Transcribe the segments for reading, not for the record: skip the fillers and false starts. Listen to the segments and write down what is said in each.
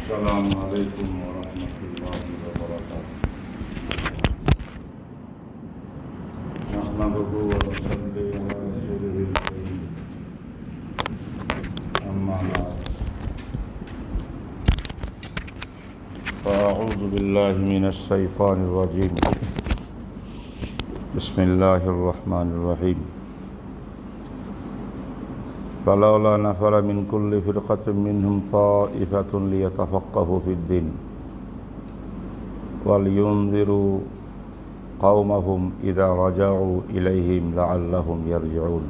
السلام عليكم ورحمة الله وبركاته. نحمده ونصلي على رسوله الكريم. أما بعد، فأعوذ بالله من الشيطان الرجيم. بسم الله الرحمن الرحيم. فلولا نفر من كل فرقة منهم طائفة ليتفقهوا في الدين ولينذروا قومهم إذا رجعوا إليهم لعلهم يرجعون.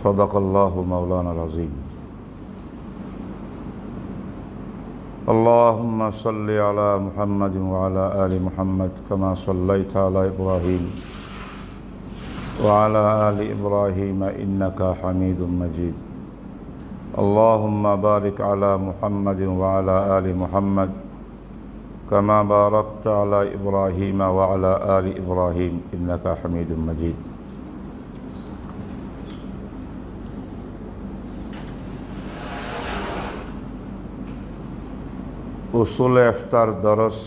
صدق الله مولانا العظيم. اللهم صل على محمد وعلى آل محمد كما صليت على إبراهيم وعلى آل إبراهيم إنك حميد مجيد. اللهم بارك على محمد وعلى آل محمد كما باركت على إبراهيم وعلى آل إبراهيم إنك حميد مجيد. উসুল ইফতার দরস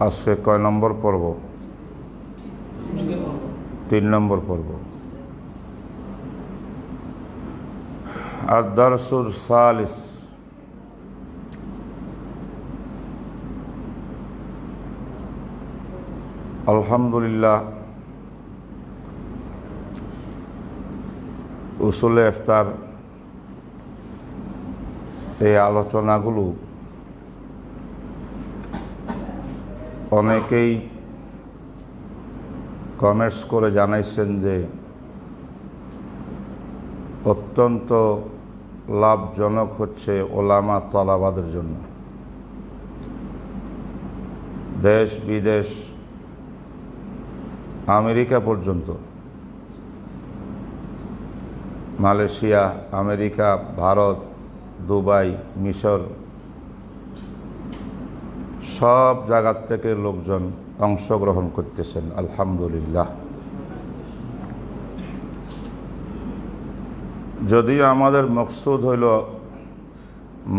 আজকে কয় নম্বর পর্ব? 3 নম্বর পর্ব। আদ-দারসুল সালিস। আলহামদুলিল্লাহ, উসুল ইফতার এই আলোচনাগুলো অনেকেই কমেন্টস করে জানাইছেন যে অত্যন্ত লাভজনক হচ্ছে ওলামা তালাবাদের জন্য। দেশ বিদেশ, আমেরিকা পর্যন্ত, মালয়েশিয়া, আমেরিকা, ভারত, দুবাই, মিশর, সব জায়গার থেকে লোকজন অংশগ্রহণ করতেছেন। আলহামদুলিল্লাহ। যদিও আমাদের মকসুদ হইল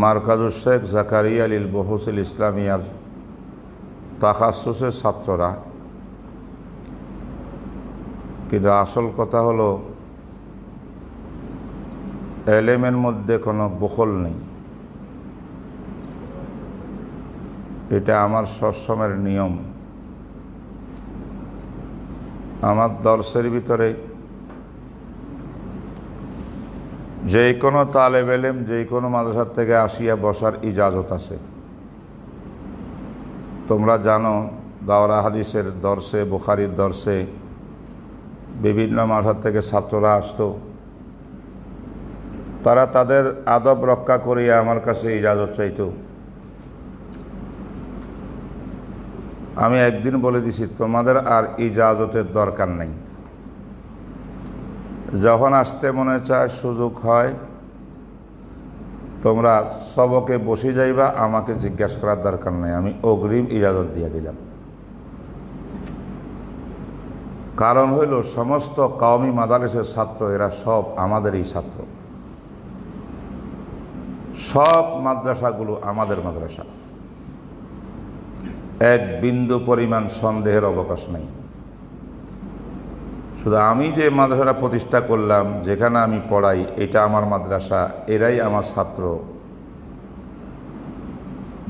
মারকাজুল শেখ জাকারিয়া লিল বহুসিল ইসলামিয়ার তাখাসুসের ছাত্ররা, কিন্তু আসল কথা হলো এলেমের মধ্যে কোনো বখল নেই। এটা আমার সবসময়ের নিয়ম। আমার দর্শের ভিতরে যে কোনো তালেব এলেম যে কোনো মাদ্রাসার থেকে আসিয়া বসার ইজাজত আছে। তোমরা জানো, দাওরা হাদিসের দর্শে, বুখারীর দর্শে বিভিন্ন মাদ্রাসা থেকে ছাত্ররা আসতো। তারা তাদের আদব রক্ষা করিয়া আমার কাছে ইজাজত চাইত। আমি একদিন বলে দিছি, তোমাদের আর ইজাজতের দরকার নেই। যখন আসতে মনে চায়, সুযোগ হয়, তোমরা সবকে বসে যাইবা, আমাকে জিজ্ঞাসা করার দরকার নেই। আমি অগ্রিম ইজাজত দিয়ে দিলাম। কারণ হইল, সমস্ত কওমি মাদারিসের ছাত্র এরা সব আমাদেরই ছাত্র। সব মাদ্রাসাগুলো আমাদের মাদ্রাসা, এক বিন্দু পরিমাণ সন্দেহের অবকাশ নাই। শুধু আমি যে মাদ্রাসাটা প্রতিষ্ঠা করলাম, যেখানে আমি পড়াই, এটা আমার মাদ্রাসা, এরাই আমার ছাত্র।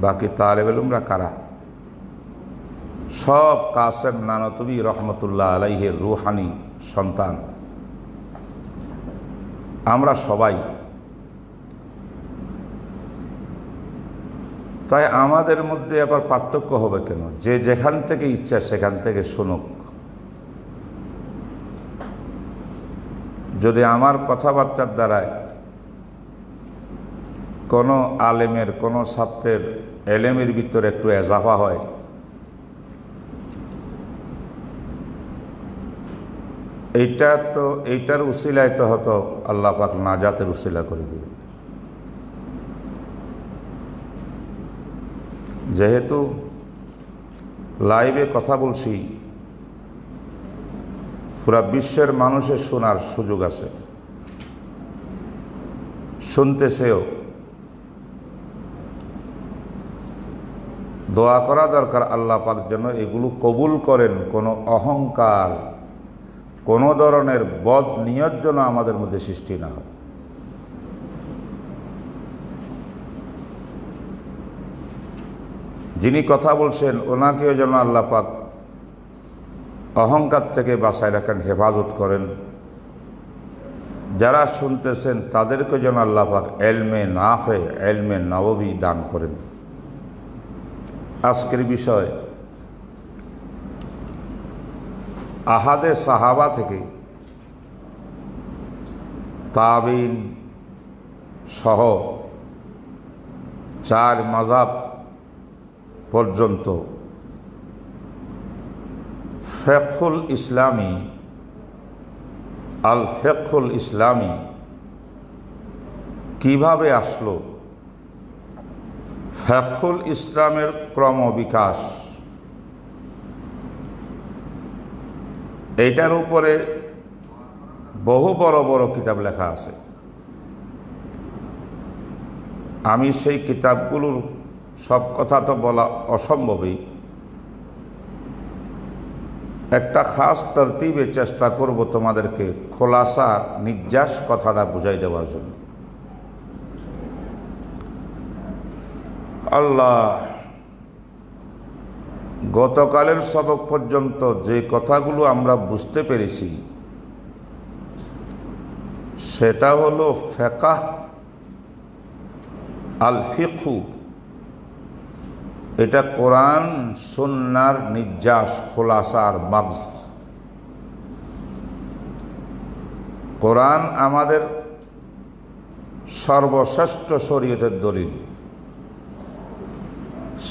বাকি তালেব ইলমরা কারা? সব কাসেম নানতুবি রহমতুল্লাহ আলাইহির রুহানি সন্তান। আমরা সবাই। তাই আমাদের মধ্যে আবার পার্থক্য হবে কেন? যে যেখান থেকে ইচ্ছা সেখান থেকে শুনুক। যদি আমার কথাবার্তার দ্বারায় কোনো আলেমের, কোনো ছাত্রের এলেমের ভিতরে একটু এজাফা হয়, এইটার উসিলায় তো হয়তো আল্লাহ পাক নাজাতের উসিলা করে দিবেন। যেহেতু লাইভে কথা বলছি, পুরা বিশ্বের মানুষের শোনার সুযোগ আছে, শুনতেছেও। দোয়া করা দরকার আল্লাহ পাক যেন এগুলো কবুল করেন। কোনো অহংকার, কোনো ধরনের বদ নিয়ত যেন আমাদের মধ্যে সৃষ্টি না হয়। যিনি কথা বলছেন ওনাকেও যেন আল্লাহ পাক অহংকার থেকে বাঁচায় রাখেন, হেফাজত করেন। যারা শুনতেছেন তাদেরকে যেন আল্লাহ পাক এলমে নাফে, এলমে নববী দান করেন। আজকের বিষয় আহাদে সাহাবা থেকে তাবিন সহ 4 মাযহাব পর্যন্ত ফিকহুল ইসলামী, আল ফিকহুল ইসলামী কিভাবে আসলো, ফিকহুল ইসলামের ক্রমবিকাশ, এইটার উপরে বহু বড় বড় কিতাব লেখা আছে। আমি সেই কিতাবগুলোর সব কথা তো বলা অসম্ভবই। একটা খাস তরতিবে চেষ্টা করব তোমাদেরকে খোলাসা নির্যাস কথাটা বুঝাই দেওয়ার জন্য। আল্লাহ, গতকালের সবক পর্যন্ত যে কথাগুলো আমরা বুঝতে পেরেছি সেটা হলো ফিকহ, আল ফিকহু, এটা কোরআন সুন্নাহর নির্যাস, খোলাসার মাগজ। কোরআন আমাদের সর্বশ্রেষ্ঠ শরীয়তের দলিল,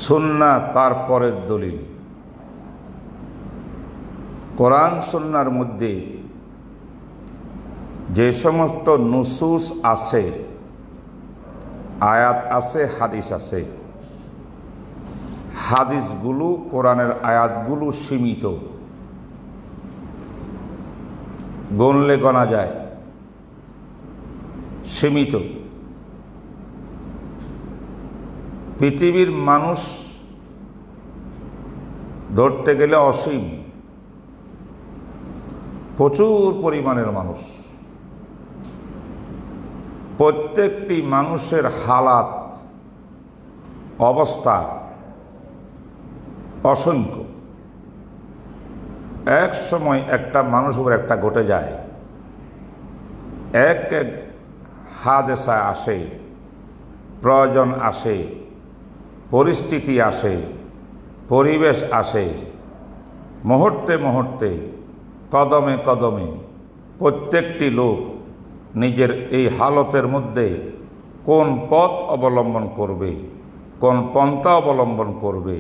সুন্নাহ তার পরের দলিল। কোরআন সুন্নাহর মধ্যে যে সমস্ত নুসুস আছে, আয়াত আছে, হাদিস আছে, হাদিসগুলো কোরআনের আয়াতগুলো সীমিত, গণলে গণা যায়, সীমিত। পৃথিবীর মানুষ ধরতে গেলে অসীম, প্রচুর পরিমাণের মানুষ। প্রত্যেকটি মানুষের হালাত, অবস্থা অসংখ্য। এক সময় একটা মানুষ উপর একটা ঘটে যায়, এক এক হাদেসা আসে, প্রয়োজন আসে, পরিস্থিতি আসে, পরিবেশ আসে, মুহূর্তে মুহূর্তে, কদমে কদমে প্রত্যেকটি লোক নিজের এই হালতের মধ্যে কোন পথ অবলম্বন করবে, কোন পন্থা অবলম্বন করবে,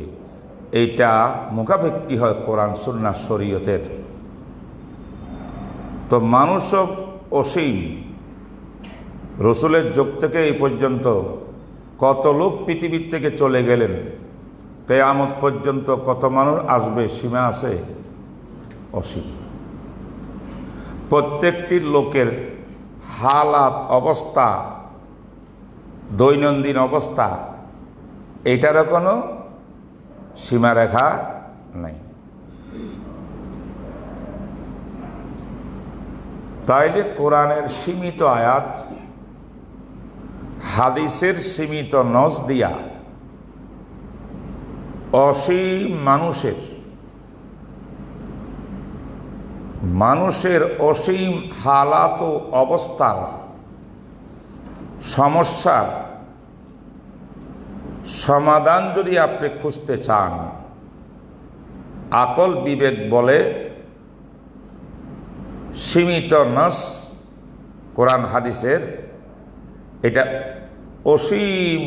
এইটা মুখাপেক্ষী হয় কোরআন সুন্নাহ শরীয়তের। তো মানুষও অসীম। রসুলের যুগ থেকে এই পর্যন্ত কত লোক পৃথিবীর থেকে চলে গেলেন, কিয়ামত পর্যন্ত কত মানুষ আসবে, সীমা আছে? অসীম। প্রত্যেকটি লোকের হালাত, অবস্থা, দৈনন্দিন অবস্থা, এইটারও কোনো সীমারেখা নাই। তাইলে কোরআনের সীমিত আয়াত, হাদিসের সীমিত নজ দিয়া অসীম মানুষের অসীম হালাত ও অবস্থার সমস্যার সমাধান যদি আপনি খুঁজতে চান, আকল বিবেক বলে সীমিত নস কোরআন হাদিসের, এটা অসীম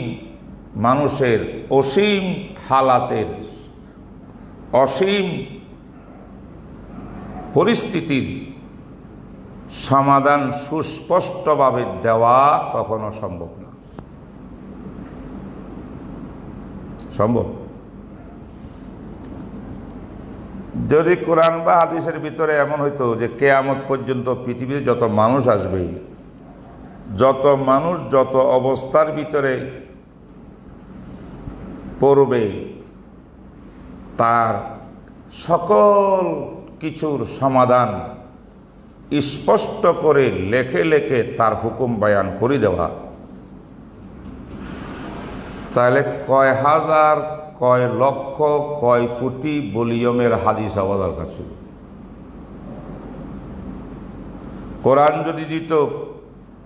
মানুষের অসীম হালাতের, অসীম পরিস্থিতির সমাধান সুস্পষ্টভাবে দেওয়া কখনো সম্ভব না। সম্ভব? যদি কোরআন বা হাদিসের ভিতরে এমন হইতো যে কিয়ামত পর্যন্ত পৃথিবীতে যত মানুষ আসবে, যত মানুষ যত অবস্থার ভিতরে পড়বে, তার সকল কিছুর সমাধান স্পষ্ট করে লেখে লেখে তার হুকুম বয়ান করে দেওয়া, তাহলে কয় হাজার, কয় লক্ষ, কয় কোটি ভলিউমের হাদিস হওয়া দরকার ছিল। কোরআন যদি দিত,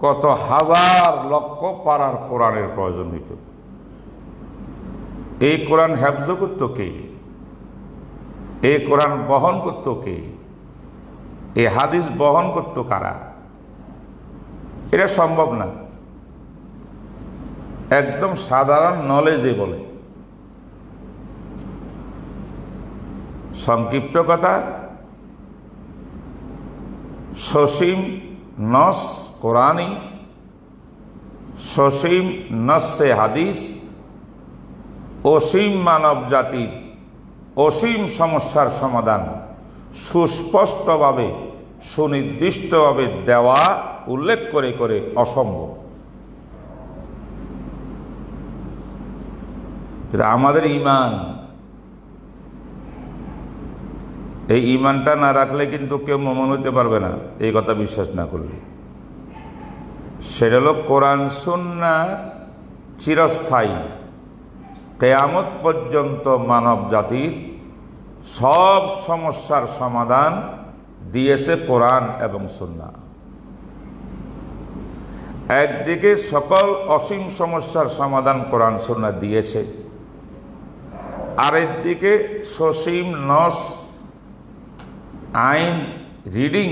কত হাজার লক্ষ পারার কোরআনের প্রয়োজন হইত। এই কোরআন হেফজ করত কে? এই কোরআন বহন করত কে? এই হাদিস বহন করত কারা? এটা সম্ভব না। একদম সাধারণ নলেজে বলে। সংক্ষিপ্ত কথা, সসীম নস কোরআনী, সসীম নসে হাদিস, অসীম মানব জাতির অসীম সমস্যার সমাধান সুস্পষ্টভাবে সুনির্দিষ্টভাবে দেওয়া উল্লেখ করে করে অসম্ভব। এটা আমাদের ঈমান। এই ঈমানটা না রাখলে কিন্তু কেউ মুমিন হতে পারবে না, এই কথা বিশ্বাস না করলে। সেটা হলো কোরআন সুন্নাহ চিরস্থায়ী, কিয়ামত পর্যন্ত মানব জাতির সব সমস্যার সমাধান দিয়েছে কোরআন এবং সুন্নাহ। একদিকে সকল অসীম সমস্যার সমাধান কোরআন সুন্নাহ দিয়েছে, আরেকদিকে সসীম নস আইন রিডিং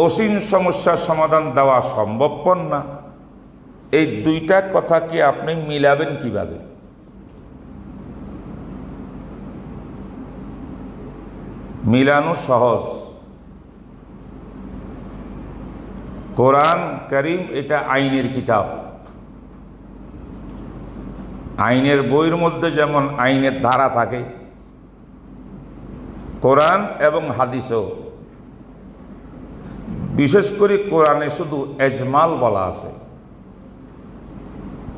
অসীম সমস্যার সমাধান দেওয়া সম্ভবপর না। এই দুইটা কথা কি আপনি মিলাবেন কিভাবে? মিলানো সহজ। কোরআন কারীম এটা আইনের কিতাব। আইনের বইয়ের মধ্যে যেমন আইনের ধারা থাকে, কোরআন এবং হাদিসও। বিশেষ করে কোরআনে শুধু এজমাল বলা আছে।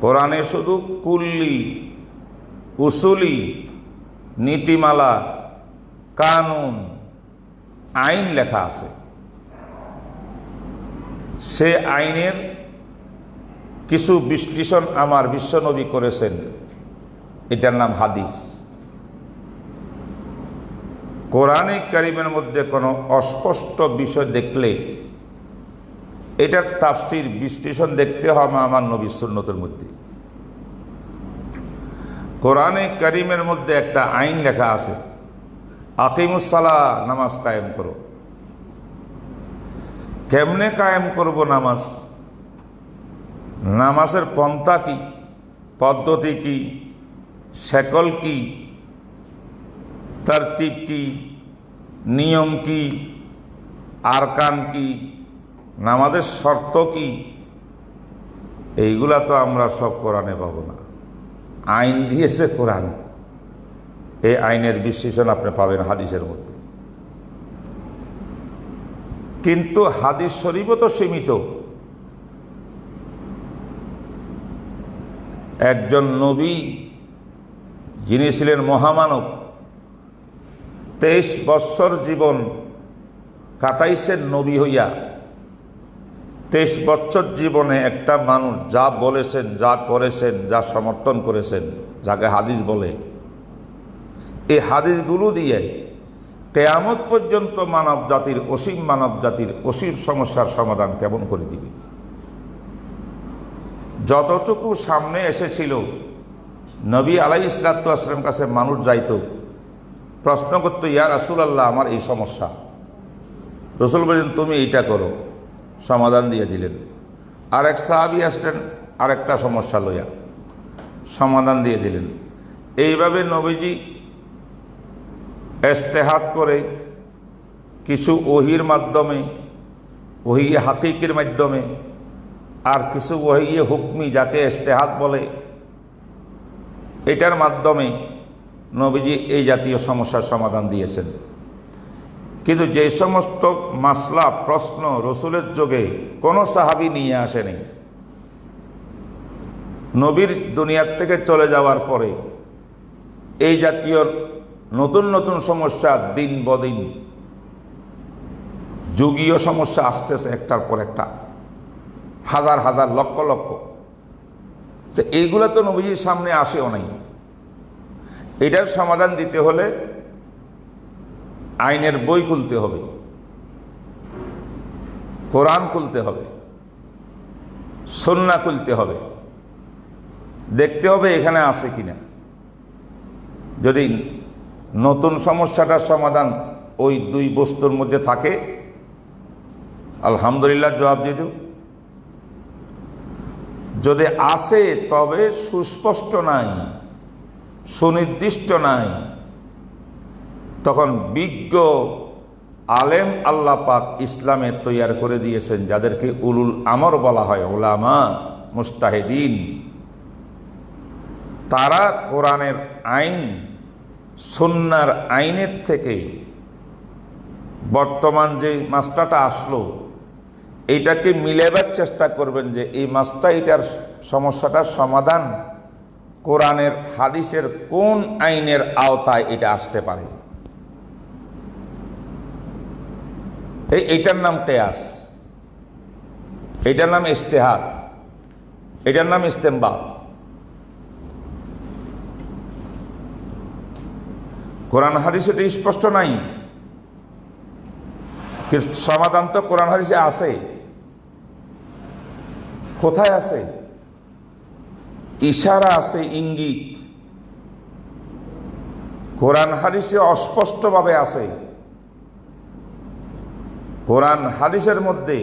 কোরআনে শুধু কুল্লি, উসুলি, নীতিমালা, কানুন, আইন লেখা আছে। সে আইনের কিছু বিশ্লেষণ আমার বিশ্বনবী করেছেন, এটার নাম হাদিস। কোরআনে কারীমের মধ্যে কোনো অস্পষ্ট বিষয় দেখলে এটার তাফসীর বিশ্লেষণ দেখতে হবে আমার নবীর সুন্নতের মধ্যে। কোরআনে কারীমের মধ্যে একটা আইন লেখা আছে, আকিমুস সালাহ, নামাজ কায়েম করো। কেমনে কায়েম করব নামাজ? নামাজের পন্থা কি, পদ্ধতি কি, শেকল কি, তরতিব কি, নিয়ম কি, আরকান কি, নামাজের শর্ত কি, এইগুলা তো আমরা সব কোরআনে পাবো না। আইন দিয়েছে কোরআন, এই আইনের বিশ্লেষণ আপনি পাবেন হাদিসের মধ্যে। কিন্তু হাদিস শরীফও তো সীমিত। একজন নবী যিনি ছিলেন মহামানব, 23 বৎসর জীবন কাটাইছেন নবী হইয়া। 23 বৎসর জীবনে একটা মানুষ যা বলেছেন, যা করেছেন, যা সমর্থন করেছেন, যাকে হাদিস বলে, এই হাদিসগুলো দিয়ে কিয়ামত পর্যন্ত মানব জাতির অসীম সমস্যার সমাধান কেমন করে দিবে? যতটুকু সামনে এসেছিল, নবী আলাইহিস সালাতু ওয়াস সালামের কাছে মানুষ যাইত, প্রশ্ন করতো, ইয়া রাসূলুল্লাহ, আমার এই সমস্যা। রাসূল বলেন, তুমি এইটা করো, সমাধান দিয়ে দিলেন। আরেক সাহাবী আসলেন আরেকটা সমস্যা লইয়া, সমাধান দিয়ে দিলেন। এইভাবে নবীজি ইজতিহাদ করে কিছু ওহির মাধ্যমে, ওহি হাকিকির মাধ্যমে, আর কিছু ওহি হুকমি, যাকে ইজতিহাদ বলে, এটার মাধ্যমে নবীজি এই জাতীয় সমস্যার সমাধান দিয়েছেন। কিন্তু যে সমস্ত মাসলা প্রশ্ন রসুলের যুগে কোনো সাহাবী নিয়ে আসেনি, নবীর দুনিয়ার থেকে চলে যাওয়ার পরে এই জাতীয় নতুন নতুন সমস্যা দিন বদিন যুগীয় সমস্যা আসতেছে একটার পর একটা, হাজার হাজার লক্ষ লক্ষ। তো এইগুলো তো নবীজির সামনে আসেও নাই। এটার সমাধান দিতে হলে আইনের বই খুলতে হবে, কোরআন খুলতে হবে, সুন্নাহ খুলতে হবে, দেখতে হবে এখানে আছে কিনা। যদি নতুন সমস্যাটার সমাধান ওই দুই বস্তুর মধ্যে থাকে, আলহামদুলিল্লাহ জবাব দিয়ে দেব। যদি আসে তবে সুস্পষ্ট নাই, সুনির্দিষ্ট নাই, তখন বিজ্ঞ আলেম আল্লাহ পাক ইসলামে তৈয়ার করে দিয়েছেন, যাদেরকে উলুল আমর বলা হয়, উলামা মুস্তাহিদিন। তারা কোরআনের আইন সুন্নাহর আইনের থেকে বর্তমান যে মাসলাটা আসলো এইটাকে মিলাবার চেষ্টা করবেন, যে এই মাসটা এটার সমস্যাটার সমাধান কোরআনের হাদিসের কোন আইনের আওতায় এটা আসতে পারে। এইটার নাম কিয়াস, এটার নাম ইজতিহাদ, এটার নাম ইস্তেমবাত। কোরআন হাদিসে এটা স্পষ্ট নাই, কিন্তু সমাধান তো কোরআন হাদিসে আছে। কোথায় আছে? ইশারা আছে, ইঙ্গিত। কোরআন হাদিসে অস্পষ্টভাবে আছে। কোরআন হাদিসের মধ্যে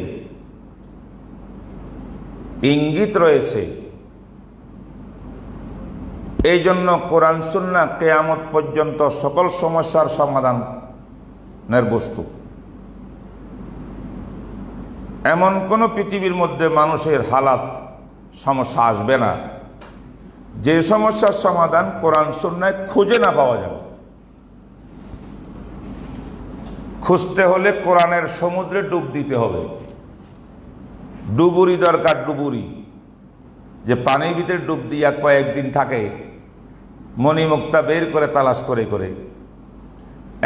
ইঙ্গিত রয়েছে। এই জন্য কোরআন সুন্নাহ কিয়ামত পর্যন্ত সকল সমস্যার সমাধানের বস্তু। এমন কোন পৃথিবীর মধ্যে মানুষের হালাত সমস্যা আসবে না যে সমস্যার সমাধান কোরআন সুন্নাহয় খুঁজে না পাওয়া যাবে। খুঁজতে হলে কোরআনের সমুদ্রে ডুব দিতে হবে। ডুবুরি দরকার, ডুবুরি, যে পানির ভিতরে ডুব দিয়া কয়েকদিন থাকে, মণিমুক্তা বের করে তালাশ করে করে।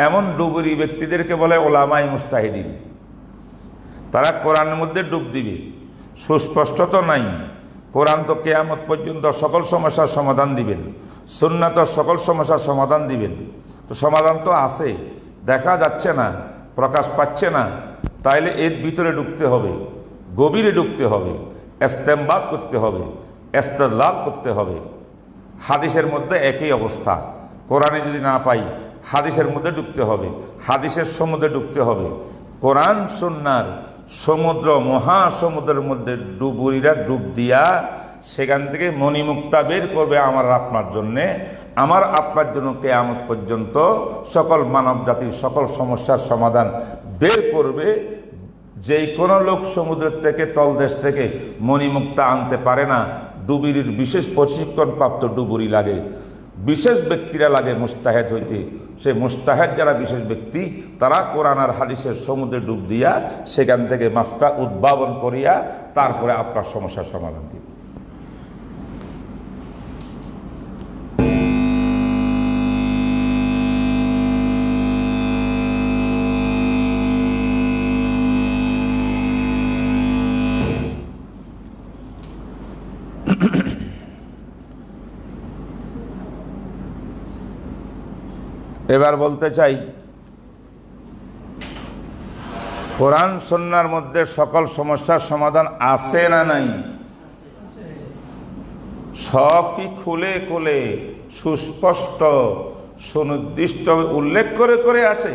এমন ডুবুরি ব্যক্তিদেরকে বলে উলামায়ে মুস্তাহিদিন। তারা কোরআনের মধ্যে ডুব দিবে। সুস্পষ্ট তো নাই। কোরআন তো কিয়ামত পর্যন্ত সকল সমস্যার সমাধান দিবেন, সুন্নাহ তো সকল সমস্যার সমাধান দিবেন। তো সমাধান তো আছে, দেখা যাচ্ছে না, প্রকাশ পাচ্ছে না। তাইলে এর ভিতরে ঢুকতে হবে, গভীরে ঢুকতে হবে, ইস্তেমবাত করতে হবে, ইস্তেদলাল করতে হবে। হাদিসের মধ্যে একই অবস্থা। কোরআনে যদি না পাই, হাদিসের মধ্যে ঢুকতে হবে, হাদিসের সমুদ্রে ঢুকতে হবে। কোরআন সুন্নাহর সমুদ্র, মহাসমুদ্রের মধ্যে ডুবুরিরা ডুব দিয়া সেখান থেকে মণিমুক্তা বের করবে আমার আপনার জন্যে, আমার আপনার জন্য কিয়ামত পর্যন্ত সকল মানব জাতির সকল সমস্যার সমাধান বের করবে। যেই কোনো লোক সমুদ্রের থেকে, তলদেশ থেকে মণিমুক্তা আনতে পারে না। ডুবুরির বিশেষ প্রশিক্ষণপ্রাপ্ত ডুবুরি লাগে, বিশেষ ব্যক্তিরা লাগে মুস্তাহেদ হইতে। সে মুস্তাহেদ যারা বিশেষ ব্যক্তি, তারা কোরআন আর হাদিসের সমুদ্রে ডুব দিয়া সেখান থেকে মাছটা উদ্ভাবন করিয়া তারপরে আপনার সমস্যার সমাধান দিবে। এবার বলতে চাই, কোরআন সুন্নাহর মধ্যে সকল সমস্যার সমাধান আছে না নাই? সব কি খুলে খুলে সুস্পষ্ট সুনির্দিষ্ট উল্লেখ করে করে আছে,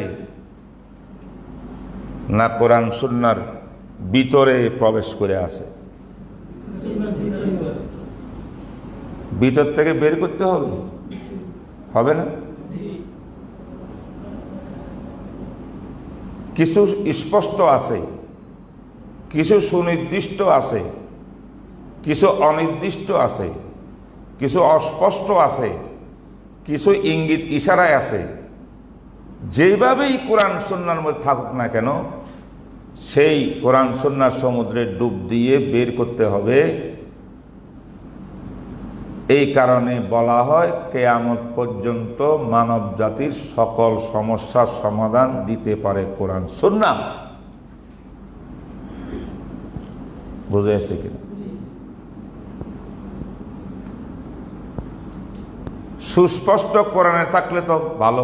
না কোরআন সুন্নাহর ভিতরে প্রবেশ করে আছে? ভিতর থেকে বের করতে হবে, হবে না? কিছু স্পষ্ট আছে, কিছু সুনির্দিষ্ট আছে, কিছু অনির্দিষ্ট আছে, কিছু অস্পষ্ট আছে, কিছু ইঙ্গিত ইশারায় আছে। যেভাবেই কোরআন সুন্নাহর মধ্যে থাকুক না কেন, সেই কোরআন সুন্নাহর সমুদ্রে ডুব দিয়ে বের করতে হবে এই কারণে বলা হয় কিয়ামত পর্যন্ত মানব জাতির সকল সমস্যার সমাধান দিতে পারে কোরআন সুন্নাহ। বুঝে আসছে কিনা? সুস্পষ্ট কোরআনে থাকলে তো ভালো,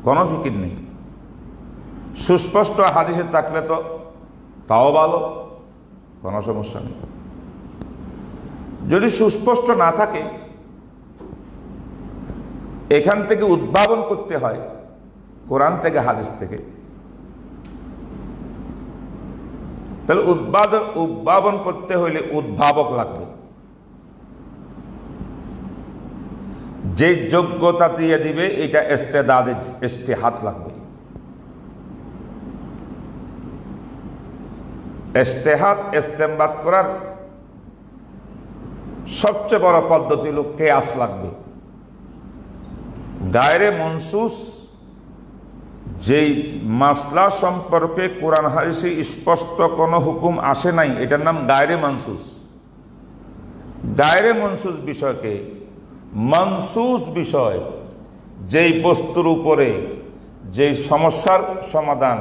কোনো ফিকির নেই। সুস্পষ্ট হাদিসে থাকলে তো তাও ভালো, কোনো সমস্যা নেই। যদি সুস্পষ্ট না থাকে, এখান থেকে উদ্ভাবন করতে হয়, কোরআন থেকে হাদিস থেকে। তাহলে উদ্ভাবন করতে হইলে উদ্ভাবক লাগবে, যে যোগ্যতা দিয়ে দিবে এটা ইস্তেহাদ লাগবে। ইস্তেমবাদ করার সবচেয়ে বড় পদ্ধতি হল কিয়াস লাগবে। গায়রে মনসুস যেই মাসলা সম্পর্কে কোরআন হাদিসে স্পষ্ট কোনো হুকুম আসে নাই, এটার নাম গায়রে মনসুস। গায়রে মনসুস বিষয়কে মনসুস বিষয়, যেই বস্তুর উপরে যেই সমস্যার সমাধান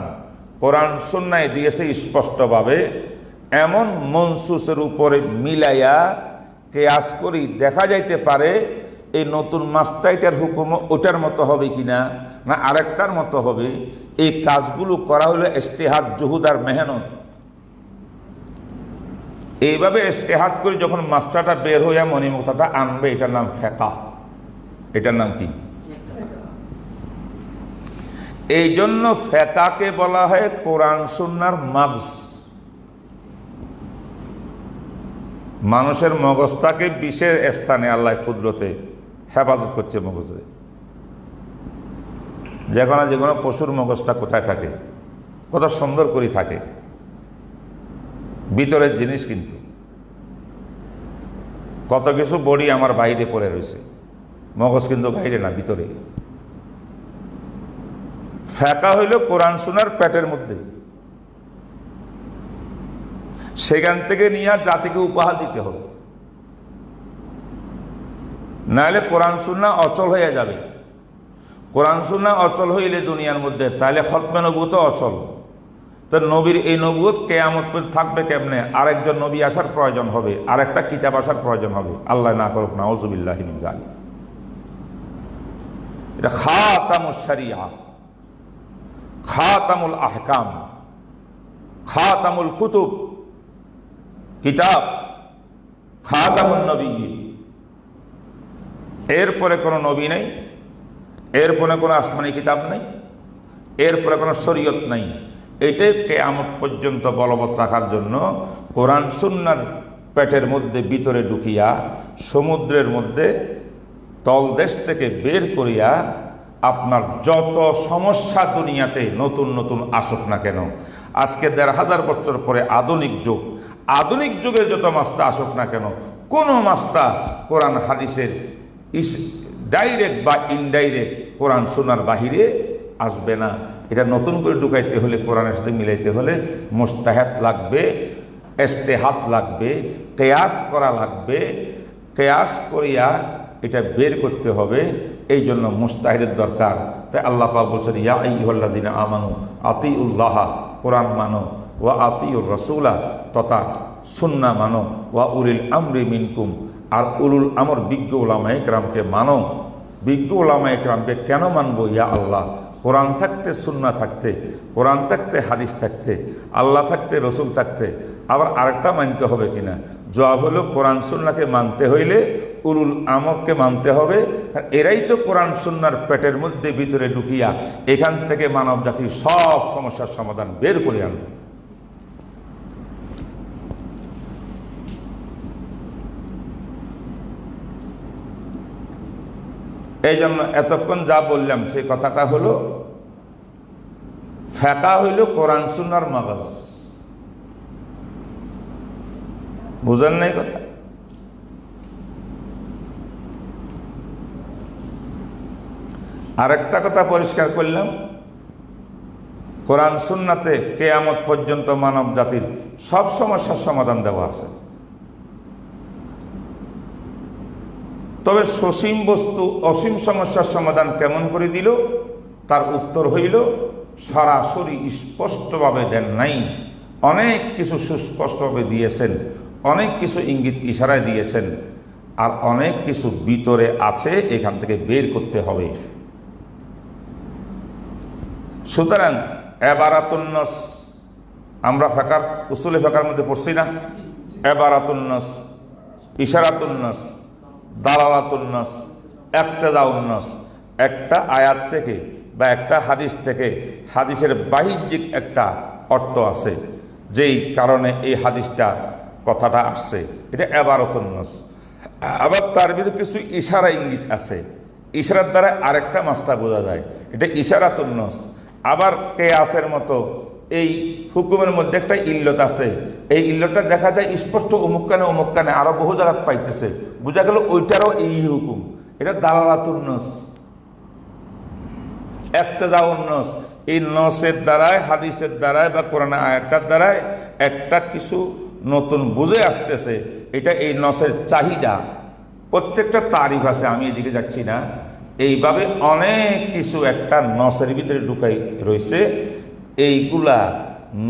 কোরআন সুন্নায় দিয়েছে স্পষ্টভাবে, এমন মনসুসের উপরে মিলাইয়া কিয়াস করি দেখা যাইতে পারে এই নতুন মাসটা এটার হুকুম ওটার মতো হবে কিনা, না আরেকটার মতো হবে। এই কাজগুলো করা হলো ইজতিহাদ, জুহুদ আর মেহনত। এইভাবে ইজতিহাদ করে যখন মাসটাটা বের হইয়া মণিমুক্তাটা আনবে, এটার নাম ফিকহ। এটার নাম কি? এই জন্য ফিকহকে বলা হয় কোরআন সুন্নাহর মাগজ। মানুষের মগজটাকে বিশেষ স্থানে আল্লাহ কুদরতে হেফাজত করছে। মগজে যে কোনো পশুর মগজটা কোথায় থাকে, কত সুন্দর করে থাকে, ভিতরের জিনিস। কিন্তু কত কিছু বডি আমার বাইরে পড়ে রয়েছে, মগজ কিন্তু বাইরে না, ভিতরে। ফিকহ হইল কোরআন সুন্নাহর পেটের মধ্যে, সেখান থেকে নিয়ে জাতিকে উপহার দিতে হবে, নাহলে কোরআন সুন্নাহ অচল হয়ে যাবে। কোরআন সুন্নাহ অচল হইলে দুনিয়ার মধ্যে তাহলে খতমে নবুয়ত অচল। তো নবীর এই নবুয়ত কিয়ামত পর্যন্ত থাকবে কেমনে? আরেকজন নবী আসার প্রয়োজন হবে, আরেকটা কিতাব আসার প্রয়োজন হবে। আল্লাহ না করুক, নাউযুবিল্লাহি মিন যালিক। এটা খাতামুশ শরিয়া, খাতামুল আহকাম, খাতামুল কুতুব, কিতাব, খাতামুন নবিয়্যিন। এরপরে কোনো নবী নেই, এরপরে কোনো আসমানি কিতাব নেই, এরপরে কোনো শরীয়ত নেই। এটাই কিয়ামত পর্যন্ত বলবৎ রাখার জন্য কোরআন সুন্নাহর পেটের মধ্যে ভিতরে ঢুকিয়া সমুদ্রের মধ্যে তলদেশ থেকে বের করিয়া আপনার যত সমস্যা দুনিয়াতে নতুন নতুন আসুক না কেন, আজকে ১৫০০ বছর পরে আধুনিক যুগ, আধুনিক যুগের যত মাসটা আসুক না কেন, কোনো মাসটা কোরআন হাদিসের ডাইরেক্ট বা ইনডাইরেক্ট কোরআন সুন্নাহর বাহিরে আসবে না। এটা নতুন করে ঢুকাইতে হলে, কোরআনের সাথে মিলাইতে হলে মুস্তাহাদ লাগবে, ইজতিহাদ লাগবে, কিয়াস করা লাগবে। কিয়াস করিয়া এটা বের করতে হবে। এই জন্য মুস্তাহিদের দরকার। তাই আল্লাহ পাক বলছেন, ইয়া আইয়ুহাল্লাযীনা আমানু আতিউল্লাহ, কোরআন মানো, ওয়া আতিউর রাসূলা, তথা সুন্নাহ মানো, ওয়া উলিল আমরি মিনকুম, আর উলুল আমর বিজ্ঞ উলামায়ে কেরামকে মানো। বিজ্ঞ উলামায়ে কেরামকে কেন মানবো? ইয়া আল্লাহ, কোরআন থাকতে, সুন্নাহ থাকতে, কোরআন থাকতে, হাদিস থাকতে, আল্লাহ থাকতে, রসুল থাকতে আবার আরেকটা মানতে হবে কিনা? জবাব হলো, কোরআন সুন্নাহকে মানতে হইলে উলুল আমরকে মানতে হবে। এরাই তো কোরআন সুন্নাহর পেটের মধ্যে ভিতরে ঢুকিয়া এখান থেকে মানব জাতির সব সমস্যার সমাধান বের করে আনবে। এই জন্য এতক্ষণ যা বললাম সেই কথাটা হলো, ফিকহ হইল কোরআন সুন্নাহর মাগজ। বুঝেন নাই কথা? আরেকটা কথা পরিষ্কার করলাম, কোরআন সুন্নাতে কিয়ামত পর্যন্ত মানব জাতির সব সমস্যার সমাধান দেওয়া আছে। তবে সসীম বস্তু অসীম সমস্যার সমাধান কেমন করে দিল? তার উত্তর হইল সরাসরি স্পষ্টভাবে দেন নাই, অনেক কিছু সুস্পষ্টভাবে দিয়েছেন, অনেক কিছু ইঙ্গিত ইশারায় দিয়েছেন, আর অনেক কিছু ভিতরে আছে, এখান থেকে বের করতে হবে। সুতরাং এবারাতুন নস, আমরা ফাকার উসুলে ফাকার মধ্যে পড়ছি না? এবারাতুন নস, ইশারাতুন নস, দালালাতুন নস, ইক্তেদাউন নস। একটা আয়াত থেকে বা একটা হাদিস থেকে হাদিসের বাহ্যিক একটা অর্থ আছে, যেই কারণে এই হাদিসটা কথাটা আসছে, এটা এবারাতুন নস। আবার তার ভিতরে কিছু ইশারা ইঙ্গিত আছে, ইশারার দ্বারা আরেকটা মাসটা বোঝা যায়, এটা ইশারাতুন নস। আবার কেয়াসের মতো এই হুকুমের মধ্যে একটা ইল্লত আছে, এই ইল্লতটা দেখা যায় স্পষ্ট অমুক কানে আরো বহু জায়গা পাইতেছে, বোঝা গেল ওইটারও এই হুকুম, এটা দালালাতুন নস। ইক্তেদাউন নস, এই নসের দ্বারায়, হাদিসের দ্বারায় বা কোরআন আয়াতটার দ্বারায় একটা কিছু নতুন বুঝে আসতেছে, এটা এই নসের চাহিদা। প্রত্যেকটা তারিফ আছে, আমি এদিকে যাচ্ছি না। এইভাবে অনেক কিছু একটা নসের ভিতরে ঢুকাই রয়েছে। এইগুলা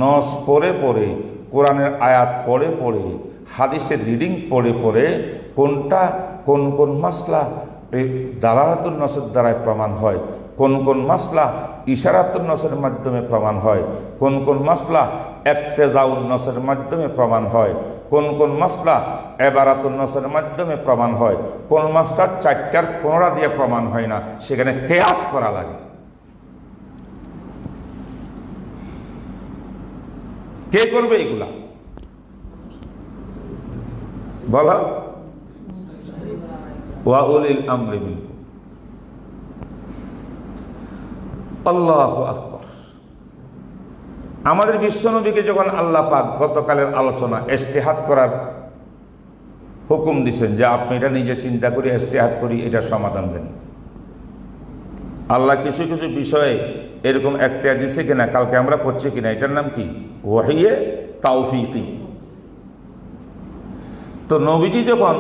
নস পড়ে পড়ে, কোরআনের আয়াত পড়ে পড়ে, হাদিসের রিডিং পড়ে পড়ে কোনটা কোন কোন মাসলা এই দালালাতুন নসের দ্বারায় প্রমাণ হয়, কোন কোন মাসলা ইশারাতুন নসের মাধ্যমে প্রমাণ হয়, কোন কোন মাসলা ইক্তেদাউন নসের মাধ্যমে প্রমাণ হয়, কোন কোন মাসলা এবারাতুন নসের মাধ্যমে প্রমাণ হয়, কোন মাসলা চারটার কোনরা দিয়ে প্রমাণ হয় না, সেখানে কিয়াস করা লাগে। কে করবে এগুলা? বলা ওয়া উলিল আমরি মিনকুম। আল্লাহু আকবার। আমাদের বিশ্বনবীকে যখন আল্লাহ পাক গতকালের আলোচনা ইজতিহাদ করার হুকুম দিয়েছেন, যে আপনি এটা নিজে চিন্তা করি, ইজতিহাদ করি, এটা সমাধান দেন। আল্লাহ কিছু কিছু বিষয়ে এরকম একটা দিছে কিনা, কালকে আমরা পড়ছি কিনা, এটার নাম কি? ওয়াহিয়ে তাওফিকি। তো নবীজি যখন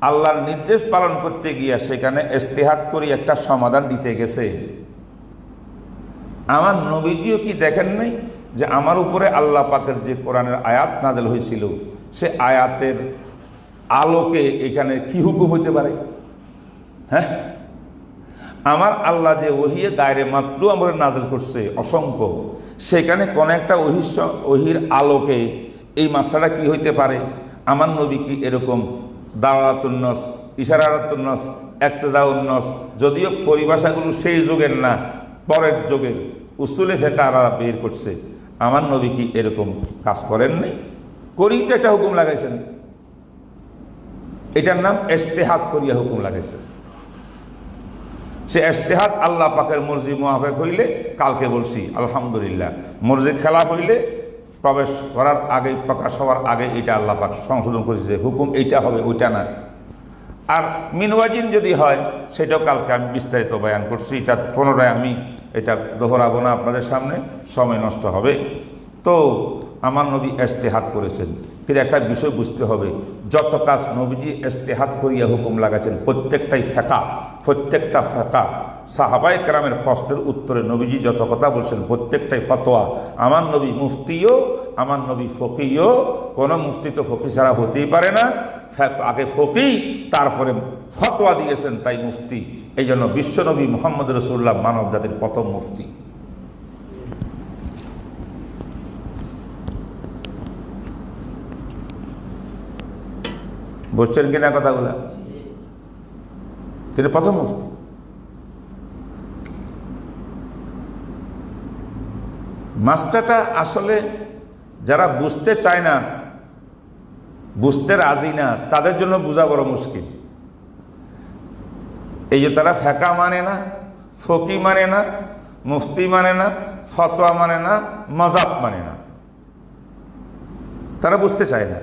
আল্লাহর নির্দেশ পালন করতে গিয়া সেখানে ইজতিহাদ করি একটা সমাধান দিতে গেছে, আমার নবীজিও কি দেখেন নাই যে আমার উপরে আল্লাহ পাকের যে কোরআনের আয়াত নাযিল হয়েছিল, সে আয়াতের আলোকে এখানে কি হুকুম হইতে পারে? হ্যাঁ, আমার আল্লাহ যে ওহিয়ে দায়রে মাতলু আমরা নাযিল করছে অসংখ্য, সেখানে কোন একটা ওহির আলোকে এই মাসলাটা কি হইতে পারে? আমার নবী কি এরকম দালালাতুন নস, ইশারাতুন নস, ইক্তেদাউন নস, যদিও পরিভাষাগুলো সেই যুগের না, পরের যুগের উসুলে ফিকহরা বের করছে, আমার নবী কি এরকম কাজ করেন নাই? করেই তো একটা হুকুম লাগাইছেন, এটার নাম ইজতিহাদ করিয়া হুকুম লাগাইছেন। সে ইজতিহাদ আল্লাহ পাকের মর্জি মোয়াফেক হইলে, কালকে বলছি আলহামদুলিল্লাহ, মর্জি খেলাফ হইলে প্রবেশ করার আগে, প্রকাশ হওয়ার আগে এটা আল্লাহ পাক সংশোধন করেছে, হুকুম এইটা হবে, ওইটা না। আর মিনওয়াজিন যদি হয়, সেটাও কালকে আমি বিস্তারিত বয়ান করছি, এটা পুনরায় আমি এটা দোহরাবো না আপনাদের সামনে, সময় নষ্ট হবে। তো আমার নবী ইজতিহাদ করেছেন, কিন্তু একটা বিষয় বুঝতে হবে, যত কাজ নবীজি ইজতিহাদ করিয়া হুকুম লাগাইছেন প্রত্যেকটাই ফিকহ, প্রত্যেকটা ফিকহ। সাহাবায়ে কেরামের প্রশ্নের উত্তরে নবীজি যত কথা বলছেন প্রত্যেকটাই ফতোয়া। আমার নবী মুফতিও, আমার নবী ফকিও। কোনো মুফতি তো ফকি ছাড়া হতেই পারে না, আগে ফকি তারপরে ফতোয়া দিয়েছেন, তাই মুফতি। এই জন্য বিশ্বনবী মুহাম্মদ রাসূলুল্লাহ মানব জাতির প্রথম মুফতি। বুঝছেন কিনা কথাগুলা? তিনি প্রথম মুফতি। মাস্টারটা আসলে যারা বুঝতে চায় না, বুঝতে রাজি না, তাদের জন্য বোঝা বড় মুশকিল। এই যে তারা ফিকহ মানে না, ফকি মানে না, মুফতি মানে না, ফতোয়া মানে না, মাযহাব মানে না, তারা বুঝতে চায় না।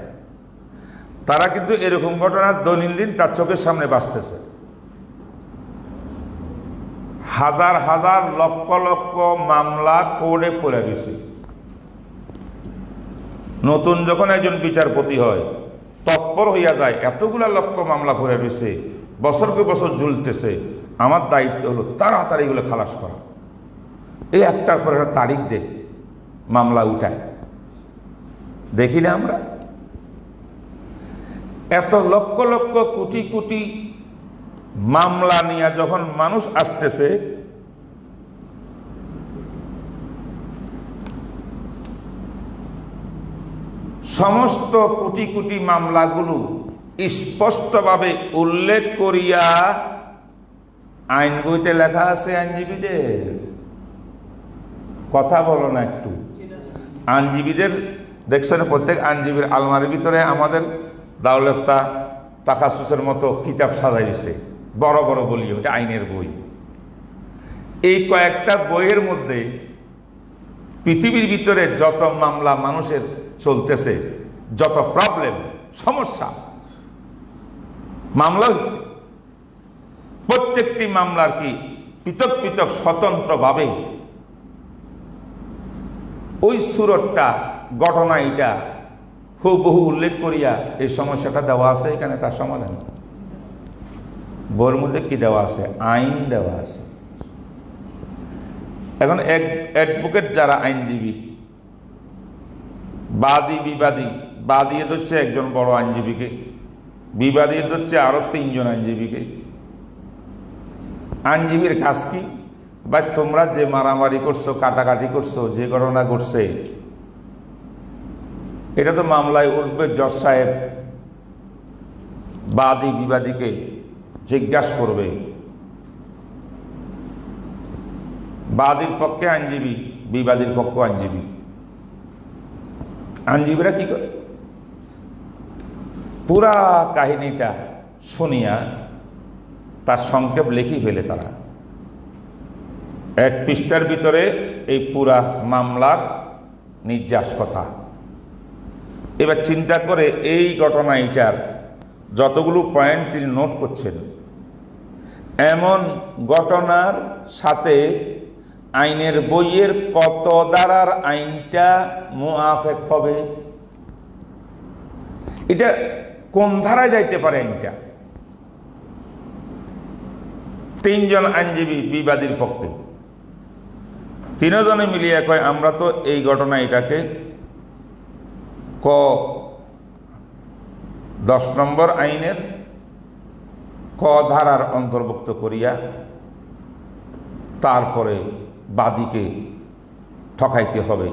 তারা কিন্তু এরকম ঘটনা দৈনন্দিন তার চোখের সামনে বাঁচতেছে। হাজার হাজার লক্ষ লক্ষ মামলা কোর্টে পড়ে গেছে। নতুন যখন একজন বিচারপতি হয়, তৎপর হইয়া যায়, এতগুলা লক্ষ মামলা পড়ে রয়েছে, বছরকে বছর ঝুলতেছে, আমার দায়িত্ব হলো তাড়াতাড়ি এগুলো খালাস করা। এই একটার পর একটা তারিখ দে, মামলা উঠায়। দেখি না আমরা এত লক্ষ লক্ষ কোটি কোটি মামলা নিয়ে যখন মানুষ আসতেছে, সমস্ত কোটি কোটি মামলাগুলো স্পষ্টভাবে উল্লেখ করিয়া আইন বইতে লেখা আছে আইনজীবীদের। কথা বলো না একটু। আইনজীবীদের দেখছেন, প্রত্যেক আইনজীবীর আলমারির ভিতরে আমাদের দাওলেফতা তাকাসুসের মতো কিতাব সাজাই দিছে, বড় বড় বলি, ওটা আইনের বই। এই কয়েকটা বইয়ের মধ্যে পৃথিবীর ভিতরে যত মামলা মানুষের চলতেছে, যত প্রবলেম সমস্যা মামলা হয়েছে, প্রত্যেকটি মামলার কি পৃথক পৃথক স্বতন্ত্রভাবে ওই সুরতটা, ঘটনা এটা হুবহু উল্লেখ করিয়া এই সমস্যাটা দেওয়া আছে। এখানে তার সমাধান বইয়ের মধ্যে কি দেওয়া আছে? আইন দেওয়া আছে। এখন অ্যাডভোকেট যারা আইনজীবী, বাদী বিবাদী, বাদী ধরছে একজন বড় আইনজীবীকে, বিবাদী ধরছে আরো 3 জন আইনজীবীকে। আইনজীবীর কাজ কি? বা তোমরা যে মারামারি করছো, কাটাকাটি করছো, যে ঘটনা ঘটছে, এটা তো মামলায় উঠবে। জজ সাহেব বাদী বিবাদীকে জিজ্ঞাসা করবে, বাদীর পক্ষে আইনজীবী, বিবাদীর পক্ষে আইনজীবী। আইনজীবীরা কি করে? পুরা কাহিনীটা শুনিয়া তার সংক্ষেপ লিখে ফেলে তারা। 1 পৃষ্ঠার ভিতরে এই পুরা মামলার নির্যাস কথা। এবার চিন্তা করে এই ঘটনা এটার যতগুলো পয়েন্ট তিনি নোট করছেন, এমন ঘটনার সাথে আইনের বইয়ের কত ধারার আইনটা মুআফেক হবে, এটা কোন ধারায় যাইতে পারে আইনটা। 3 জন আইনজীবী বিবাদীর পক্ষে, 3 জনে মিলিয়ে কয় আমরা তো এই ঘটনা এটাকে 10 নম্বর আইনের ক ধারার অন্তর্ভুক্ত করিয়া তারপরে বাদীকে ঠকাইতে হবে,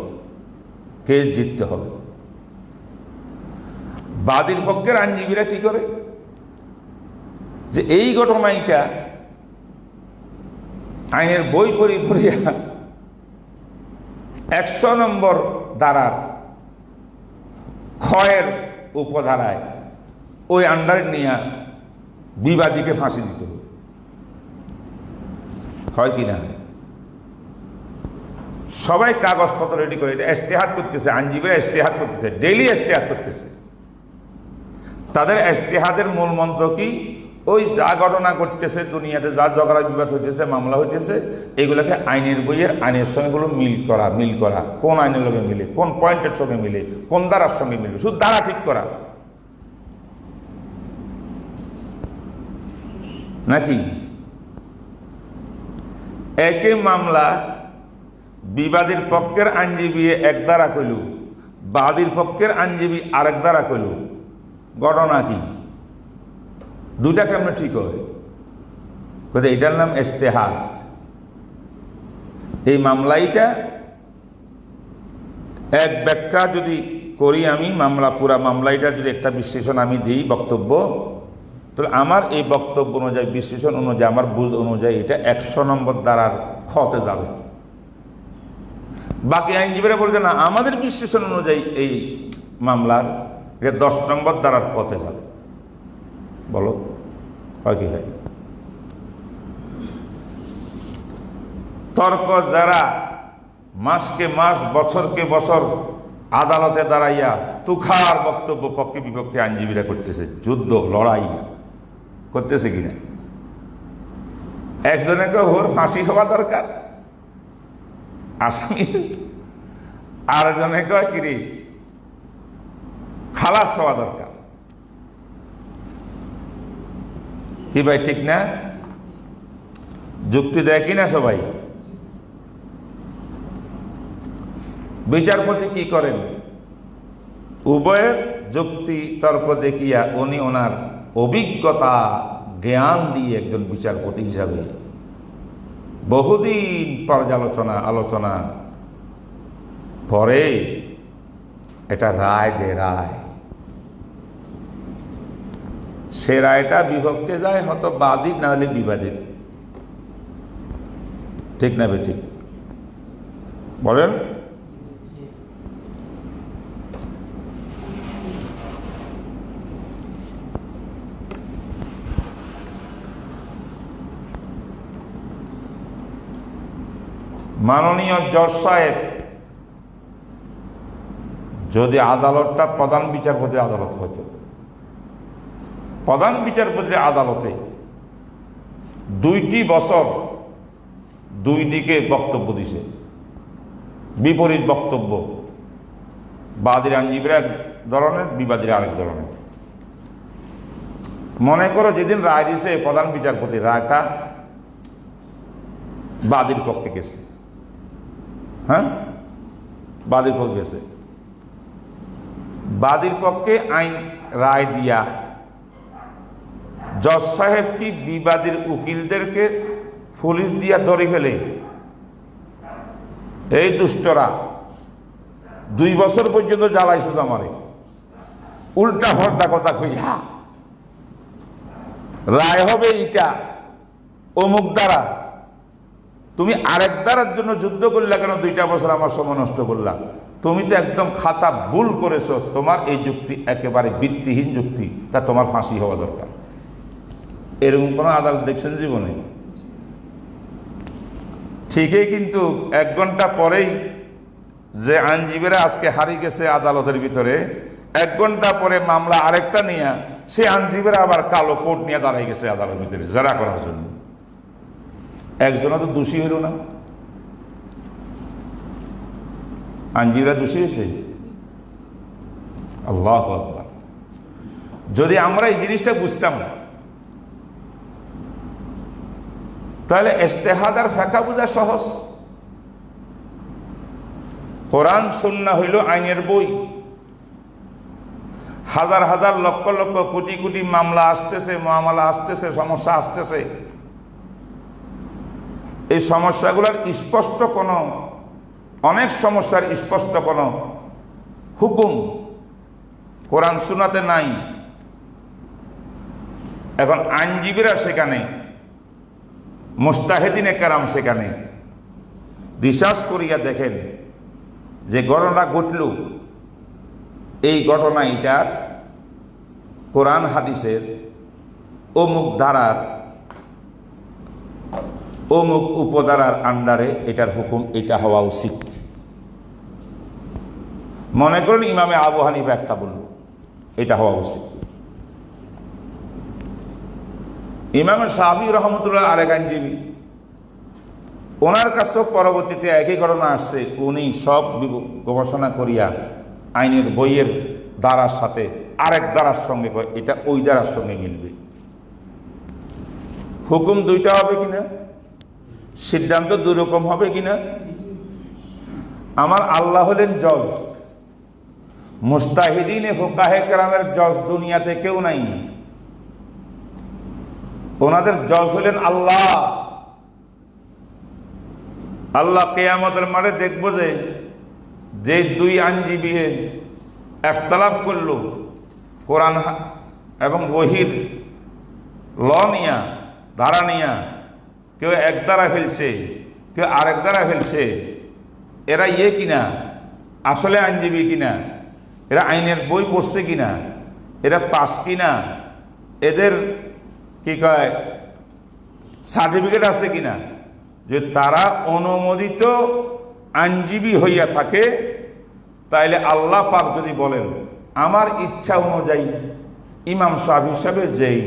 কেস জিততে হবে। বাদীর পক্ষের আইনজীবীরা কি করে? যে এই ঘটনাটা আইনের বই পড়িয়া 100 নম্বর ধারার ক্ষয়ের উপধারায় ওই আন্ডার নিয়ে বিবাদীকে ফাঁসি দিতে হবে। হয় কি না? সবাই কাগজপত্র রেডি করে, এটা ইজতিহাদ করতেছে, আইনজীবীরা ইজতিহাদ করতেছে, ডেইলি ইজতিহাদ করতেছে। তাদের ইজতিহাদের মূল মন্ত্র কি? ওই যা ঘটনা ঘটতেছে দুনিয়াতে, যা ঝগড়া বিবাদ হইতেছে, মামলা হইতেছে, এগুলোকে আইনের বইয়ের আইনের সঙ্গে গুলো মিল করা, কোন আইনের সঙ্গে মিলে, কোন পয়েন্টের সঙ্গে মিলে, কোন ধারার সঙ্গে মিলে, শুধু ধারা ঠিক করা নাকি। একই মামলা বিবাদীর পক্ষের আইনজীবী এক ধারা কইল, বাদীর পক্ষের আইনজীবী আরেক ধারা কইল, ঘটনা কি? দুটা কেমন ঠিক হয়? এটার নাম ইজতিহাদ। এই মামলাইটা এক ব্যাখ্যা যদি করি আমি, পুরা মামলাইটার যদি একটা বিশ্লেষণ আমি দিই, বক্তব্য, তাহলে আমার এই বক্তব্য অনুযায়ী, বিশ্লেষণ অনুযায়ী, আমার বুঝ অনুযায়ী এটা 100 নম্বর ধারার খতে যাবে। বাকি আইনজীবীরা বলছে না, আমাদের বিশ্লেষণ অনুযায়ী এই মামলার এটা 10 নম্বর ধারার খতে যাবে। বলো হয় কি হয়? তর্ক যারা মাসকে মাস, বছরকে বছর আদালতে দাঁড়াইয়া তুখার বক্তব্য পক্ষে বিপক্ষে আইনজীবীরা করতেছে, যুদ্ধ লড়াই করতেছে কিনা। একজনে কেউ ওর ফাঁসি হওয়া দরকার আসামি, আরেকজনে কয় কিরে খালাস হওয়া দরকার। কি ভাই, ঠিক না? যুক্তি দেয় কিনা সবাই? বিচারপতি কি করেন? উভয়ের যুক্তি তর্ক দেখিয়া উনি ওনার অভিজ্ঞতা জ্ঞান দিয়ে একজন বিচারপতি হিসাবে বহুদিন আলোচনা পরে এটা রায় রায় সে রায়টা বিভক্তে যায়, হয়তো বাদীর না হলে বিবাদীর। ঠিক না বে ঠিক বলেন? মাননীয় জজ সাহেব যদি আদালতটা প্রধান বিচারপতির আদালত হতো, প্রধান বিচারপতির আদালতে 2টি বছর 2 দিকে বক্তব্য দিছে, বিপরীত বক্তব্য, বাদীর আইনজীবীরা এক ধরনের, বিবাদীরা আরেক ধরনের। মনে করো যেদিন রায় দিছে প্রধান বিচারপতি, রায়টা বাদীর পক্ষে গেছে, হ্যাঁ, বাদীর পক্ষে গেছে। বাদীর পক্ষে আইন রায় দিয়া জজ সাহেব কি বিবাদীর উকিলদেরকে পুলিশ দিয়া ধরে ফেলে, এই দুষ্টরা 2 বছর পর্যন্ত জ্বালাইছো আমারে, উল্টা পাল্টা কথা কইয়া রায় হবে এটা অমুক দ্বারা, তুমি আরেক দ্বারার জন্য যুদ্ধ করলা কেন? 2টা বছর আমার সময় নষ্ট করলা, তুমি তো একদম খাতা ভুল করেছো, তোমার এই যুক্তি একেবারে ভিত্তিহীন যুক্তি, তা তোমার ফাঁসি হওয়া দরকার। এরকম কোনো আদালত দেখছেন জীবনে? ঠিকই, কিন্তু 1 ঘন্টা পরেই যে আইনজীবীরা আজকে হারিয়ে গেছে আদালতের ভিতরে, 1 ঘন্টা পরে মামলা আরেকটা নিয়ে সে আইনজীবীরা আবার কালো কোট নিয়ে দাঁড়াই গেছে আদালতের ভিতরে জেরা করার জন্য। একজনও তো দোষী হইল না, আইনজীবীরা দোষী হয়েছে। আল্লাহু আকবার। যদি আমরা এই জিনিসটা বুঝতাম, তাহলে ইজতিহাদ আর ফিকহ বোঝা সহজ। কোরআন সুন্নাহ হইল আইনের বই। হাজার হাজার লক্ষ লক্ষ কোটি কোটি মামলা আসতেছে, মুআমালা আসতেছে, সমস্যা আসতেছে। এই সমস্যাগুলোর স্পষ্ট কোনো, অনেক সমস্যার স্পষ্ট কোনো হুকুম কোরআন সুন্নাতে নাই। এখন আইনজীবীরা সেখানে, মুস্তাহিদিনে কেরাম সেখানে রিসার্চ করিয়া দেখেন যে ঘটনা ঘটল, এই ঘটনা এটা কোরআন হাদিসের অমুক ধারার অমুক উপধারার আন্ডারে এটার হুকুম এটা হওয়া উচিত। মনে করেন ইমামে আবু হানিফা একটা বলল এটা হওয়া উচিত, ইমামে শাফি রহমতুল্লাহ আরেক আইনজীবী, ওনার কাছেও পরবর্তীতে একই ঘটনা আসছে, উনি সব গবেষণা করিয়া আইনের বইয়ের ধারার সাথে আরেক ধারার সঙ্গে এটা ওই ধারার সঙ্গে মিলবে। হুকুম 2টা হবে কিনা, সিদ্ধান্ত 2 রকম হবে কিনা? আমার আল্লাহ হলেন জজ, মুস্তাহিদিনে ফুকাহে কেরামের জজ দুনিয়াতে কেউ নাই, ওনাদের জজ হলেন আল্লাহ। আল্লাহ কিয়ামতের মাঠে দেখবো যে 2 আইনজীবী ইখতিলাফ করল কোরআন এবং ওহীর ল নিয়া, ধারা নিয়া, কেউ এক দ্বারা ফেলছে, কেউ আরেক দ্বারা ফেলছে, এরা কিনা আসলে আইনজীবী কিনা, এরা আইনের বই পড়ছে কিনা, এরা পাস কিনা, এদের কি কয় সার্টিফিকেট আছে কিনা। যে তারা অনুমোদিত আইনজীবী হইয়া থাকে, তাইলে আল্লাহ পাক যদি বলেন আমার ইচ্ছা অনুযায়ী ইমাম সাহেব হিসাবে যেই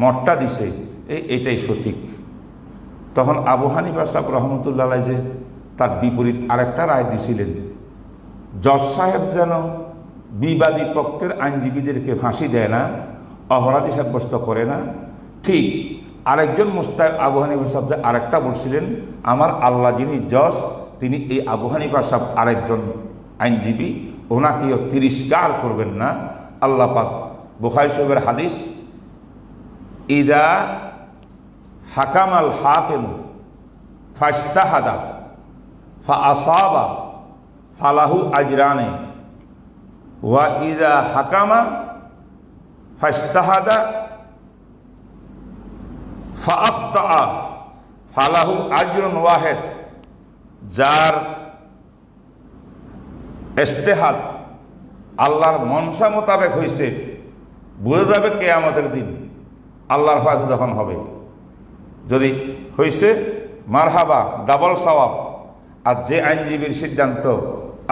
মতটা দিছে এটাই সঠিক, তখন আবু হানিফা সাহেব রহমতুল্লাহ যে তার বিপরীত আরেকটা রায় দিছিলেন, জজ সাহেব যেন বিবাদী পক্ষের আইনজীবীদেরকে ফাঁসি দেয় না, অপরাধী সাব্যস্ত করে না, ঠিক আরেকজন মুস্তাহিদ আবু হানিফা সাহেব আরেকটা বলছিলেন, আমার আল্লাহ যিনি জজ, তিনি এই আবু হানিফা সাহেব আরেকজন আইনজীবী, ওনাকেও তিরস্কার করবেন না। আল্লাহ পাক বুখারী শরীফের হাদিস, ইদা হাকামাল হাকিম ফাজতাহাদা ফাআসাবা ফালাহু আজরানে ওয়া ইদা হাকামা ফাজতাহাদা ফাআখতা ফালাহু আজরুন ওয়াহিদ। যার ইজতিহাদ আল্লাহর মনসা মোতাবেক হয়েছে, বুঝে যাবে কিয়ামতের দিন আল্লাহর ফায়সলা যখন হবে। যদি হয়েছে মারহাবা, ডাবল সওয়াব। আর যে আইনজীবীর সিদ্ধান্ত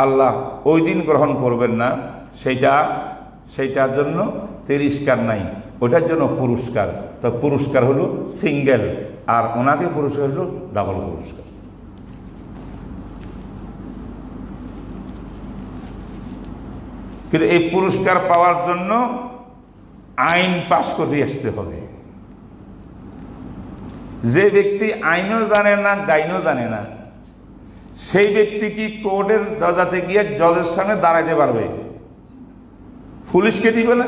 আল্লাহ ওই দিন গ্রহণ করবেন না, সেইটার জন্য তিরস্কার নাই, ওটার জন্য পুরস্কার। তো পুরস্কার হলো সিঙ্গেল, আর ওনাকে পুরস্কার হলো ডাবল পুরস্কার। কিন্তু এই পুরস্কার পাওয়ার জন্য আইন পাশ করে আসতে হবে। যে ব্যক্তি আইনও জানে না, গাইনও জানে না, সেই ব্যক্তি কি কোর্টের দরজাতে গিয়ে জজের সামনে দাঁড়াইতে পারবে? পুলিশকে দিবে না?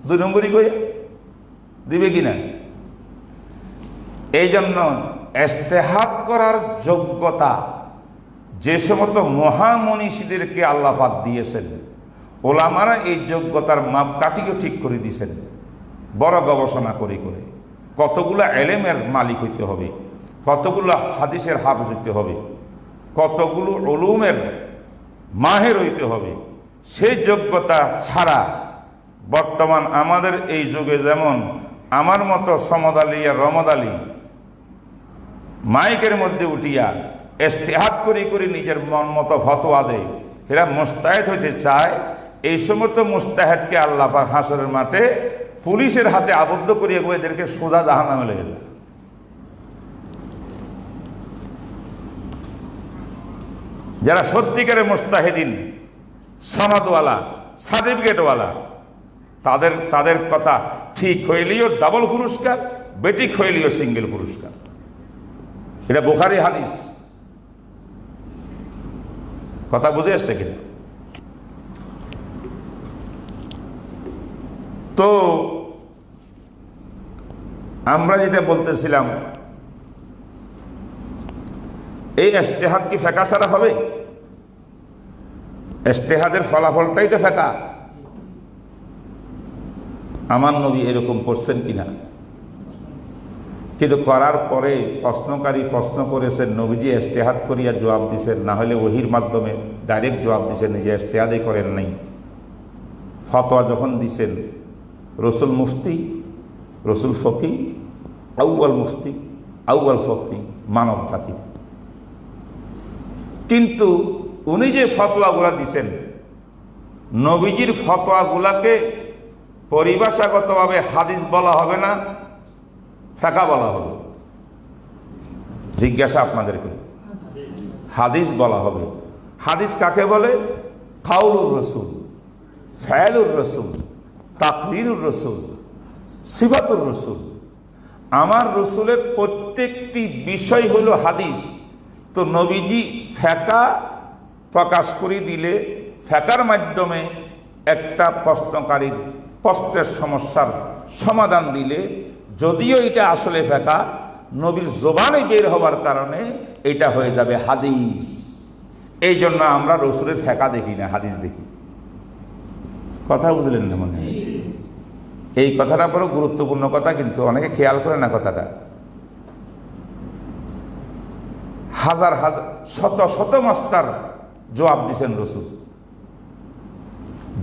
2 নম্বরই কইয়া দিবে কিনা? এই জন্য ইজতিহাদ করার যোগ্যতা যে সমস্ত মহামনীষীদেরকে আল্লাহ পাক দিয়েছেন, ওলামারা এই যোগ্যতার মাপকাঠিকে ঠিক করে দিয়েছেন। বড় গবেষণা করে করে কতগুলো এলেমের মালিক হইতে হবে, কতগুলো হাদিসের হাফেজ হইতে হবে, কতগুলো উলুমের মাহের হইতে হবে। সেই যোগ্যতা ছাড়া বর্তমান আমাদের এই যুগে, যেমন আমার মতো সমদ আলী আর রমদ আলী মাইকের মধ্যে উঠিয়া ইজতিহাদ করে করে নিজের মন মতো ফতোয়া দেয়, এরা মুস্তাহিদ হইতে চায়। এই সমস্ত মুস্তাহিদকে আল্লাহ পাক হাসরের মাঠে পুলিশের হাতে আবদ্ধ করিয়া এদেরকে সোজা জাহান্নামে লেগে যায়। যারা সত্যিকারের মুস্তাহিদিন, সনদওয়ালা, সার্টিফিকেটওয়ালা, তাদের কথা ঠিক হইলেও ডাবল পুরস্কার, বেঠিক হইলেও সিঙ্গেল পুরস্কার। এটা বুখারী হাদিস। কথা বুঝে আসছে কিনা? তো আমরা যেটা বলতেছিলাম, এই ইজতিহাদ কি ফেকা ছাড়া হবে? ইজতিহাদের ফলাফলটাই তো ফেকা। আমার নবী এরকম করছেন কিনা? কিন্তু করার পরে প্রশ্নকারী প্রশ্ন করেছেন, নবীজি ইজতিহাদ করিয়া জবাব দিছেন, না হলে ওহির মাধ্যমে ডাইরেক্ট জবাব দিছেন, নিজে ইজতিহাদই করেন নাই। ফতোয়া যখন দিছেন, রসুল মুফতি, রসুল ফকি, আউয়াল মুফতি, আউয়াল ফকি মানব জাতি। কিন্তু উনি যে ফতোয়াগুলা দিছেন, নবীজির ফতোয়াগুলাকে পরিভাষাগতভাবে হাদিস বলা হবে না, ফেকা বলা হবে? জিজ্ঞাসা আপনাদেরকে। হাদিস বলা হবে। হাদিস কাকে বলে? কাউলুর রসুল, ফাইলুর রসুল, তাকরিরুর রসুল, সিফাতুর রসুল। আমার রসুলের প্রত্যেকটি বিষয় হলো হাদিস। তো নবীজি ফেকা প্রকাশ করে দিলে, ফেকার মাধ্যমে একটা প্রশ্নকারীর প্রশ্নের সমস্যার সমাধান দিলে, যদিও এটা আসলে ফেকা, নবীর জবানে বের হওয়ার কারণে এটা হয়ে যাবে হাদিস। এই জন্য আমরা রসুলের ফেকা দেখি না, হাদিস দেখি। কথা বুঝলেন না মনে হয়? এই কথাটা বড় গুরুত্বপূর্ণ কথা, কিন্তু অনেকে খেয়াল করে না কথাটা। হাজার হাজার শত শত মাস্টার জবাব দিছেন রসুল,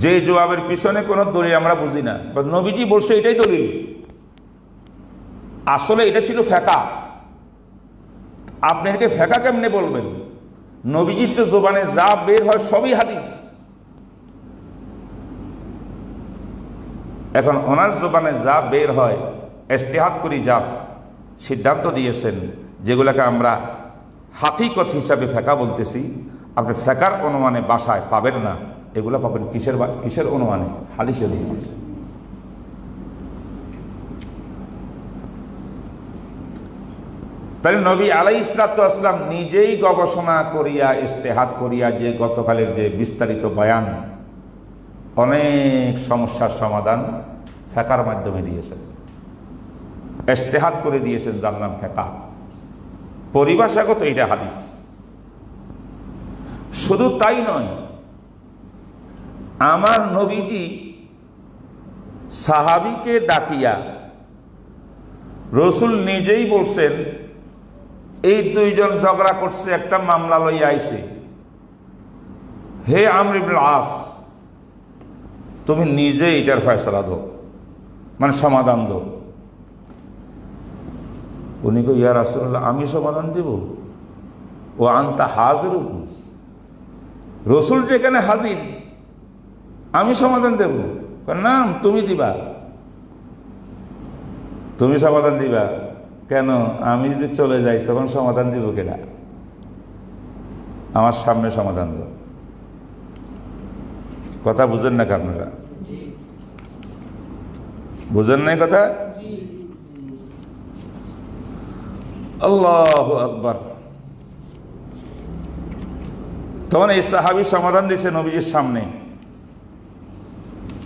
যে জবাবের পিছনে কোনো দলিল আমরা বুঝি না, নবীজি বলছে এটাই দলিল, আসলে এটা ছিল ফেকা। আপনি এটাকে ফেকা কেমনে বলবেন? নবীজির তো জবানে যা বের হয় সবই হাদিস। এখন ওনার জবানে যা বের হয়, ইজতিহাদ করি যা সিদ্ধান্ত দিয়েছেন, যেগুলোকে আমরা হাকিকত হিসাবে ফেকা বলতেছি, আপনি ফেকার অনুমানে বাসায় পাবেন না। এগুলো পাবেন কিসের অনুমানে? হাদিসের অনুমানে। তাহলে নবী আলাইহিস সালাতু ওয়াস সালাম নিজেই গবেষণা করিয়া ইজতিহাদ করিয়া যে গতকালের যে বিস্তারিত বয়ান, অনেক সমস্যার সমাধান ফিকহের মাধ্যমে দিয়েছেন, ইজতিহাদ করে দিয়েছেন, যার নাম ফিকহ। পরিভাষাগত এটা হাদিস। শুধু তাই নয়, আমার নবীজি সাহাবীকে ডাকিয়া রসুল নিজেই বলছেন, এই দুইজন ঝগড়া করছে, একটা মামলা লইয়া আইছে, হে আমর ইবনে আস, তুমি নিজে এটার ফয়সালা দাও, মানে সমাধান দাও। উনি কই, ইয়া রাসূলুল্লাহ, আমি সমাধান দেব? ও আনতা হাজিরুন, রসুল যেখানে হাজির, আমি সমাধান দেব? না, তুমি দিবা। তুমি সমাধান দিবা কেন? আমি যদি চলে যাই তখন সমাধান দিব কেডা? আমার সামনে সমাধান দাও। কথা বুঝেন না আপনারা? বুঝেন নাই কথা? আল্লাহু আকবার। তখন এই সাহাবী সমাধান দিয়েছে নবীজির সামনে।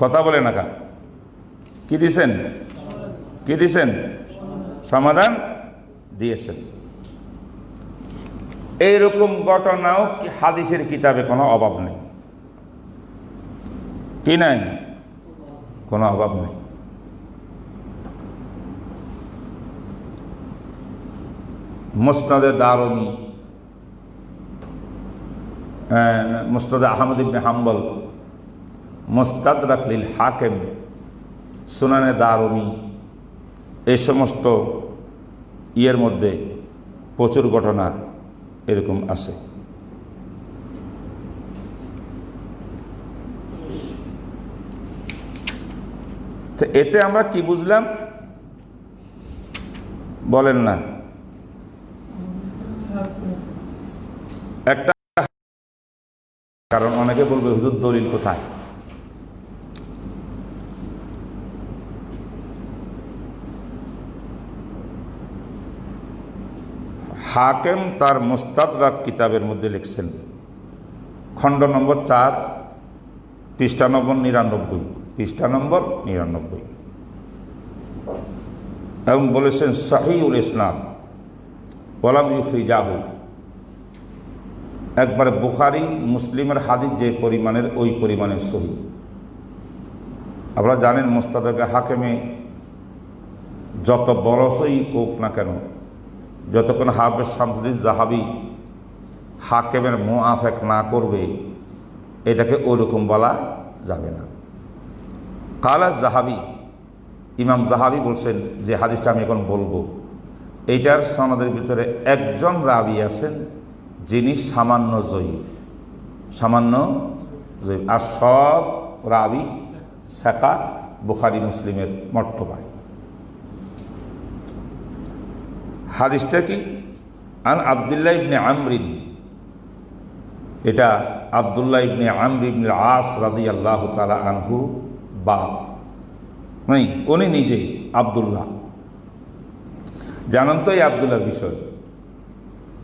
কথা বলে না কা? কি দিছেন? কি দিছেন? সমাধান দিয়েছেন। এইরকম ঘটনাও হাদিসের কিতাবে কোনো অভাব নেই। কি নাই? কোনো অভাব নেই। মুসনাদে দারমি, মুসনাদে আহমদ ইবনে হাম্বল, মুস্তাদরাক লিল হাকিম, সুনানে দারমি, এই সমস্ত ইয়ের মধ্যে প্রচুর ঘটনা এরকম আছে। তো এতে আমরা কি বুঝলাম বলেন না? একটা, কারণ অনেকে বলবে হুজুর দলিল কোথায়? হাকিম তার মুস্তাদরাক কিতাবের মধ্যে লিখছেন, খণ্ড নম্বর 4, পৃষ্ঠা নম্বর 99, পৃষ্ঠা নম্বর 99, এবং বলেছেন সহিহুল ইসনাদ ওয়ালাম ইউখরিজাহু, একবারে বুখারী মুসলিমের হাদিস যে পরিমাণের, ওই পরিমাণের সহিহ। আপনারা জানেন মুস্তাদরাকে হাকিমে যত বড় সহিহ হোক না কেন, যতক্ষণ হাফেজ শামসুদ্দিন জাহাবি হাকিমের মুআফেক না করবে, এটাকে ওরকম বলা যাবে না। কালা জাহাবি, ইমাম জাহাবি বলছেন যে হাদিসটা আমি এখন বলবো, এইটার সনদের ভিতরে একজন রাবি আছেন যিনি সামান্য জয়ীফ, সামান্য জয়ীফ, আর সব রাবি সাকা বুখারী মুসলিমের মর্তবায়। হাদিসটা কি? আন আব্দুল্লাহ ইবনে আমরিন, এটা আব্দুল্লাহ ইবনে আমর ইবনে আস রাদিয়াল্লাহু তাআলা আনহু বাপ, নাই উনি নিজেই আব্দুল্লাহ। জানেন তো এই আব্দুল্লাহর বিষয়,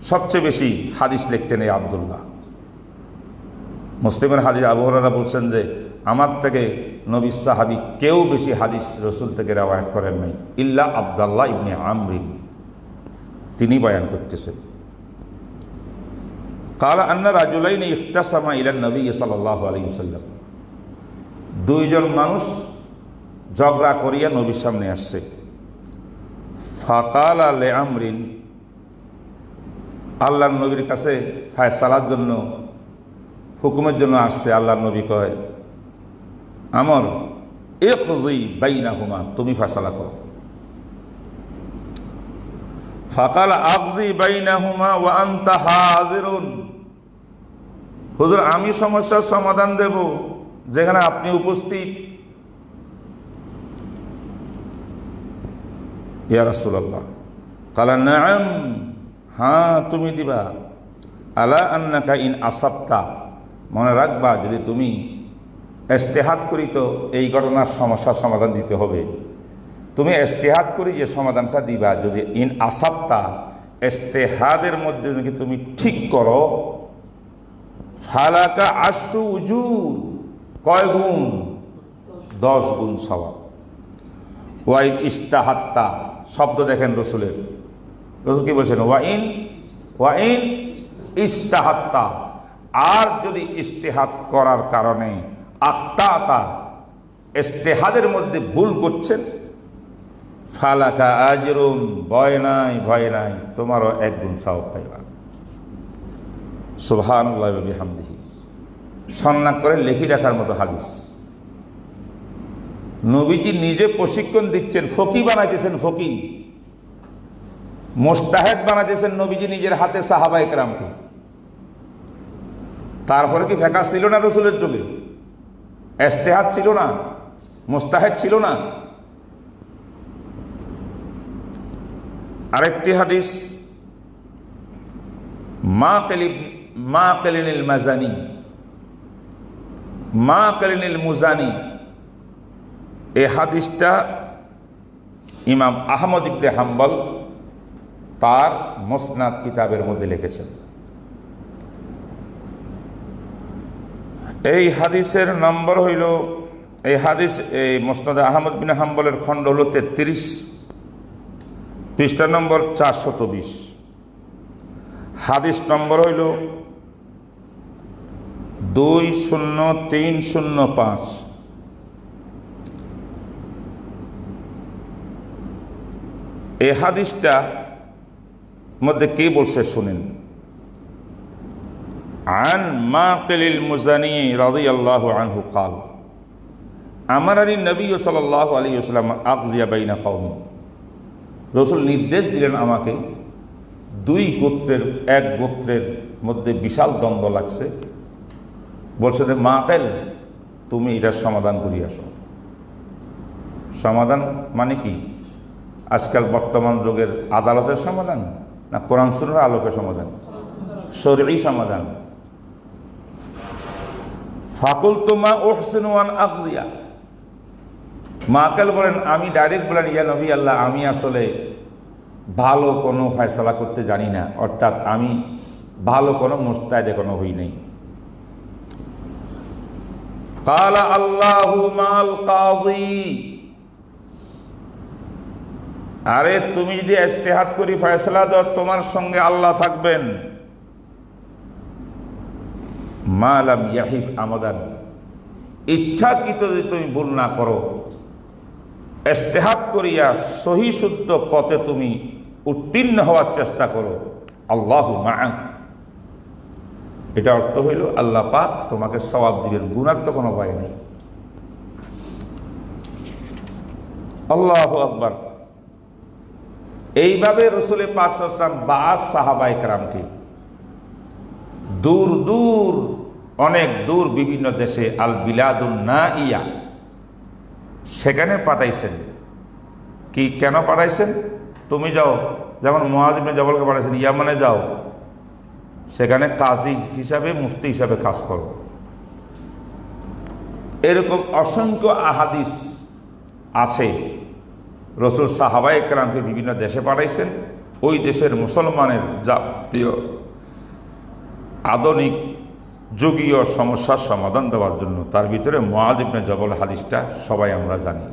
সবচেয়ে বেশি হাদিস লিখতেন এই আব্দুল্লাহ। মুসলিমের হাদিস আবু হুরায়রা বলছেন যে আমার থেকে নবী সাহাবী কেউ বেশি হাদিস রসুল থেকে রওয়ায়াত করেন নাই ইল্লা আব্দুল্লাহ ইবনে আমরিন, তিনি বয়ান করতেছেন। কালা আন্না রাজুলাইন ইখতাসামা ইলা নবী সাল্লাল্লাহু আলাইহি ওয়াসাল্লাম, দুইজন মানুষ ঝগড়া করিয়া নবীর সামনে আসছে। ফাকালা লি আমরিন, আল্লাহর নবীর কাছে ফায়সালার জন্য, হুকুমের জন্য আসছে। আল্লাহর নবী কয়, আমর ইকযি বাইনাহুমা, তুমি ফায়সালা করো। ফাকাল আকযি বাইনাহুমা ওয়া আনতা হাজিরুন, হুজুর আমি সমস্যার সমাধান দেব যেখানে আপনি উপস্থিত। ইয়া রাসূলুল্লাহ, কালা নাআম, হ্যাঁ তুমি দিবা। আলা আন্নাকা ইন আসাবতা, মনে রাখবা যদি তুমি ইজতিহাদ করি তো এই ঘটনার সমস্যার সমাধান দিতে হবে। তুমি ইজতিহাদ করি যে সমাধানটা দিবা, যদি ইন আসাবতা, ইজতিহাদের মধ্যে যদি তুমি ঠিক করো, ফালাকা আশরু উজুর, কয় গুণ? 10 গুণ সওয়াব। ওয়াইন ইজতাহাত্তা, শব্দ দেখেন রসুলের, রসুল কি বলছেন? ওয়াইন ইজতাহাত্তা, আর যদি ইজতিহাদ করার কারণে আখতাতা, ইজতিহাদের মধ্যে ভুল করছেন, ফালাকা আজরুন, ভয় নাই, তোমারও 1 গুণ সওয়াব পাইবা। সুবহানাল্লাহি ওয়া বিহামদিহি। সন্না করে লিখে রাখার মতো হাদিস। নবীজি নিজে প্রশিক্ষণ দিচ্ছেন, ফকি বানাইতেছেন, ফকি মুস্তাহিদ বানাইতেছেন নবীজি নিজের হাতে সাহাবায়ে কেরামকে। তারপরে কি ফেকা ছিল না রসুলের যুগে? ইজতিহাদ ছিল না? মুস্তাহিদ ছিল না? আরেকটি হাদিস, মাকিলিনিল মুজানি, এই হাদিসটা ইমাম আহমদ ইবনে হাম্বল তার মুসনাদ কিতাবের মধ্যে লিখেছেন। এই হাদিসের নম্বর হইল, এই হাদিস এই মুসনাদ আহমদ বিন হাম্বলের খণ্ড হল 33, পৃষ্ঠা নম্বর 420। হাদিস নম্বর হইল 20305। এই হাদিসটা মধ্যে কে বলছে শুনেন। আন মাকিলিল মুজানি রাদিয়াল্লাহু আনহু قال আমারানি নবী সাল্লাল্লাহু আলাইহি ওয়াসাল্লাম আগজিয়া বাইনা কওমি, রাসূল নির্দেশ দিলেন আমাকে, 2 গোত্রের, 1 গোত্রের মধ্যে বিশাল দ্বন্দ্ব লাগছে, বলছে যে মাকিল, তুমি এটার সমাধান করিয়ে আসো। সমাধান মানে কি? আজকাল বর্তমান যুগের আদালতের সমাধান, না কোরআন সুন্নাহর আলোকে সমাধান? শরঈ সমাধান। ফাকুলতু মা উহসিনু আন আগদিয়া, মাকাল বলেন, আমি ডাইরেক্ট বলেন, ইয়া নবী আল্লাহ, আমি আসলে ভালো কোনো ফয়সালা করতে জানি না, অর্থাৎ আমি ভালো কোনো মুস্তাহিদ কোনো হই নাই। কালা আল্লাহু মাল কাযী, আরে তুমি যদি ইজতিহাদ করি ফয়সালা দাও, তোমার সঙ্গে আল্লাহ থাকবেন। মা লাম ইয়াহিব আমাদান, ইচ্ছাকৃত যদি তুমি ভুল না করো, ইজতিহাদ করিয়া সহি শুদ্ধ পথে তুমি উত্তীর্ণ হওয়ার চেষ্টা করো, আল্লাহু মাআক, এটা অর্থ হইল আল্লাহ পাক তোমাকে সওয়াব দিবেন, গুনাহ তো কোনো ভয় নেই। আল্লাহু আকবার। এইভাবে রাসূল পাক সাল্লাল্লাহু আলাইহি ওয়াসাল্লাম বাস সাহাবায়ে কেরামকে দূর দূর, অনেক দূর বিভিন্ন দেশে, আল বিলাদুন নাইয়া, সেখানে পাঠাইছেন। কি কেন পাঠাইছেন? তুমি যাও, যেমন মুআয ইবনে জবলকে পাঠাইছেন, ইয়ামানে যাও, সেখানে কাজী হিসাবে, মুফতি হিসাবে কাজ করো। এরকম অসংখ্য আহাদিস আছে। রাসূল সাহাবায়ে কেরামকে বিভিন্ন দেশে পাঠাইছেন, ওই দেশের মুসলমানের জাতীয় আধুনিক যুগীয় সমস্যার সমাধান দেওয়ার জন্য। তার ভিতরে মুআয ইবনে জবল হাদিসটা সবাই আমরা জানি।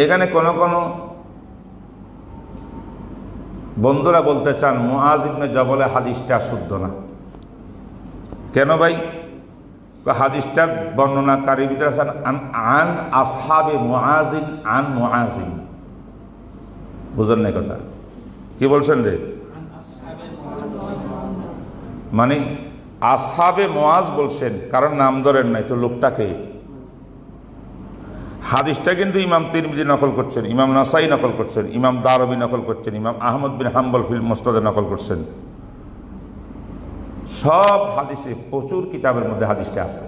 এখানে কোনো কোনো বন্ধুরা বলতে চান মুআয ইবনে জবলের হাদিসটা শুদ্ধ না। কেন ভাই? হাদিসটার বর্ণনাকারীর ভিতরে আছেন আন আসহাবে মুআযিন আন মুআযিন। বুঝলেন না কথা? কি বলছেন রে? মানে আসহাবে মুআয বলছেন, কারণ নাম ধরেন নাই, তো লোকটাকে। হাদিসটা কিন্তু ইমাম তিরমিজি নকল করছেন, ইমাম নাসাই নকল করছেন, ইমাম দারমি নকল করছেন, ইমাম আহমদ বিন হাম্বল ফিল মুসনাদে নকল করছেন। সব হাদিসে, প্রচুর কিতাবের মধ্যে হাদিসটা আছে,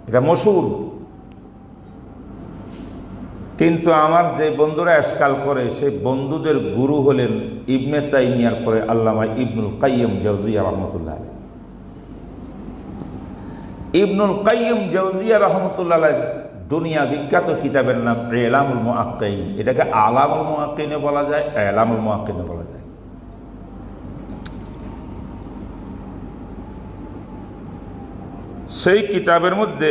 এটা মশহুর। কিন্তু আমার যে বন্ধুরা ইশকাল করে, সেই বন্ধুদের গুরু হলেন ইবনে তাইমিয়ার পরে আল্লামা ইবনুল কাইয়্যিম জাওজিয়া রাহমাতুল্লাহ আলাইহি। ইবনুল কাইয়্যিম জাওজিয়া রাহমাতুল্লাহ আলাইহি দুনিয়া বিখ্যাত কিতাবের নাম ইলামুল মুআক্কিন। এটাকে আলামুল মুআক্কিনও বলা যায়, ইলামুল মুআক্কিনও বলা যায়। সেই কিতাবের মধ্যে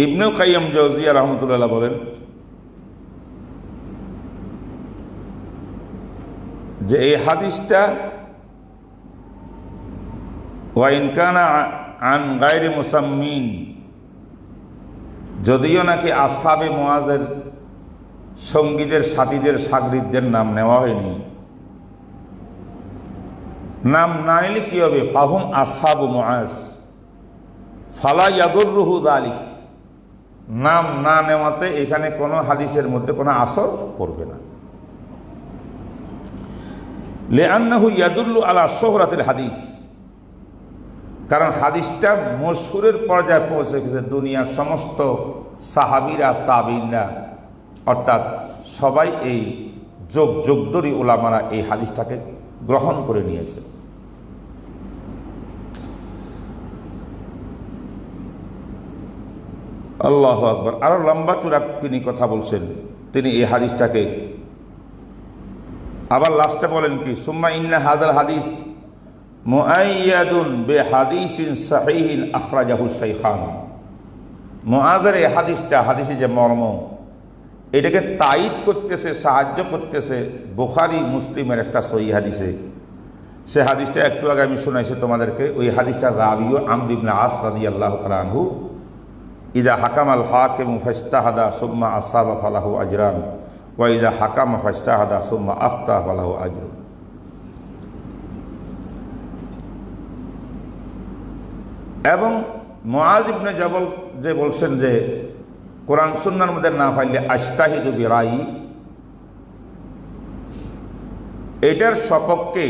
ইবনুল কাইয়্যিম জাওজিয়া রাহমাতুল্লাহ বলেন যে এই হাদিসটা ওয়া ইন কানা আন গায়রি মুসাম্মিন, যদিও নাকি আসহাবে মুআজের সঙ্গীদের সাথীদের সাগরিদদের নাম নেওয়া হয়নি, নাম না নিলে কি হবে? ফাহুম আসহাবু মুআজ ফালা ইয়াদুররুহু যালিক, নাম না নেওয়াতে এখানে কোনো হাদিসের মধ্যে কোনো আসর পড়বে না। লিআন্নাহু ইয়াদুল্লু আলা শুহরাতিল হাদিস, কারণ হাদিসটা মশহুরের পর্যায়ে পৌঁছে গেছে। দুনিয়ার সমস্ত সাহাবীরা, তাবিঈনরা, অর্থাৎ সবাই এই যুগ যুগ ধরে উলামারা এই হাদিসটাকে গ্রহণ করে নিয়েছে। আল্লাহু আকবার। আরো লম্বা চূড়া তিনি কথা বলছেন। তিনি এই হাদিসটাকে আবার লাস্টে বলেন কি, সুম্মা ইন্না হাযাল হাদিস মুআইয়াদুন বিহাদিসিন সাহিহিন আখরাজাহু শাইখান। মুআজের এই হাদিসটা, হাদিসে যে মর্ম, এটাকে তায়িদ করতেছে, সাহায্য করতেছে বুখারী মুসলিমের একটা সহিহ হাদিসে। সে হাদিসটা একটু আগে আমি শোনাইছি তোমাদেরকে। ওই হাদিসটা রাবিও আমর ইবনে আস রাদিয়াল্লাহু তাআলা আনহু, ইযা হাকামাল হাকিমু ফাজতাহাদা সুম্মা আসাবা ফালাহু আজরান ওয়া ইযা হাকামা ফাজতাহাদা সুম্মা আখতা ফালাহু আজরুন। এবং মুআজ ইবনে জাবাল যে বলছেন যে কোরআন সুন্নাহর মধ্যে না পাইলে আজতাহিদু বিরাই, এটার সপক্ষে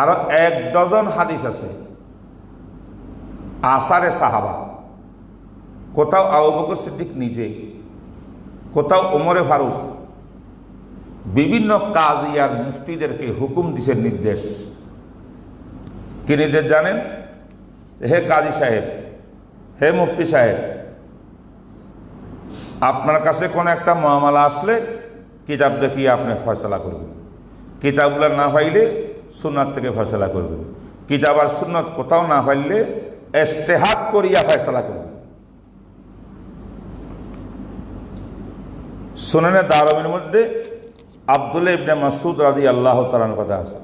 আরো 1 ডজন হাদিস আছে আসারে সাহাবা। কোথাও আবু বকর সিদ্দিক নিজে, কোথাও ওমরে ফারুক, বিভিন্ন কাজী আর মুফতিদেরকে হুকুম দিছেন, নির্দেশ। কি নির্দেশ জানেন? হে কাজী সাহেব, হে মুফতি সাহেব, আপনার কাছে কোনো একটা মামলা আসলে কিতাব দেখিয়ে আপনি ফয়সালা করবেন। কিতাবগুলো না পাইলে সুন্নাত থেকে ফয়সালা করবেন। কিতাব আর সুন্নাত কোথাও না পাইলে ইজতিহাদ করিয়া ফয়সালা করবেন। সুনানে দারমির মধ্যে আব্দুল্লাহ ইবনে মাসউদ রাদিয়াল্লাহু তাআলার কথা আছে।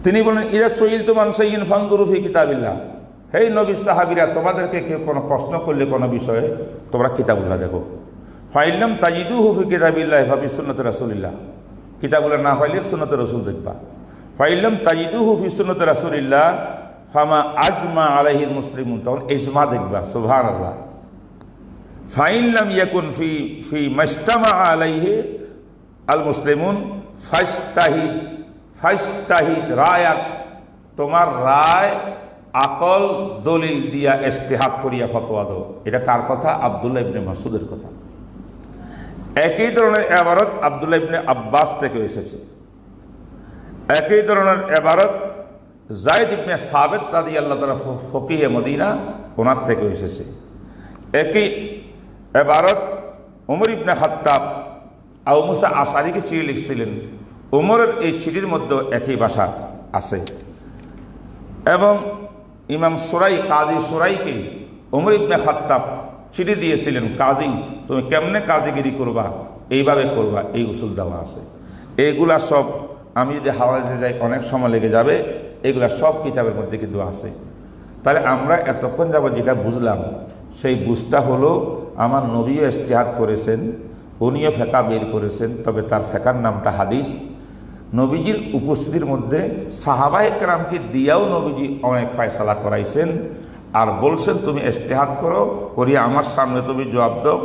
তিনি বলেন, ইযা সুইলতুম আন শাইইন ফানজুরু ফি কিতাবিল্লাহ, হে নবী সাহাবীরা, তোমাদেরকে কেউ কোনো প্রশ্ন করলে কোনো বিষয়ে তোমরা কিতাবুল্লাহ দেখো। ফাইল্লাম তাজিদুহু ফি কিতাবিল্লাহ ফাফি সুন্নতি রাসূলিল্লাহ, কিতাবুল্লাহ না পাইলে সুন্নতে রাসূল দেখবা। ফাইল্লাম তাজিদুহু ফি সুন্নতি রাসূলিল্লাহ ফামা আজমা আলাইহিল মুসলিমুন, তখন ইজমা দেখবা। সুবহানাল্লাহ। ফাইল্লাম ইয়াকুন ফি ফি মাজতামা আলাইহি আল মুসলিমুন ফাজতাহিদ ফাজতাহিদ রায়াক, তোমার রায় আকল দলিল দিয়া ইজতিহাদ করিয়া ফতোয়া দাও। এটা কার কথা? আব্দুল্লাহ ইবনে মাসউদের কথা। একই ধরনের ইবারত আব্দুল্লাহ ইবনে আব্বাস থেকে এসেছে। একই ধরনের ইবারত যায়েদ ইবনে সাবিত রাদিয়াল্লাহু তাআলা ফকিহে মদিনা, ওনার থেকে এসেছে। একই ইবারত ওমর ইবনে খাত্তাব আবু মুসা আশআরীকে চিঠি লিখছিলেন। ওমরের এই চিঠির মধ্যে একই ভাষা আছে। এবং ইমাম সুরাই, কাজী সুরাইকে ওমর ইবনে খাত্তাব চিঠি দিয়েছিলেন, কাজী তুমি কেমনে কাজীগিরি করবা, এইভাবে করবা, এই উসুল দেওয়া আছে। এইগুলা সব আমি যদি হাওয়াজে যাই অনেক সময় লেগে যাবে। এগুলা সব কিতাবের মধ্যে কিন্তু আছে। তাহলে আমরা এতক্ষণ যাবত যেটা বুঝলাম, সেই বুঝটা হলো আমার নবীও ইজতিহাদ করেছেন, উনিও ফেকা বের করেছেন, তবে তার ফেকার নামটা হাদিস। নবীজির উপস্থিতির মধ্যে সাহাবায়ে কেরামকে দিয়াও নবীজি অনেক ফয়সালা করাইছেন, আর বলছেন তুমি ইজতিহাদ করো, করিয়া আমার সামনে তুমি জবাব দাও।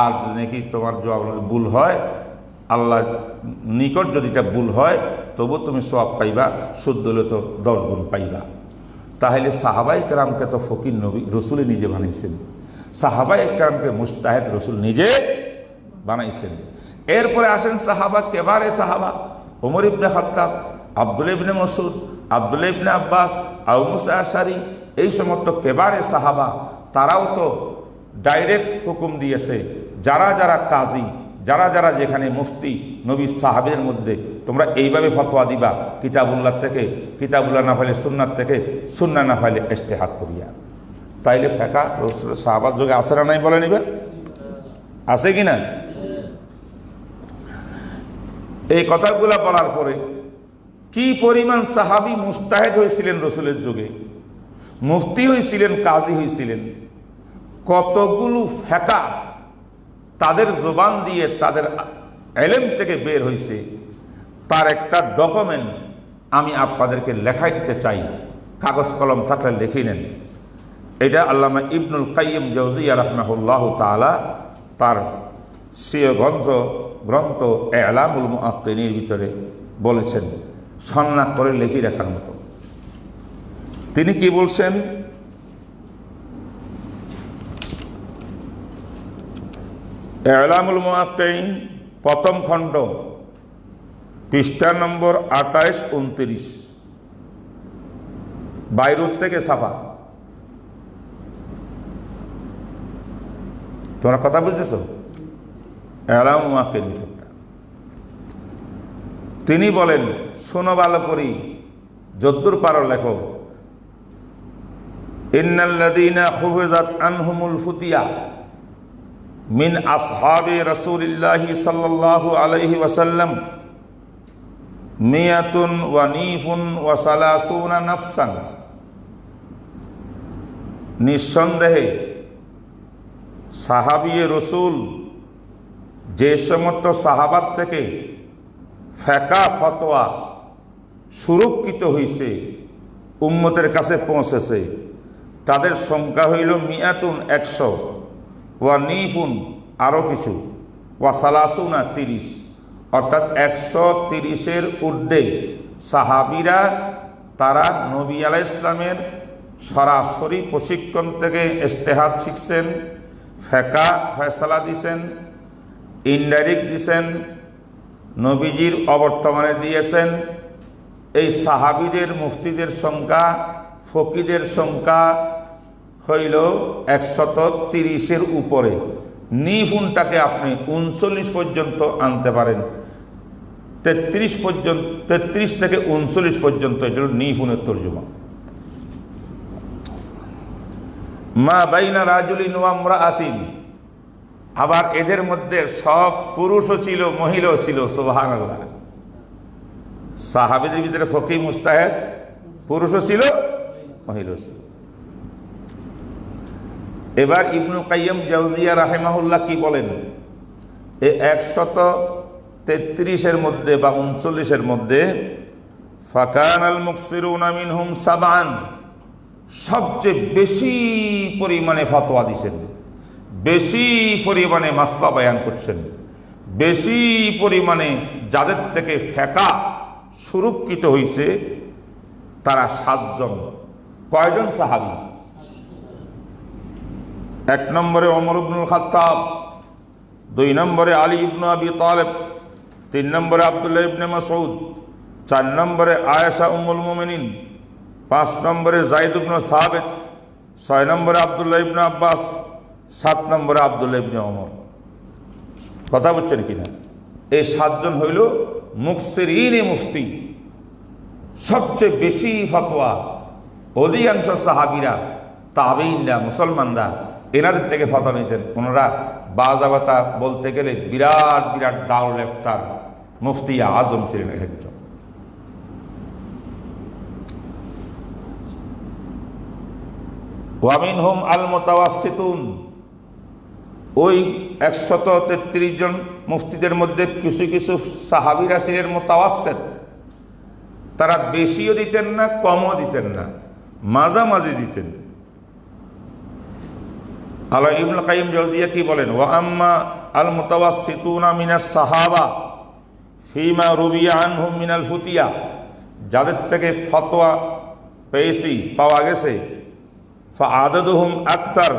আর নাকি তোমার জবাব ভুল হয়, আল্লাহ নিকট যদি এটা ভুল হয় তবু তুমি সওয়াব পাইবা, শুদ্ধ হলে তো 10 গুণ পাইবা। তাহলে সাহাবায়ে কেরামকে তো ফকির নবী রসুলই নিজে বানাইছেন, সাহাবায়ে কেরামকে মুজতাহিদ রসুল নিজে বানাইছেন। এরপরে আসেন সাহাবা, কেবারে সাহাবা, ওমর ইবনে খাত্তাব, আব্দুল্লাহ ইবনে মাসউদ, আব্দুল্লাহ ইবনে আব্বাস, আবু মুসা আশআরী, এই সমস্ত কেবারে সাহাবা তারাও তো ডাইরেক্ট হুকুম দিয়েছে, যারা যারা কাজী, যারা যারা যেখানে মুফতি নবী সাহাবের মধ্যে তোমরা এইভাবে ফতোয়া দিবা, কিতাবুল্লাহ থেকে, কিতাবুল্লাহ না পাইলে সুন্নাত থেকে, সুন্না না পাইলে ইজতিহাদ করিয়া। তাইলে ফেকা রাসূল সাহাবার যুগে আছে না নাই বলে নিবে, আছে কি না? এই কথাগুলো বলার পরে কি পরিমাণ সাহাবী মুস্তাহিদ হয়েছিলেন রসুলের যুগে, মুফতি হয়েছিলেন, কাজী হয়েছিলেন, কতগুলো ফেকা তাদের জবান দিয়ে তাদের ইলম থেকে বের হয়েছে, তার একটা ডকুমেন্ট আমি আপনাদেরকে লেখাই দিতে চাই। কাগজ কলম থাকলে লিখে নেন। এটা আল্লামা ইবনুল কাইয়িম জাওজিয়া রাহমাহুল্লাহু তাআলা তার সিয় গ্রন্থ ইলামুল মুআক্কিনির ভিতরে বলেছেন, সন্না করে লিখে রাখার মতো। তিনি কি বলছেন? ইলামুল মুআক্কিন প্রথম খণ্ড, পৃষ্ঠা নম্বর 28-29, বাইরুত থেকে ছাপা। তোমরা কথা বুঝতেছ? ইলামুল মুআক্কিন কিতাবটা। তিনি বলেন, শোনো ভালো করি, যদ্দুর পারো লেখো। ইন্নাল্লাযীনা হুফিযাত আনহুমুল ফুতিয়া মিন আসহাবি রাসূলিল্লাহি সাল্লাল্লাহু আলাইহি ওয়াসাল্লাম মিয়াতুন ওয়া নিফুন ওয়া সালাসুনা নাফসান। নিঃসন্দেহে সাহাবী রসুল যে সমস্ত সাহাবাত থেকে ফেকা ফতোয়া সুরক্ষিত হয়েছে, উম্মতের কাছে পৌঁছেছে, তাদের সংখ্যা হইল মিয়াতুন 100, ওয়া নিফুন আরও কিছু, ওয়া সালাসুনা 30, অর্থাৎ 130-এর ঊর্ধ্বে সাহাবীরা তারা নবী আলাইহিস সালামের সরাসরি প্রশিক্ষণ থেকে ইজতিহাদ শিখছেন, ফেকা ফয়সালা দিছেন, ইনডাইরেক্ট দিছেন, নবীজির অবর্তমানে দিয়েছেন। এই সাহাবীদের মুফতিদের সংখ্যা, ফকিদের সংখ্যা হইল 130-এর উপরে। নিফুনটাকে আপনি 39 পর্যন্ত আনতে পারেন, 33 থেকে 39 পর্যন্ত, এটা হল নিফুনের তর্জমা। মা বাইনা রাজুলিন ওয়া ইমরাআতিন, আবার এদের মধ্যে সব পুরুষও ছিল, মহিলাও ছিল। সুবহানাল্লাহ। সাহাবীদের ভিতরে ফকিহ মুজতাহিদ পুরুষও ছিল, মহিলাও ছিল। এবার ইবনুল কাইয়িম জাওজিয়া রাহিমাহুল্লাহ কি বলেন? এই 133-এর মধ্যে বা 39-এর মধ্যে ফাকানাল মুকসিরুনা মিনহুম সাবআন, সবচেয়ে বেশি পরিমাণে ফতোয়া দিছেন, বেশি পরিমাণে মাসলা বয়ান করছেন, বেশি পরিমাণে যাদের থেকে ফেকা সুরক্ষিত হয়েছে তারা 7 জন। কয়জন সাহাবী? 1 নম্বরে ওমর ইবনুল খাত্তাব, 2 নম্বরে আলী ইবনে আবি তালেব, 3 নম্বরে আব্দুল্লাহ ইবনে মাসউদ, 4 নম্বরে আয়েশা উম্মুল মুমিনিন, 5 নম্বরে যায়েদ ইবনে সাবিত, 6 নম্বরে আব্দুল্লাহ ইবনে আব্বাস, 7 নম্বরে আব্দুল্লাহ ইবনে ওমর। কথা বুঝছেন কিনা? এই 7 জন হইল মুকসিরিনে মুফতি, সবচেয়ে বেশি ফতোয়া। অধিকাংশ সাহাবীরা, তাবেঈনরা, মুসলমানরা এনাদের থেকে ফতোয়া নিতেন। ওনারা বাজাবাতা বলতে গেলে বিরাট বিরাট দারুল ইফতার মুফতি আজম ছিলেন একজন। ওয়া মিনহুম আল মুতাওয়াসসিতুন, ওই 133 জন মুফতিদের মধ্যে কিছু কিছু সাহাবীরা ছিলেন মুতাওয়াসসিত, তারা বেশিও দিতেন না, কমও দিতেন না, মাঝামাঝি দিতেন। আল্লাহ ইবনুল কাইয়িম জাওজিয়া কি বলেন? ওয়া আম্মা আল মুতাওয়াসসিতুনা মিনাস সাহাবা ফিমা রুবিয়া আনহুম মিনাল ফুতিয়া, যাদের থেকে ফতোয়া পেয়েছি, পাওয়া গেছে, ফাআদাদুহুম আকসার,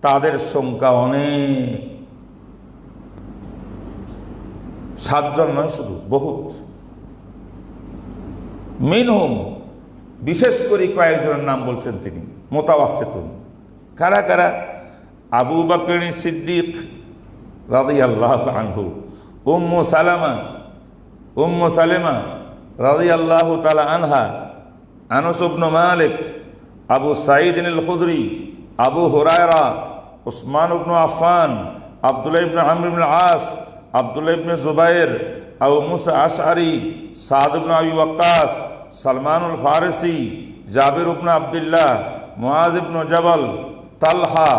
তাদের সংখ্যা অনেক। 7 জন নয়, শুধু বহুত। মিনহুম, বিশেষ করে কয়েকজনের নাম বলছেন তিনি। মুতাওয়াসসিতুন। কারা কারা? আবু বকর সিদ্দিক রাদিয়াল্লাহু আনহু, উম্মু সালেমা রাদিয়াল্লাহু তাআলা আনহা, আনাস ইবনে মালিক, আবু সাঈদ আল খুদরি, আবু হুরায়রা, উসমান ইবনে আফফান, আব্দুল্লাহ ইবনে আমর ইবনে আস, আব্দুল্লাহ ইবনে জুবাইর, আবু মুসা আশআরি, সাদ ইবনে আবি ওয়াক্কাস, সালমানুল ফারিসি, জাবির ইবনে আব্দুল্লাহ, মুআজ ইবনে জাবাল, তালহা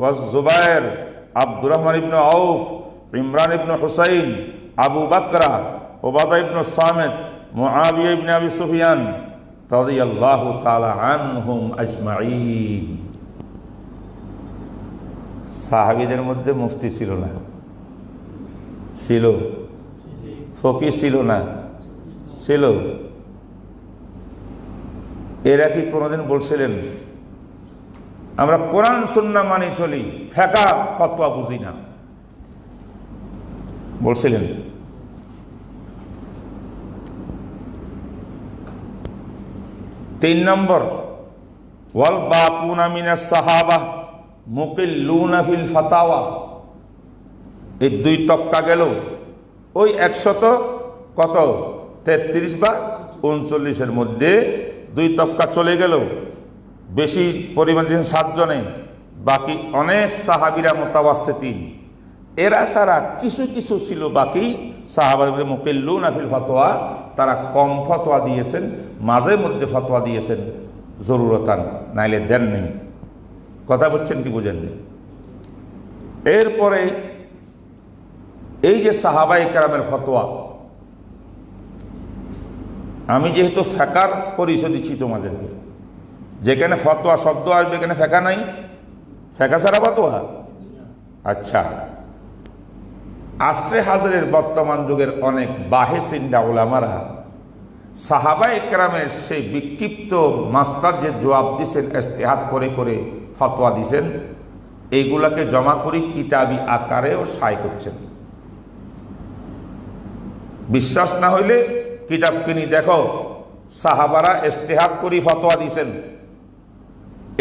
ওয়া জুবাইর, আব্দুর রহমান ইবনে আউফ, ইমরান ইবনে হুসাইন, আবু বকরা, উবাদা ইবনে সামিত, মুআবিয়া ইবনে আবি সুফিয়ান রাদিয়াল্লাহু তাআলা আনহুম আজমাইন। সাহাবীদের মধ্যে মুফতি ছিল না? ছিল। ফকিহ ছিল না? ছিল। এরা কি কোনোদিন বলছিলেন আমরা কোরআন সুন্নাহ মানি চলি, ফিকহ ফতোয়া বুঝি না? বলছিলেন? তিন নম্বর, ওয়াল বাকুনা মিনাস সাহাবা মুকিল্লুনা ফিল ফাতাওয়া। এই দুই তবকা গেল, ওই 133 বা 39 মধ্যে দুই তবকা চলে গেল। বেশি পরিমাণ 7 জনে, বাকি অনেক সাহাবীরা মুতাওয়াসসিতিন। এরা ছাড়া কিছু কিছু ছিল বাকি সাহাবাদের মুকিল্লুনা ফিল ফাতোয়া, তারা কম ফতোয়া দিয়েছেন, মাঝে মধ্যে ফতোয়া দিয়েছেন জরুরতান, নাইলে দেন নেই। কথা বুঝছেন কি বুঝেননি? এরপরে এই যে সাহাবায়ে কেরামের ফতোয়া, আমি যেহেতু ফিকহর পরিচয় দিচ্ছি তোমাদেরকে, যেখানে ফতোয়া শব্দ আসবে এখানে ফিকহ নাই, ফিকহ ছাড়া ফতোয়া। আচ্ছা, আসরে হাজরের বর্তমান যুগের অনেক বাহেসিন্দা উলামারা সাহাবায়ে কেরামের সেই বিক্ষিপ্ত মাস্টার যে জবাব দিছেন, ইজতিহাদ করে করে ফতোয়া দিছেন, এইগুলাকে জমা করে কিতাবি আকারেও শায় করছেন। বিশ্বাস না হইলে কিতাব কিনি দেখো, সাহাবারা ইজতিহাদ করে ফতোয়া দিছেন,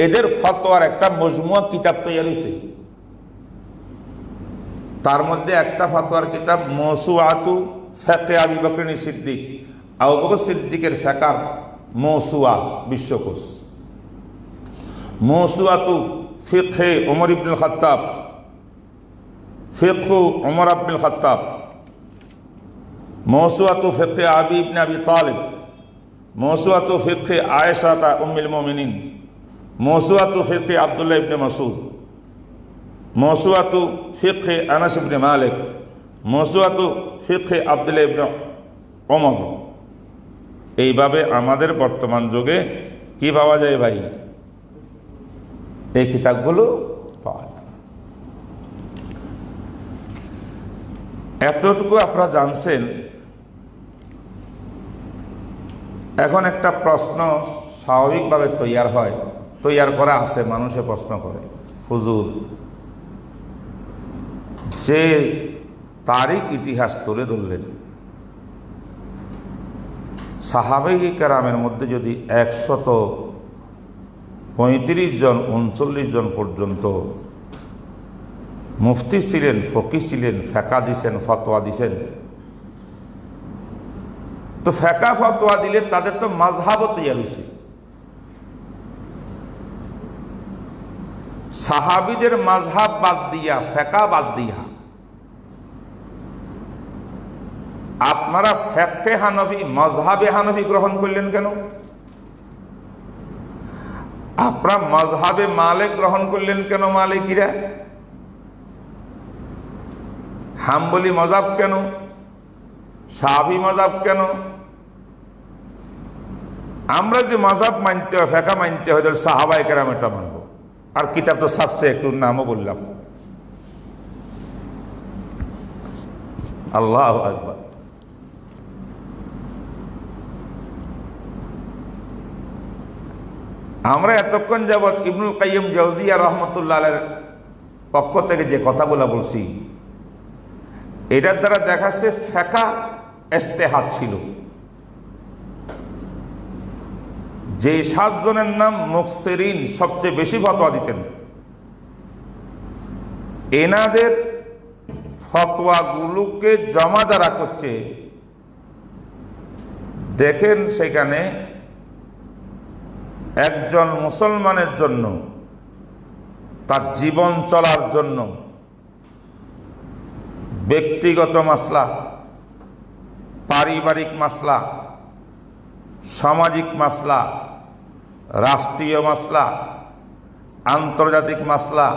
এদের ফতোয়ার একটা মজমুয়া কিতাব তৈরি হয়েছে। তার মধ্যে একটা ফতোয়ার কিতাব মওসুআতু ফিকহ আবি বকর সিদ্দিক, আবু বকর সিদ্দিকের ফিকহ মওসুআ বিশ্বকোষ, মওসুআতু ফিকহ ওমর ইবনুল খাত্তাব, ফিকহ ওমর ইবনুল খাত্তাব, মওসুআতু ফিকহ আবি ইবনে আবি তালিব, মওসুআতু ফিকহ আয়েশা উম্মুল মুমিনিন, মওসুআতু ফিকহ আব্দুল্লাহ ইবনে মাসউদ, মওসুআতু ফিকহ আনাস ইবনে মালিক, মওসুআতু ফিকহ আব্দুল্লাহ ইবনে ওমর। এইভাবে আমাদের বর্তমান যুগে কি পাওয়া যায় ভাই? এই কিতাবগুলো পাওয়া যায়। এতটুকু আপনারা জানছেন। এখন একটা প্রশ্ন স্বাভাবিকভাবে তৈয়ার করা আছে, মানুষে প্রশ্ন করে, হুজুর যে তারিখ ইতিহাস তুলে ধরলেন, সাহাবায়ে কেরামের মধ্যে যদি 135 জন 39 জন পর্যন্ত মুফতি ছিলেন, ফকিহ ছিলেন, ফিকহ দিছেন, ফতোয়া দিছেন, তো ফিকহ ফতোয়া দিলে তাদের তো মাযহাবও তৈরি হয়েছে। সাহাবীদের মাযহাব বাদ দিয়া, ফিকহ বাদ দিয়া আপনারা ফিকহে হানফি, মাযহাবে হানফি গ্রহণ করলেন কেন? আপনারা মাযহাবে মালিক গ্রহণ করলেন কেন? মালিকিরা হাম্বলি মাযহাব কেন? শাফি মাযহাব কেন? আমরা যে মাযহাব মানতে হয়, ফিকহ মানতে হয়, সাহাবায়ে কেরামেরটা মানব। আর কিতাব তো সাবসে একটু নামও বললাম। আল্লাহু আকবার। আমরা এতক্ষণ যাবৎ ইবনুল কাইয়্যিম জাওজিয়া রাহমাতুল্লাহ আলাইহির পক্ষ থেকে যে কথাগুলো বলছি, এটার দ্বারা দেখাচ্ছে ফিকহ ইজতিহাদ ছিল। যে 7 জনের নাম মুফসিরিন সবচেয়ে বেশি ফতোয়া দিতেন, এনাদের ফতোয়াগুলোকে জমা যারা করছে, দেখেন সেখানে একজন মুসলমানের জন্য তার জীবন চলার জন্য ব্যক্তিগত মাসলা, পারিবারিক মাসলা, সামাজিক মাসলা, রাষ্ট্রীয় মাসলা, আন্তর্জাতিক মাসলা,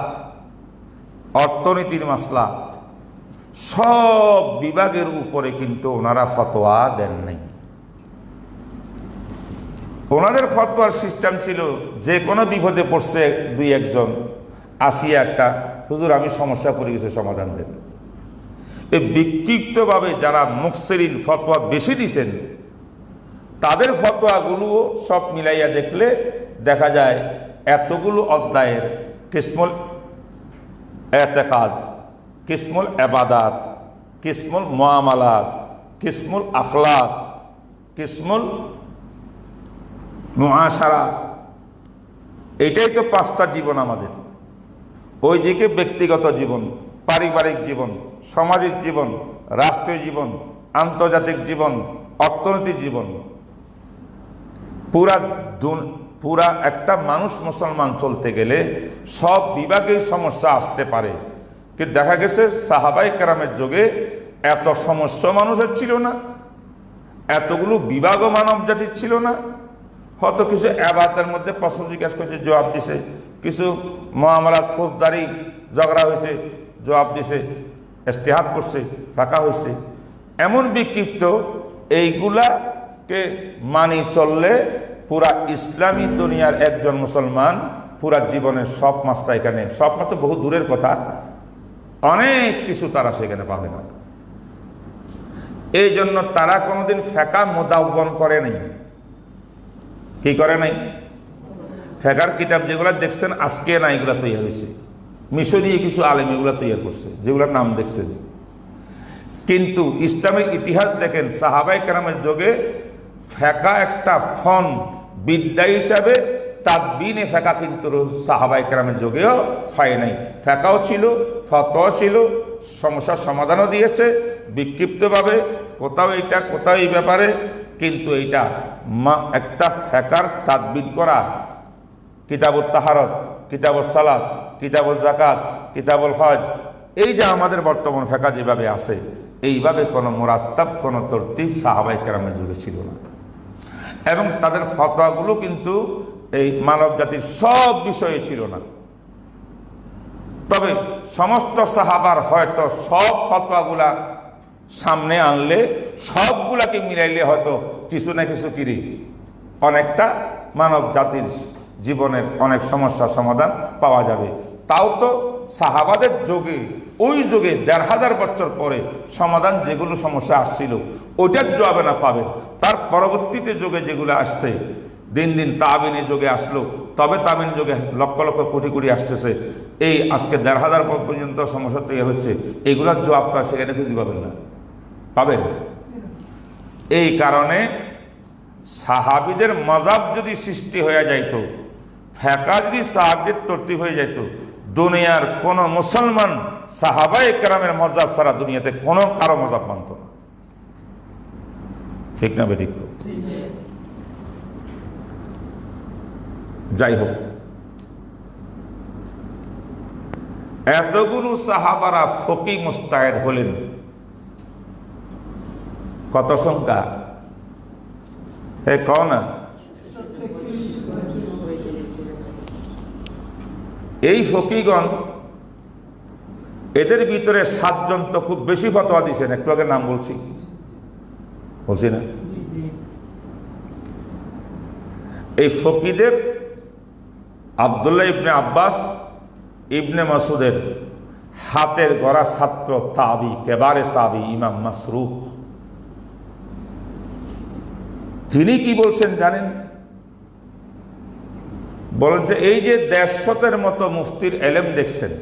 অর্থনীতির মাসলা, সব বিভাগের উপরে কিন্তু ওনারা ফতোয়া দেন নাই। ওনাদের ফতোয়ার সিস্টেম ছিল, যে কোনো বিপদে পড়ছে 2-1 জন আসিয়া একটা, হুজুর আমি সমস্যা পড়ে গেছে, সমাধান দেন। এই বিক্ষিপ্তভাবে যারা মুফসিরিন ফতোয়া বেশি দিয়েছেন, তাদের ফতোয়াগুলোও সব মিলাইয়া দেখলে দেখা যায় এতগুলো অধ্যায়ের কিসমুল এতেকাদ, কিসমুল ইবাদাত, কিসমুল মুআমালাত, কিসমুল আখলাক, কিসমুল মুআশারা, এটাই তো 5টা জীবন আমাদের। ওইদিকে ব্যক্তিগত জীবন, পারিবারিক জীবন, সামাজিক জীবন, রাষ্ট্রীয় জীবন, আন্তর্জাতিক জীবন, অর্থনৈতিক জীবন, পুরা একটা মানুষ মুসলমান চলতে গেলে সব বিভাগের সমস্যা আসতে পারে। কিন্তু দেখা গেছে সাহাবায়ে কেরামের যুগে এত সমস্যা মানুষের ছিল না, এতগুলো বিভাগও মানব জাতির ছিল না। হয়তো কিছু ইবাদতের মধ্যে প্রশ্ন জিজ্ঞাসা করছে, জবাব দিছে, কিছু মুআমালাত ফৌজদারি ঝগড়া হয়েছে, জবাব দিছে, ইজতিহাদ করছে, ফাঁকা হয়েছে। এমন বিক্ষিপ্ত এইগুলাকে মানি চললে পুরা ইসলামী দুনিয়ার একজন মুসলমান পুরা জীবনের সব মাসটা এখানে, সব মাস তো বহু দূরের কথা, অনেক কিছু তারা সেখানে পাবে না। এই জন্য তারা কোনোদিন ফেকা মুদাওয়ান করে নাই। কি করে নাই? ফেকার কিতাব যেগুলো দেখছেন আজকে না, এগুলো তৈরি হয়েছে, মিশরীয় কিছু আলেম এগুলো তৈরি করছে, যেগুলোর নাম দেখছেন। কিন্তু ইসলামের ইতিহাস দেখেন, সাহাবায়ে কেরামের যুগে ফেকা একটা ফন বিদ্যা হিসাবে তাদবিনে ফেকা কিন্তু সাহাবায়ে কেরামের যুগেও হয় নাই। ফেকাও ছিল, ফতোয়া ছিল, সমস্যার সমাধানও দিয়েছে বিক্ষিপ্তভাবে, কোথাও এইটা কোথাও এই ব্যাপারে। কিন্তু এইটা একটা ফেকার তাদবিন করা, কিতাবুত তাহারত, কিতাবুস সালাত, কিতাবুজ যাকাত, কিতাবুল হজ, এই যে আমাদের বর্তমান ফেকা যেভাবে আছে, এইভাবে কোনো মুরাত্তাব কোনো তরতিব সাহাবায়ে কেরামের যুগে ছিল না। এবং তাদের ফতোয়াগুলো কিন্তু এই মানব জাতির সব বিষয়ে ছিল না। তবে সমস্ত সাহাবার হয়তো সব ফতোয়াগুলা সামনে আনলে, সবগুলাকে মিলাইলে হয়তো কিছু না কিছু কিরি অনেকটা মানব জাতির জীবনের অনেক সমস্যার সমাধান পাওয়া যাবে। তাও তো সাহাবাদের যুগে, ওই যুগে 1500 বছর পরে সমাধান যেগুলো সমস্যা আসছিল ওইটার জবাব না পাবেন। তার পরবর্তীতে যুগে যেগুলো আসছে, দিন দিন তাবিনের যুগে আসলো, তবে তাবিন যুগে লক্ষ লক্ষ কোটি কোটি আসতেছে, এই আজকে 1500 পর্যন্ত সমস্যা তৈরি হচ্ছে, এগুলোর জবাব তার সেখানে খুঁজে পাবেন না, পাবেন। এই কারণে সাহাবীদের মজাব যদি সৃষ্টি হয়ে যাইত, ফেকা যদি সাহাবীদের তরতিব হয়ে যাইত, দুনিয়ার কোন মুসলমান সাহাবায়ে কেরামের মজাব ছাড়া দুনিয়াতে কোনো কারো মজাব মানত না। ঠিক না বেঠিক? যাই হোক, এতগুলো সাহাবারা ফকি মুস্তাহিদ হলেন, কত সংখ্যা কও না? এই ফকিগণ, এদের ভিতরে 7 জন তো খুব বেশি ফতোয়া দিয়েছেন, একটু আগে নাম বলছি না? এই ফকিদের আব্দুল্লাহ ইবনে আব্বাস ইবনে মাসউদের হাতের গড়া ছাত্র তাবি, কেবারে তাবি ইমাম মাসরুক, তিনি কি বলছেন জানেন? বলেন যে এই যে 150 মতো মুফতির এলেম দেখছেন,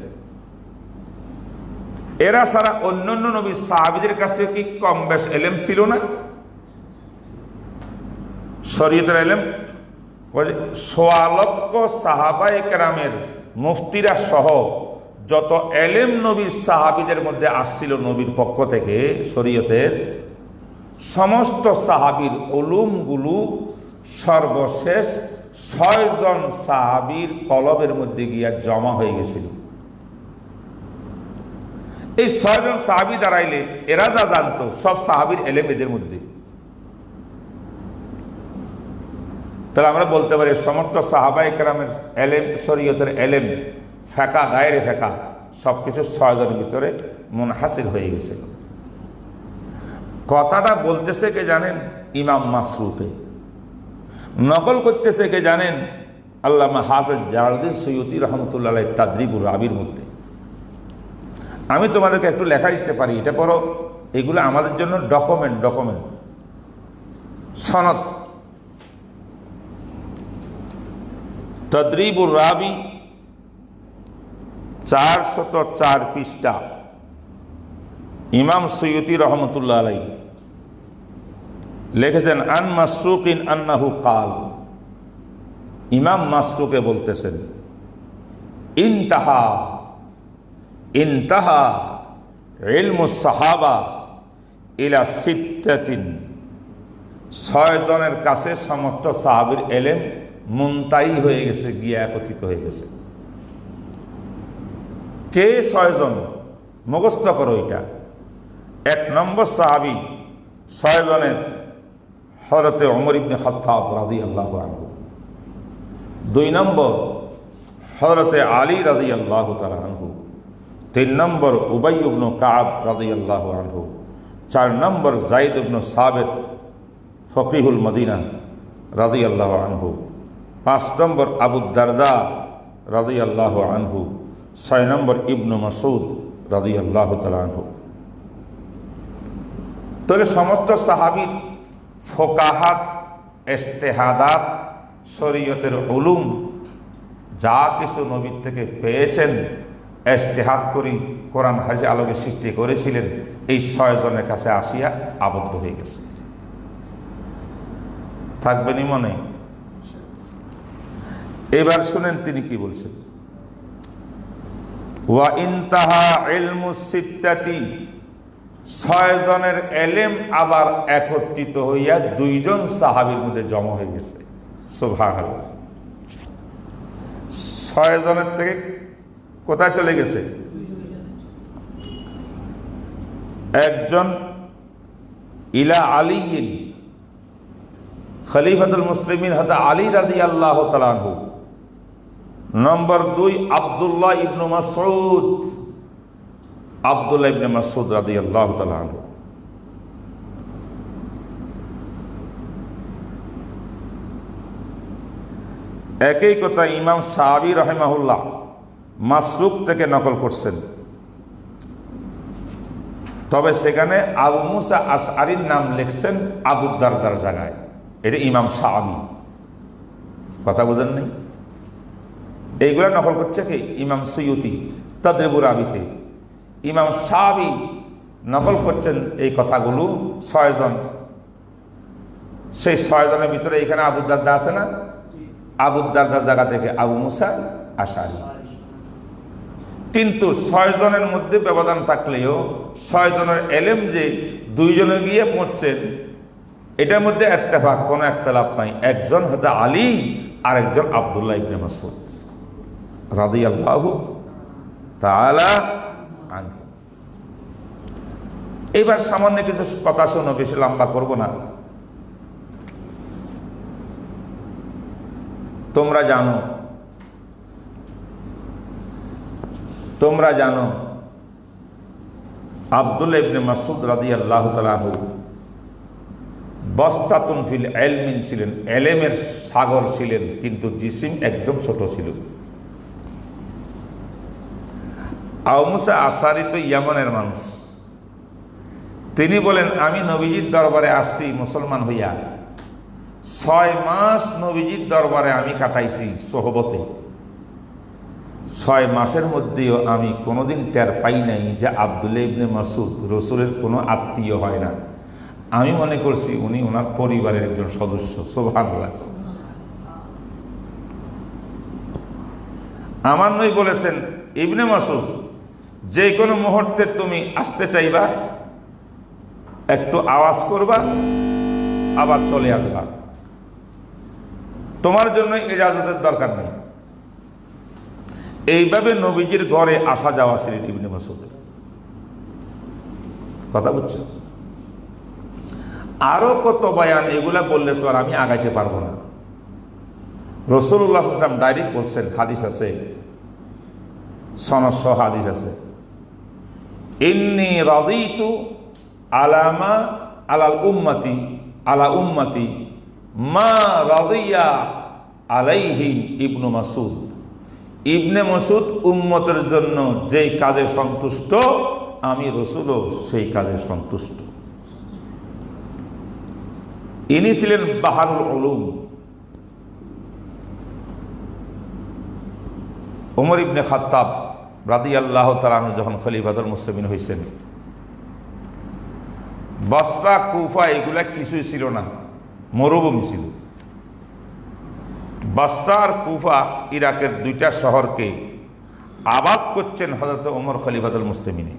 এরা সারা অন্যান্য নবী সাহাবীদের কাছে কি কম বেশ এলেম ছিল না? শরীয়তের এলেম সোয়া লক্ষ সাহাবায়ে কেরামের মুফতিরা সহ যত এলেম নবীর সাহাবীদের মধ্যে আসছিল নবীর পক্ষ থেকে শরীয়তের, সমস্ত সাহাবীর উলুমগুলো সর্বশেষ 6 জন সাহাবীর কলবের মধ্যে গিয়া জমা হয়ে গেছিল। এই 6 জন সাহাবী দাঁড়াইলে এরা যা জানতো সব সাহাবীর এলেম এদের মধ্যে। তাহলে আমরা বলতে পারি সমস্ত সাহাবায়ে কেরামের এলেম, শরীয়তের এলেম, ফেকা গায়ের ফেকা সবকিছু 6 জনের ভিতরে মুনহাসির হয়ে গেছে। কথাটা বলতেছে কে জানেন? ইমাম মাসরুকে। নকল করতেছে কে জানেন? আল্লামা হাফেজ জালালউদ্দিন সৈয়দী রহমতুল্লাহ আলাইহি তাদরিবুর রাবির মধ্যে। আমি তোমাদেরকে একটু লেখা দিতে পারি, এটা পড়ো। এগুলো আমাদের জন্য ডকুমেন্ট সনদ। তাদরিবুর রাবি 404 পৃষ্ঠা। ইমাম সৈয়দী রহমতুল্লাহ আলাইহি লিখেছেন আন মাসরুকিন আন্নাহু কাল। ইমাম মাসরুকে বলতেছেন ইনতাহা ইলমুস সাহাবা ইলা সিত্তাতিন। 6 জনের কাছে সমস্ত সাহাবীর এলেম মুনতাহি হয়ে গেছে, গিয়ে একত্রিত হয়ে গেছে। কে 6 জন? মুখস্থ করো এটা। 1 নম্বর সাহাবী 6 জনের হযরতে ওমর ইবনে খাত্তাব রাদিয়াল্লাহু আনহু। 2 নম্বর হযরতে আলী রাদিয়াল্লাহু তাআলা আনহু। 3 নম্বর উবাই ইবনে কাব রাদিয়াল্লাহু আনহু। 4 নম্বর যায়েদ ইবনে সাবিত ফকিহুল মদিনা রাদিয়াল্লাহু আনহু। 5 নম্বর আবু দারদা রাদিয়াল্লাহু আনহু। 6 নম্বর ইবনে মাসউদ রাদিয়াল্লাহু তাআলা আনহু। তাহলে সমস্ত সাহাবীর ফোকাহাত, ইজতিহাদাত, শরীয়তের উলুম যা কিছু নবীর থেকে পেয়েছেন, ইজতিহাদ করি কোরআন হাদিস আলোকে সৃষ্টি করেছিলেন, এই 6 জনের কাছে আসিয়া আবদ্ধ হয়ে গেছে। থাকবেনই মনে? এবার শুনেন তিনি কি বলছেন। ওয়া ইনতাহা ইলমুস সিত্তাতি। 6 জনের এলেম আবার একত্রিত হইয়া 2 জন সাহাবীর মধ্যে জমা হয়ে গেছে। সুবহানাল্লাহ। 6 জনের থেকে কোথায় চলে গেছে? 1 জন ইলা আলীন, খলিফাতুল মুসলিমিন হযরত আলী রাদিয়াল্লাহু তাআলা আনহু। নম্বর 2 আব্দুল্লাহ ইবনে মাসউদ, আব্দুল্লাহ ইবনে মাসউদ রাদিয়াল্লাহু তাআলা আনহু। একই কথা ইমাম শাফিঈ রাহিমাহুল্লাহ মাসরুক থেকে নকল করছেন, তবে সেখানে আবু মুসা আশআরীর নাম লিখছেন আবু দারদার জায়গায়। এটা ইমাম শাফিঈ। কথা বুঝেন নাই? এইগুলা নকল করছে কি? ইমাম সৈয়দী তাদরিবুর রাবিতে। ইমাম শাফিঈ নকল করছেন এই কথাগুলো 6 জন। সেই 6 জনের ভিতরে এখানে আবু দারদা আছে না? আবু দারদার জায়গা থেকে আবু মুসা আশআরী। কিন্তু 6 জনের মধ্যে ব্যবধান থাকলেও 6 জনের এলেম যে 2 জনে গিয়ে পৌঁছছেন, এটার মধ্যে ইত্তেফাক, কোনো ইখতিলাফ নাই। একজন হযরত আলী, আরেকজন আব্দুল্লাহ ইবনে মাসউদ রাদিয়াল্লাহু তাআলা আনহু। এবার সামান্য কিছু কথা শোনো, বেশি লম্বা করব না। তোমরা জানো আব্দুল্লাহ ইবনে মাসউদ রাদিয়াল্লাহু তাআলা আনহু বস্তাতুন ফিল ইলমিন ছিলেন, এলেমের সাগর ছিলেন, কিন্তু জিসিম একদম ছোট ছিল। আবু মুসা আশআরী তো ইয়ামানের মানুষ। তিনি বলেন, আমি নবীজির দরবারে আসছি মুসলমান হইয়া, 6 মাস নবীজির দরবারে আমি কাটাইছি সোহবতে। 6 মাসের মধ্যেও আমি কোনোদিন টের পাই নাই যে আব্দুল্লাহ ইবনে মাসউদ রাসূলের কোনো আত্মীয় হয় না। আমি মনে করছি উনি ওনার পরিবারের একজন সদস্য। সুবহানাল্লাহ। আমার নবী বলেছেন, ইবনে মাসউদ, যে কোনো মুহূর্তে তুমি আসতে চাইবা, একটু আওয়াজ করবা, আবার চলে আসবা, তোমার জন্য ইজাজতের দরকার নেই। এইভাবে নবীজির ঘরে আসা যাওয়া ছিলেন ইবনে মাসউদের। কথা বুঝছেন? আরো কত বয়ান, এগুলা বললে তো আর আমি আগাইতে পারবো না। রাসূলুল্লাহ সাল্লাল্লাহু আলাইহি ওয়াসাল্লাম ডাইরেক্ট বলছেন, হাদিস আছে, সনদ সহ হাদিস আছে, ইন্নী রাদিতু আলামা আলাল উম্মতি আলা উম্মতি মা রাদিয়া আলাইহিম ইবনু মাসউদ। ইবনে মাসউদ উম্মতের জন্য যেই কাজে সন্তুষ্ট, আমি রাসূলও সেই কাজে সন্তুষ্ট। ইনি ছিলেন বাহরুল উলুম। ওমর ইবনে খাত্তাব রাদিয়াল্লাহু তাআলা আনহু যখন খলিফাতুল মুসলিমিন হয়েছেন, বসরা, কুফা এগুলা কিছুই ছিল না, মরুভূমি ছিল। বসরা আর কুফা, ইরাকের দুইটা শহরকে আবাদ করছেন হযরত ওমর খলিফাতুল মুসলিমিনে।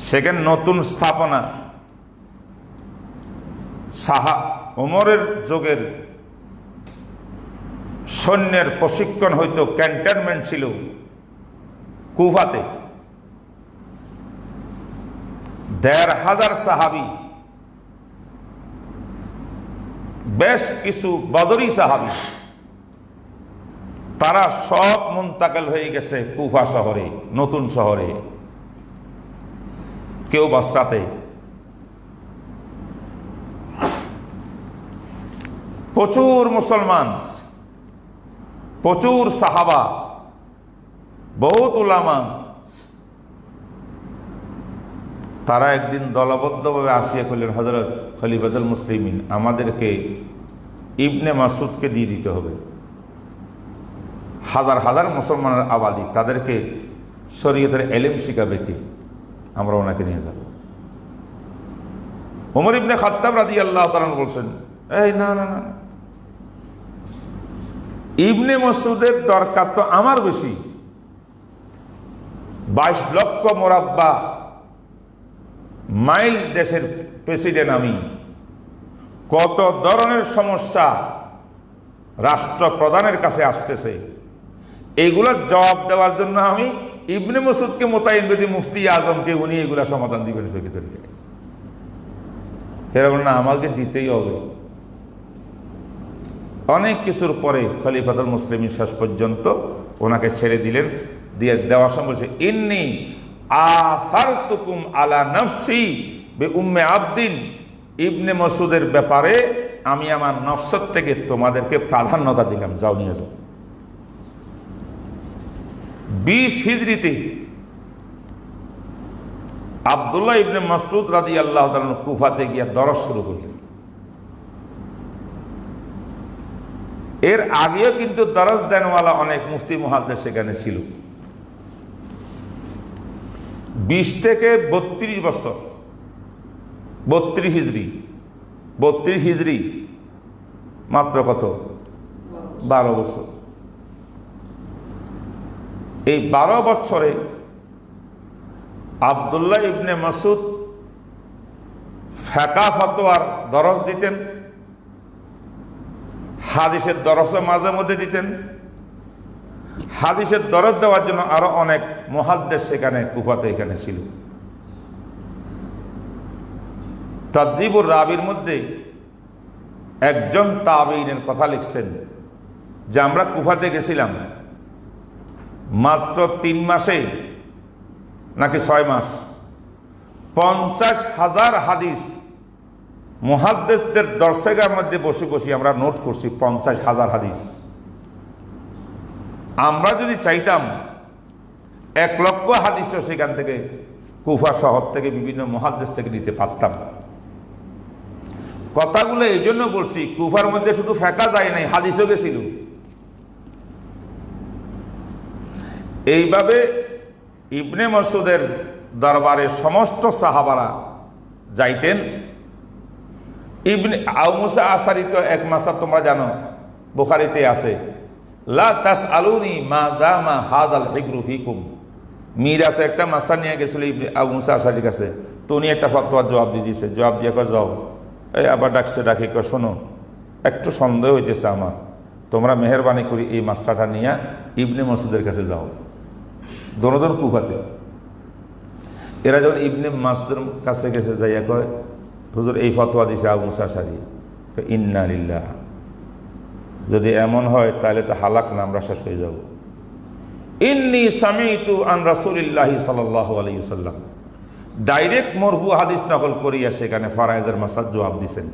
সেখানে নতুন স্থাপনা, ওমরের যুগের সৈন্যের প্রশিক্ষণ হইতো, ক্যান্টনমেন্ট ছিল কুফাতে। ১,৫০০ সাহাবী, বেশ কিছু বদরি সাহাবী, তারা সব মুন্তাকিল হয়ে গেছে কুফা শহরে, নতুন শহরে, কেউ বসরাতে। প্রচুর মুসলমান, প্রচুর সাহাবা, বহুত উলামা, তারা একদিন দলবদ্ধভাবে আসিয়া করলেন, হযরত খলিফাতুল মুসলিমিন, আমাদেরকে ইবনে মাসউদকে দিয়ে দিতে হবে। হাজার হাজার মুসলমানের আবাদি, তাদেরকে শরীয়তের ইলম শিখাবে কে? আমরা ওনাকে নিয়ে যাব। ওমর ইবনে খাত্তাব রাদিয়াল্লাহু তাআলা বলছেন, এই না না না, ইবনে মাসউদের দরকার তো আমার বেশি। 22 লক্ষ মুরাব্বা মাইল দেশের প্রেসিডেন্ট আমি, কত ধরনের সমস্যা রাষ্ট্রপ্রধানের কাছে আসতেছে, এগুলোর জবাব দেওয়ার জন্য আমি ইবনে মাসউদকে মোতায়েন করি, মুফতি আজমকে, উনি এগুলা সমাধান দিবেন সেক্ষেত্রে। এরকম না, আমাকে দিতেই হবে। অনেক কিছুর পরে খলিফাতুল মুসলিমিন শেষ পর্যন্ত ওনাকে ছেড়ে দিলেন। দিয়ে দেওয়ার সময় বলছে, ইন্নী আসারতুকুম আলা নফসি বে উম্মে আবদিন, ইবনে মাসউদের ব্যাপারে আমি আমার নফসত থেকে তোমাদেরকে প্রাধান্যতা দিলাম, যাও নিয়ে যাও। 20 হিজরিতে আব্দুল্লাহ ইবনে মাসউদ রাদিয়াল্লাহু তাআলা কুফাতে গিয়ে দরস শুরু করলেন। এর আগেও কিন্তু দরস দেনওয়ালা অনেক মুফতি মুহাদ্দিস সেখানে ছিল। 20 থেকে 32 বছর, 32 হিজরি, 32 হিজরি মাত্র কত? 12 বছর। এই 12 বছরে আব্দুল্লাহ ইবনে মাসউদ ফিকহ ফতোয়ার দরস দিতেন, হাদিসের দরসও মাঝে মধ্যে দিতেন। হাদিসের দরস দেওয়ার জন্য আরো অনেক মুহাদ্দিস সেখানে কুফাতে এখানে ছিল। তাদরিবুর রাবির মধ্যে একজন তাবেঈনের কথা লিখছেন যে আমরা কুফাতে গেছিলাম, মাত্র 3 মাসে নাকি 6 মাস 50,000 হাদিস মুহাদ্দিসদের দর্শকের মধ্যে বসে বসে আমরা নোট করছি। 50,000 হাদিস। আমরা যদি চাইতাম 1 লক্ষ হাদিসও সেখান থেকে, কুফা শহর থেকে, বিভিন্ন মুহাদ্দিস থেকে নিতে পারতাম। কথাগুলো এই জন্য বলছি, কুফার মধ্যে শুধু ফিকহ যায় নাই, হাদিসও গেছিল। এইভাবে ইবনে মাসউদের দরবারে সমস্ত সাহাবারা যাইতেন। ইবনে আবু মুসা আশারি তো এক মাসা, তোমরা জানো, বুখারীতে আছে, লা তাসআলুনি মা দামা হাদাল হিগরু ফিকুম। মিরাজে একটা মাস্টার নিয়ে গেছিল ইবনে আবু মুসা আশআরীর কাছে, তো উনি একটা ফতোয়ার জবাব দিয়ে দিয়েছে। জবাব দিয়ে কয় যাও, এই আবার ডাকি কয় শোনো, একটু সন্দেহ হইতেছে আমার, তোমরা মেহরবানি করি এই মাস্টারটা নিয়ে ইবনে মাসউদের কাছে যাও। দোনোজন কুফাতে। এরা যখন ইবনে মাসউদের কাছে গেছে, যাইয়া কয় হুজুর এই ফতোয়া দিছে আবু মুসা আশআরী। ইন্না লিল্লাহ, যদি এমন হয় তাহলে তো হালাক না, আমরা শেষ হয়ে যাব। ইন্নী সামিতু আন রাসূলিল্লাহি সাল্লাল্লাহু আলাইহি ওয়াসাল্লাম, ডাইরেক্ট মরফু হাদিস নকল করিয়া সেখানে ফারায়েজের মাসাল জবাব দিছেন।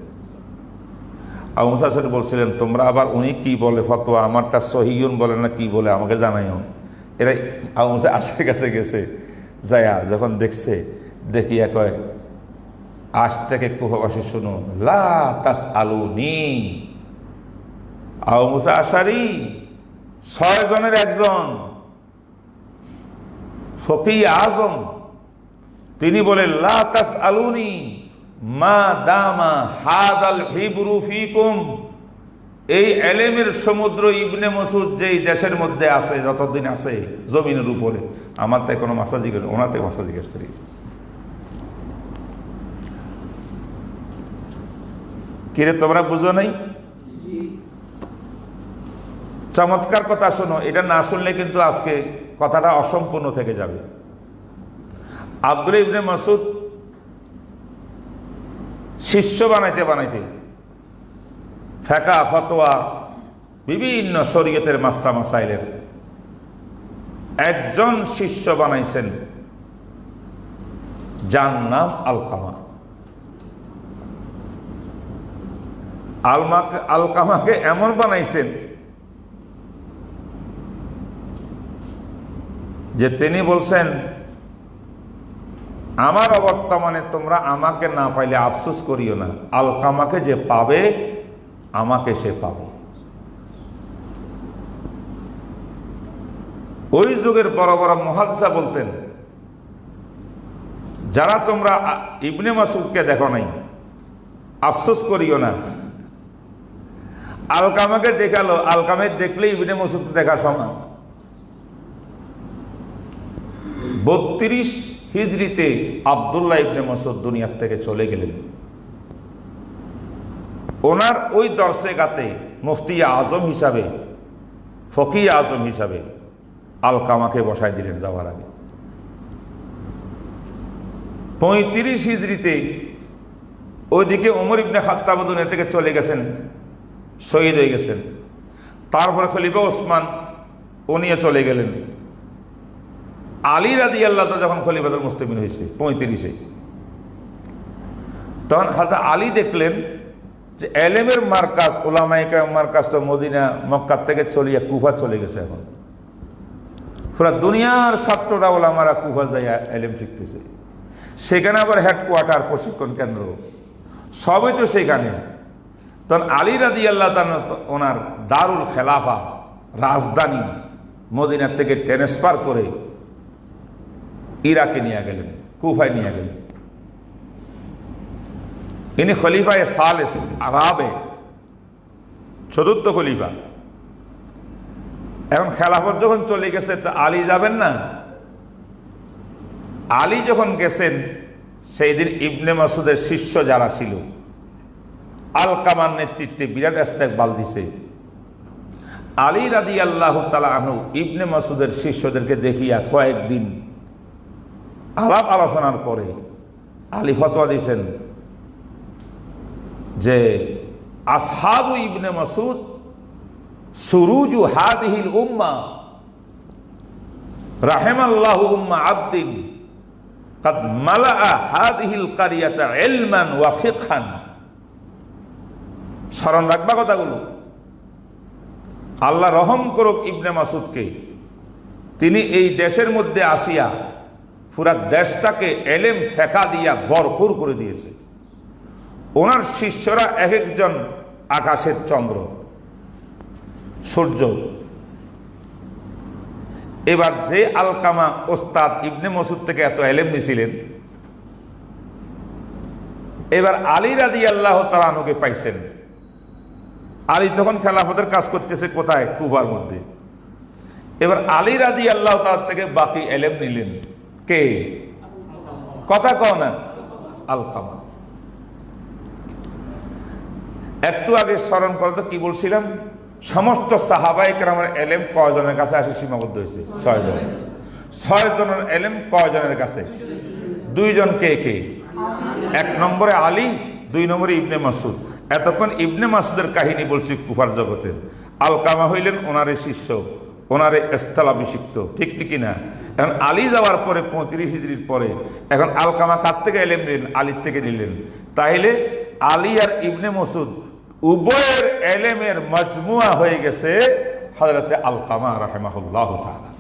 আবু মুসা আশআরী বলছিলেন, তোমরা আবার উনি কি বলে ফতোয়া, আমারটা সহিহুন বলে না কি বলে আমাকে জানাইও। এরা আবু মুসা আশআরীর কাছে গেছে, যায়া যখন দেখছে, দেখিয়া কয় আজ থেকে কুফাবাসী শুনো, লা তাসআলুনি। আবু মুসা আশআরী 6 জনের একজন, ফকিহ আজম, তিনি বলেন লা তাসআলুনি মা দামা হাদাল হিবরু ফিকুম। এই এলেমের সমুদ্র ইবনে মাসউদ যেই দেশের মধ্যে আছে, যতদিন আছে জমিনের উপরে, আমার তাই কোনো মাসা জিজ্ঞেস, ওনার থেকে মাসা জিজ্ঞেস করি। কিরে তোমরা বুঝো নাই? চমৎকার কথা শোনো, এটা না শুনলে কিন্তু আজকে কথাটা অসম্পূর্ণ থেকে যাবে। আব্দুল্লাহ ইবনে মাসউদ শিষ্য বানাইতে বানাইতে ফিকহ ফতোয়া বিভিন্ন শরীয়তের মাসলা মাসাইলের একজন শিষ্য বানাইছেন, যার নাম আলকামা। আলকামাকে এমন বানাইছেন যে তিনি বলছেন, আমার অবর্তমানে তোমরা আমাকে না পাইলে আফসোস করিও না, আলকামাকে যে পাবে আমাকে সে পাবে। ওই যুগের বড় বড় মুহাদ্দিস বলতেন, যারা তোমরা ইবনে মাসউদকে দেখো নাই আফসোস করিও না, আলকামাকে দেখালো, আলকামে দেখলে ইবনে মাসউদকে দেখা সমান। 32 হিজরিতে আব্দুল্লাহ ইবনে মাসউদ দুনিয়ার থেকে চলে গেলেন। ওনার ওই দরসেগাতে মুফতি আজম হিসাবে, ফকিহ আজম হিসাবে আলকামাকে বসায় দিলেন যাওয়ার আগে। 35 হিজরিতে ওইদিকে ওমর ইবনে খাত্তাব দুনিয়া থেকে চলে গেছেন, শহীদ হয়ে গেছেন। তারপরে খলিফা ওসমান উনিও চলে গেলেন। আলী রাদিয়াল্লাহু তাআলা যখন খলিফাতুল মুসলিমিন হয়েছে 35-এ, তখন হযরত আলী দেখলেন যে এলেমের মার্কাজ, উলামায়ে কেরামের মার্কাজ তো মদিনা মক্কা থেকে চলিয়া কুফা চলে গেছে। এখন পুরা দুনিয়ার ছাত্ররা উলামারা কুফা যাইয়া এলেম শিখতেছে। সেখানে আবার হেডকোয়ার্টার, প্রশিক্ষণ কেন্দ্র সবই তো সেখানে। তখন আলী রাদিয়াল্লাহু তাআলা ওনার দারুল খেলাফা, রাজধানী মদিনার থেকে ট্রান্সফার করে ইরাকে নিয়ে গেলেন, কুফায় নিয়ে গেলেন। ইনি খলিফায়ে সালেস, আরাবে 4র্থ খলিফা। এখন খেলাফত যখন চলে গেছে তা আলী যাবেন না। আলী যখন গেছেন সেই দিন ইবনে মাসউদের শিষ্য যারা ছিল, আলকামার নেতৃত্বে বিরাট ইস্তেকবাল দিছে। আলী রাদিয়াল্লাহু তাআলা আনহু ইবনে মাসউদের শিষ্যদেরকে দেখিয়া কয়েকদিন আলাপ আলোচনার পরে আলী ফতোয়া দিয়েছেন যে আসহাবু ইবনে মাসউদ সুরুজু হাদিহিল উম্মাহ, রাহিমাল্লাহু উম্মা আবদিন কাদ মালাআ হাদিহিল কারিয়াতা ইলমান ওয়া ফিকহান। স্মরণ রাখবা কথাগুলো। আল্লাহ রহম করুক ইবনে মাসউদকে, তিনি এই দেশের মধ্যে আসিয়া পুরা দেশটাকে এলেম ফেকা দিয়া ভরপুর করে দিয়েছে। ওনার শিষ্যরা এক একজন আকাশের চন্দ্র, সূর্য। এবার যে আলকামা ওস্তাদ ইবনে মাসউদ থেকে এত এলেম নিয়েছিলেন, এবার আলী রাদিয়াল্লাহু তাআলা আনহুকে পাইছেন। আলী তখন খেলাফতের কাজ করতেছে কোথায়? কুফার মধ্যে। এবার আলী রাদিয়াল্লাহু তাআলা থেকে বাকি ইলম নিলেন কে? কথা কও না, আলকামা। একটু আগে স্মরণ করো তো কি বলছিলাম? সমস্ত সাহাবায়ে কেরামের ইলম কয়জনের কাছে আসে সীমাবদ্ধ হয়েছে? 6 জন। 6 জনের ইলম কয়জনের কাছে? 2 জন। কে কে? 1 নম্বরে আলী, 2 নম্বরে ইবনে মাসউদ। এতক্ষণ ইবনে মাসউদের কাহিনী বলছি কুফার জগতের। আলকামা হইলেন ওনারে শিষ্য, ওনারে স্থলাভিষিক্ত, ঠিক কি না? এখন আলী যাওয়ার পরে 35 হিজরির পরে এখন আলকামা কার থেকে ইলম নিলেন? আলীর থেকে নিলেন। তাইলে আলী আর ইবনে মাসউদ উভয়ের ইলমের মজমুয়া হয়ে গেছে হযরতে আলকামা রাহিমাহুল্লাহ তাআলা।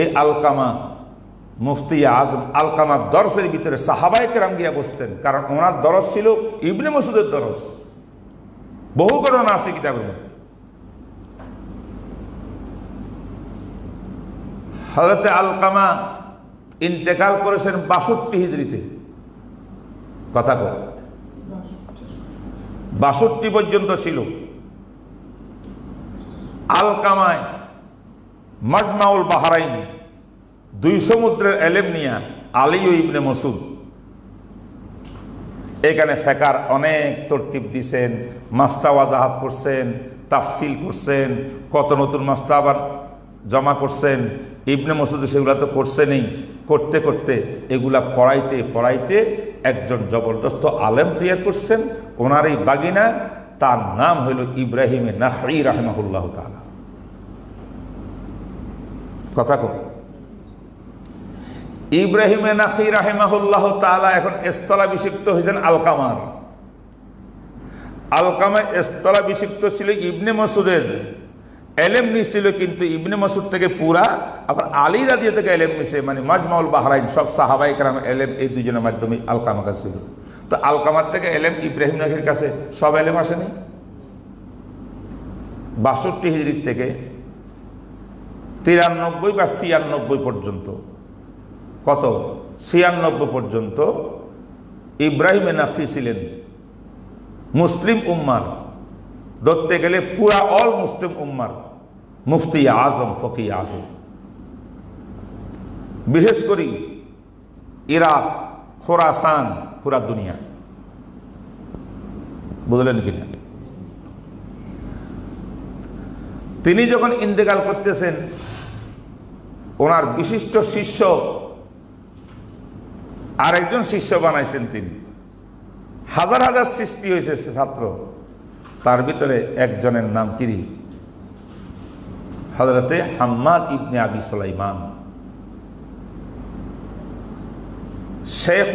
এই আলকামা মুফতি আজম, আলকামার দরসের ভিতরে সাহাবায়ে কেরাম গিয়া বসতেন, কারণ ওনার দরস ছিল ইবনে মাসউদের দরস। বহু ঘটনা আছে কিতাবের মধ্যে। হযরতে আলকামা ইন্তেকাল করেছেন 62 হিজরিতে। কথা কর, 62 পর্যন্ত ছিল। আলকামায় মাজমাউল বাহরাইন, 2 সমুদ্রের ইলম নিয়া আলী ও ইবনে মাসউদ এখানে ফেকার অনেক তরতিব দিছেন, মাসলা ওয়াজাহাত করছেন, তাফসিল করছেন, কত নতুন মাসলা আবার জমা করছেন। ইবনে মাসউদ সেগুলা তো করছেনই, করতে করতে এগুলা পড়াইতে পড়াইতে একজন জবরদস্ত আলেম তৈরি করছেন। ওনারই বাগিনা, তার নাম হইল ইব্রাহিম নাখঈ রাহিমাহুল্লাহ তাআলা। কথা কম। ইব্রাহিম নাখঈ রাহিমাহুল্লাহ তাআলা এখন স্থলাভিষিক্ত হয়েছেন আলকামার। আলকামা স্থলাভিষিক্ত ছিল ইবনে মাসউদের, ইলম নিছিল কিন্তু ইবনে মাসউদ থেকে পুরা, আবার আলী রাদিয়াল্লাহু থেকে ইলম নিছে, মানে মাজমাউল বাহরাইন সব সাহাবায়ে কেরাম ইলম এই দুজনের মাধ্যমে আলকামার কাছে ছিল। তো আলকামার থেকে ইলম ইব্রাহিম নাখঈর কাছে সব ইলম আসেনি। 62 হিজরি থেকে 93 বা 96 পর্যন্ত, কত 96 পর্যন্ত ইব্রাহিম নাখঈ ছিলেন মুসলিম উম্মার, ধরতে গেলে পুরা অল মুসলিম উম্মার মুফতি আজম, ফকি আজম। বিশেষ করে ইরাক, খোরাসান, পুরা দুনিয়া। বুঝলেন কিনা? তিনি যখন ইন্তেকাল করতেছেন, ওনার বিশিষ্ট শিষ্য আরেকজন শিষ্য বানাইছেন তিনি। হাজার হাজার সৃষ্টি হয়েছে ছাত্র, তার ভিতরে একজনের নাম কি? হযরতে হাম্মাদ ইবনে আবি সুলাইমান, শেখ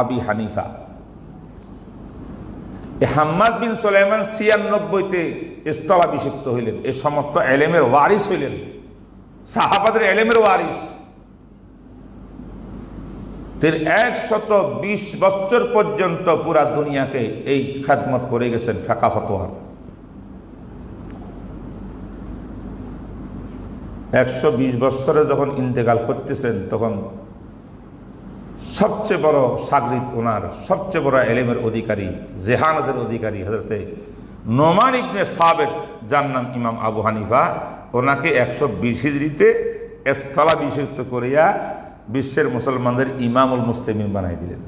আবি হানিফা। হাম্মাদ বিন সুলাইমান 96-তে স্থলাভিষিক্ত হইলেন, এই সমস্ত ইলমের ওয়ারিস হইলেন, সাহাবাদের ইলমের ওয়ারিস। তিনি 120 বছর পর্যন্ত পুরা দুনিয়াকে এই খেদমত করে গেছেন ফিকহ ফতোয়ার। 120 বছরে যখন ইন্তেকাল করতেছেন, তখন সবচেয়ে বড় শাগরিদ ওনার, সবচেয়ে বড় ইলমের অধিকারী, জেহানতের অধিকারী হযরতে নোমান ইবনে সাবিত, যার নাম ইমাম আবু হানিফা, ওনাকে 120 হিজরিতে স্থলাভিষিক্ত করিয়া বিশ্বের মুসলমানদের ইমামুল মুসলিমিন বানাই দিলেন।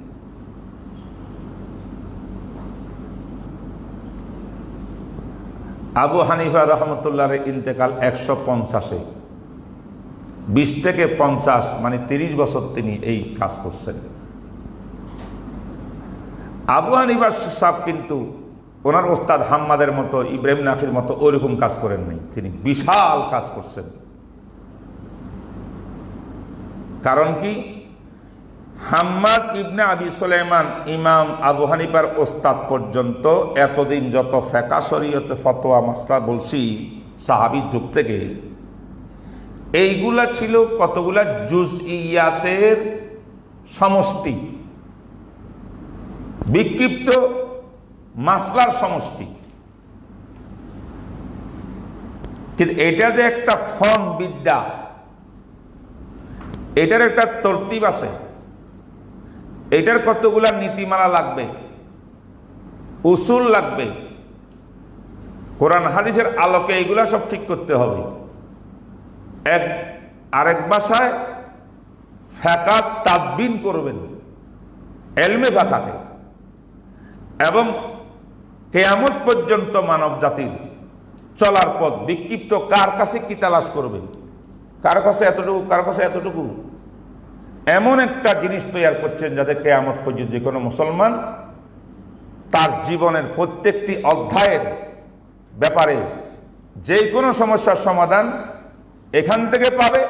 আবু হানিফা রহমতুল্লাহর ইন্তেকাল 150-এ, 20 থেকে 50 মানে 30 বছর তিনি এই কাজ করছেন। আবু হানিফা সাহেব কিন্তু ওনার ওস্তাদ হাম্মাদের মতো, ইব্রাহিম নাখঈর মতো ওইরকম কাজ করেন নাই, তিনি বিশাল কাজ করছেন। কারণ কি? হাম্মাদ ইবনে আবি সুলাইমান ইমাম আবু হানিফার ওস্তাদ পর্যন্ত এতদিন যত ফিকহ শরীয়তে ফতোয়া মাসলা বলছি সাহাবীর যুগ থেকে, এইগুলা ছিল কতগুলা জুজইয়াতের সমষ্টি, বিক্ষিপ্ত মাসলার সমষ্টি। কিন্তু এটা যে একটা ফর্ম বিদ্যা, এটার একটা তরতিব আছে, এটার কতগুলা নীতিমালা লাগবে, উসুল লাগবে, কোরআন হাদিসের আলোকে এগুলা সব ঠিক করতে হবে। আরেক ভাষায় ফিকহ তাদবিন করবেন, ইলমে ফিকহকে, এবং কিয়ামত পর্যন্ত মানব জাতির চলার পথ বিক্ষিপ্ত কার কাছে কি তালাশ করবে, কার কাছে এতটুকু, কার কাছে এতটুকু, এমন একটা জিনিস তৈরি করছেন যাতে কিয়ামত পর্যন্ত যে কোনো মুসলমান তার জীবনের প্রত্যেকটি অধ্যায়ের ব্যাপারে যে কোনো সমস্যার সমাধান এখান থেকে পাবে।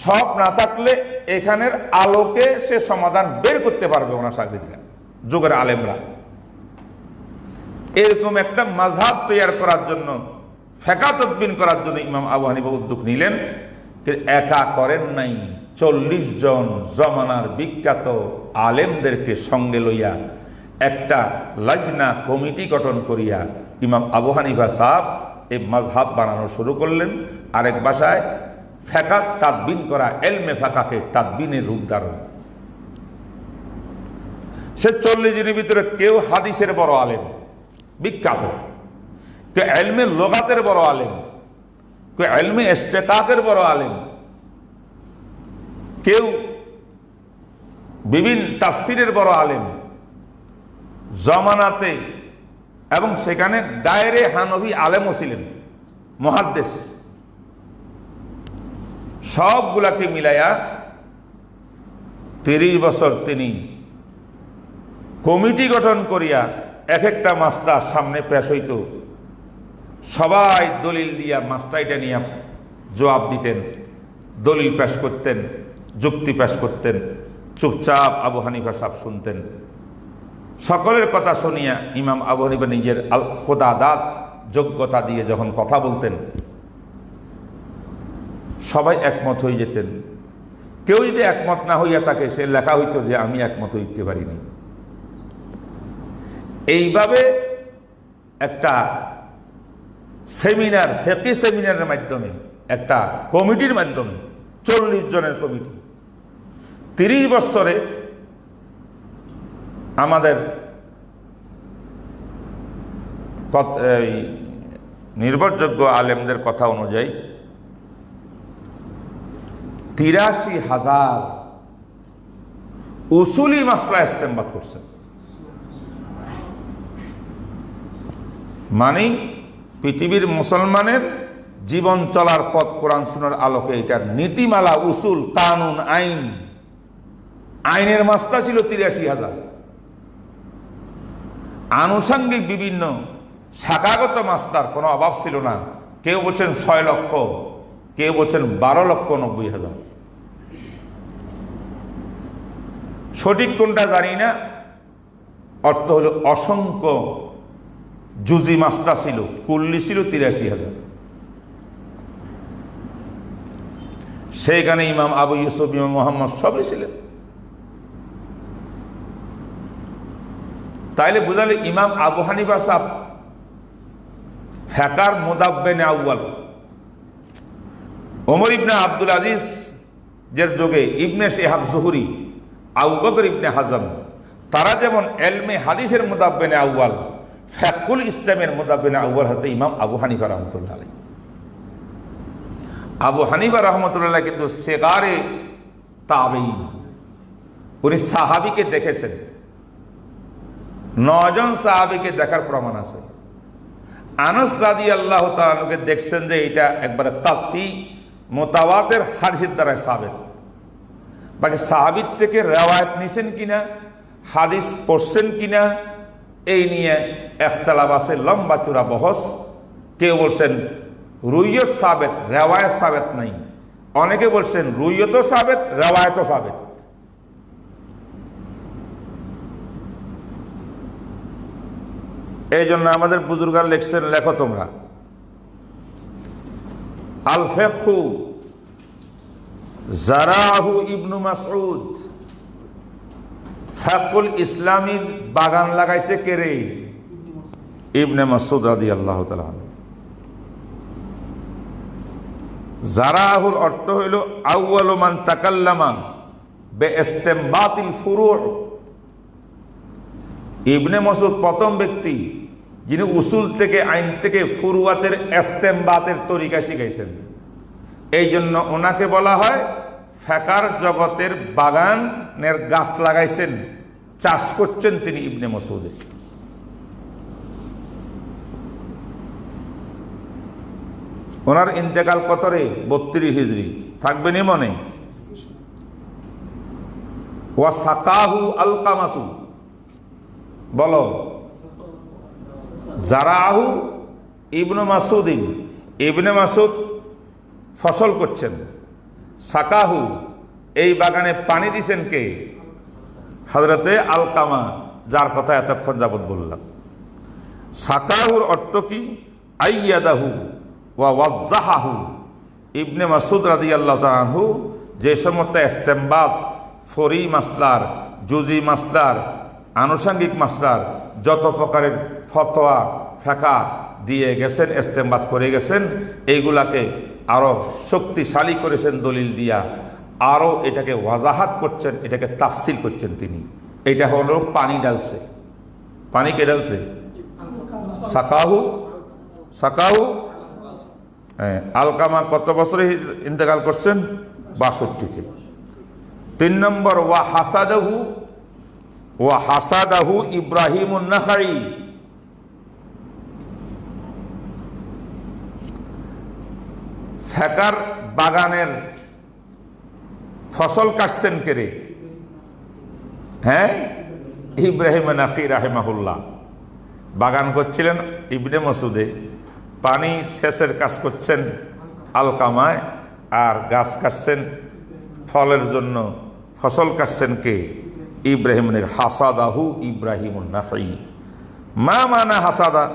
সব না থাকলে এখানের আলোকে সে সমাধান বের করতে পারবে ওনার সাগরিদরা, যুগের আলেমরা। এরকম একটা মাযহাব তৈরি করার জন্য, ফিকহ তাদবিন করার জন্য ইমাম আবু হানিফা উদ্যোগ নিলেন। একা করেন নাই, 40 জন জমানার বিখ্যাত আলেমদেরকে সঙ্গে লইয়া একটা লাজনা কমিটি গঠন করিয়া ইমাম আবু হানিফা সাহেব এই মাযহাব বানানো শুরু করলেন। আরেক ভাষায় ফিকহ তাদবিন করা, ইলমে ফিকহকে তাদবিনের রূপ ধারণ। সে 40 জনের ভিতরে কেউ হাদিসের বড় আলেম বিখ্যাত, কেউ ইলমে লুগাতের বড় আলেম, কেউ ইলমে ইশতিকাকের বড় আলেম, কেউ বিভিন্ন তাফসিরের বড় আলেম জমানাতে, এবং সেখানে গায়রে হানফি আলেমও ছিলেন, মুহাদ্দিস। সবগুলাকে মিলাইয়া 30 বছর তিনি কমিটি গঠন করিয়া এক একটা মাসলা সামনে পেশ হইত, সবাই দলিল দিয়া মাসলাইটা নিয়ে জবাব দিতেন, দলিল পেশ করতেন, যুক্তি পেশ করতেন, চুপচাপ আবু হানিফা সাহেব শুনতেন। সকলের কথা শুনিয়া ইমাম আবু হানিফা নিজের খোদাদাত যোগ্যতা দিয়ে যখন কথা বলতেন, সবাই একমত হয়ে যেতেন। কেউ যদি একমত না হইয়া থাকে, সে লেখা হইতো যে আমি একমত হইতে পারিনি। এইভাবে একটা সেমিনার, ফিকহি সেমিনারের মাধ্যমে, একটা কমিটির মাধ্যমে, 40 জনের কমিটি, 30 বছরে আমাদের নির্ভরযোগ্য আলেমদের কথা অনুযায়ী 83,000 উসুলি মাসলা ইস্তেমবাদ করছেন। মানে পৃথিবীর মুসলমানের জীবন চলার পথ কোরআন সুন্নাহর আলোকে এটার নীতিমালা, উসুল, কানুন, আইন, আইনের মাসলা ছিল 83,000। আনুষঙ্গিক বিভিন্ন শাখাগত মাসলার কোনো অভাব ছিল না। কেউ বলছেন 6 লক্ষ, কেউ বলছেন 12,90,000। সঠিক কোনটা জানি না, অর্থ হলো অসংখ্য জুজি মাসলা ছিল, কুল্লি ছিল 83,000। সেইখানে ইমাম আবু ইউসুফ, ইমাম মুহাম্মদ সবই ছিলেন। তাইলে বুঝালে ইমাম আবু হানিফা সাহেব ফিকহর মুদাব্বিন আউয়াল। ওমর ইবনে আব্দুল আজিজ যের যুগে ইবনে শিহাব জুহরি, আবু বকর ইবনে হাজম, তারা যেমন ইলমে হাদিসের মুদাব্বিন আউয়াল, ফিকহুল ইসলামের মুদাব্বিন আউয়াল হতে ইমাম আবু হানিফা রাহমাতুল্লাহ আলাইহি। আবু হানিফা রাহমাতুল্লাহ কিন্তু সিগারে তাবেঈন, উনি সাহাবীকে দেখেছেন। 9 জন সাহাবীকে দেখার প্রমাণ আছে। আনাস রাদিয়াল্লাহু তাআলা আনহুকে দেখছেন যে এটা একবারে তাত্তি মুতাওয়াতির হাদিসের দ্বারা সাবিত। বাকি সাহাবীর থেকে রিওয়ায়াত নিছেন কিনা, হাদিস পড়ছেন কিনা, এই নিয়ে ইখতিলাফ আছে, লম্বা চূড়া বহস। কেউ বলছেন রুইয়ত সাবিত, রিওয়ায়াত সাবিত নাই। অনেকে বলছেন রুইয়তও সাবিত, রিওয়ায়াতও সাবিত। এই জন্য আমাদের বুজুর্গরা লিখছেন, লেখো তোমরা, আল ফিকহু জারাহু ইবনু মাসউদ, ফিকহুল ইসলামীর বাগান লাগাইছে কে রে? ইবনে মাসউদ রাদিয়াল্লাহু তাআলা। জারাহুর অর্থ হইল আউয়ালু মান তাকাল্লামা বে ইসতিমবাতিল ফুরু'। ইবনে মাসউদ প্রথম ব্যক্তি যিনি উসুল থেকে, আইন থেকে ফুরুয়াতের ইস্তেমবাতের তরিকা শিখাইছেন। এই জন্য ওনাকে বলা হয় ফিকহের জগতের বাগানের গাছ লাগাইছেন, চাষ করছেন তিনি ইবনে মাসউদে। ওনার ইন্তেকাল কত রে? 32 হিজরি। থাকবেনি মনে? ওয়া সাকাহু আলকামাতু, বলো। জারাহু ইবনে মাসউদিন, ইবনে মাসউদ ফসল করছেন। সাকাহু, এই বাগানে পানি দিছেন কে? হযরতে আলকামা, যার কথা এতক্ষণ যাবত বললাম। সাকাহুর অর্থ কি? আইয়াদাহু ওয়া ওয়াজ্জাহাহু। ইবনে মাসউদ রাদিয়াল্লাহু তাআলা আনহু যে সমস্ত ইস্তেমবাত, ফরি মাসলার, জুজি মাসলার, আনুষঙ্গিক মাসলার যত প্রকারের ফতোয়া ফিকহ দিয়ে গেছেন, ইস্তেমবাত করে গেছেন, এইগুলাকে আরো শক্তিশালী করেছেন দলিল দিয়া, আরো এটাকে ওয়াজাহাত করছেন, এটাকে তাফসিল করছেন তিনি। এটা হলো পানি ডালছে। পানি কে ডালছে? সাকাহু। সাকাহু। আলকামা কত বছরে ইন্তেকাল করছেন? 62-তে। 3 নম্বর, ওয়া হাসাদাহু ইব্রাহিমুন নাখাই। ফিকহের বাগানের ফসল কাটছেন কে রে? হ্যাঁ, ইব্রাহিম নাখাই রাহিমাহুল্লাহ। বাগান করছিলেন ইবনে মাসউদে, পানি সেচের কাজ করছেন আলকামায়, আর গাছ কাটছেন ফলের জন্য, ফসল কাটছেন কে? ইব্রাহিম। হাসাদাহু ইব্রাহিমুন নাখাই। মা মানা হাসাদা?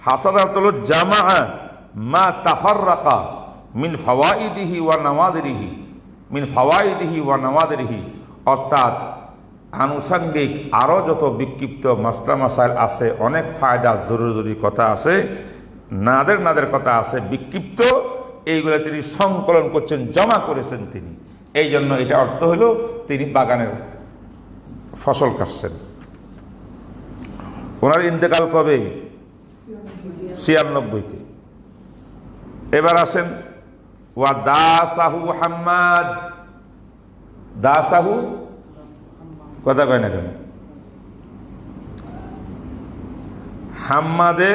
হাসাদা হলো জামা মা তাফাররাকা মিন ফাওয়াইদিহি ওয়া নাওয়াদিরিহি, মিন ফাওয়াইদিহি ওয়া নাওয়াদিরিহি, অর্থাৎ আনুষঙ্গিক আরও যত বিক্ষিপ্ত মাসলা মাসাইল আছে, অনেক ফায়দা, জরুরি কথা আছে, নাদের কথা আছে, বিক্ষিপ্ত, এইগুলো তিনি সংকলন করছেন, জমা করেছেন তিনি। এই জন্য এটা অর্থ হলো তিনি বাগানের ফসল কাটছেন। ওনার ইন্তেকাল কবে? 96-তে। এবার আসেন, ওয়া দাসাহু হাম্মাদ। দাসাহু কথা কয় না কেন? হাম্মাদে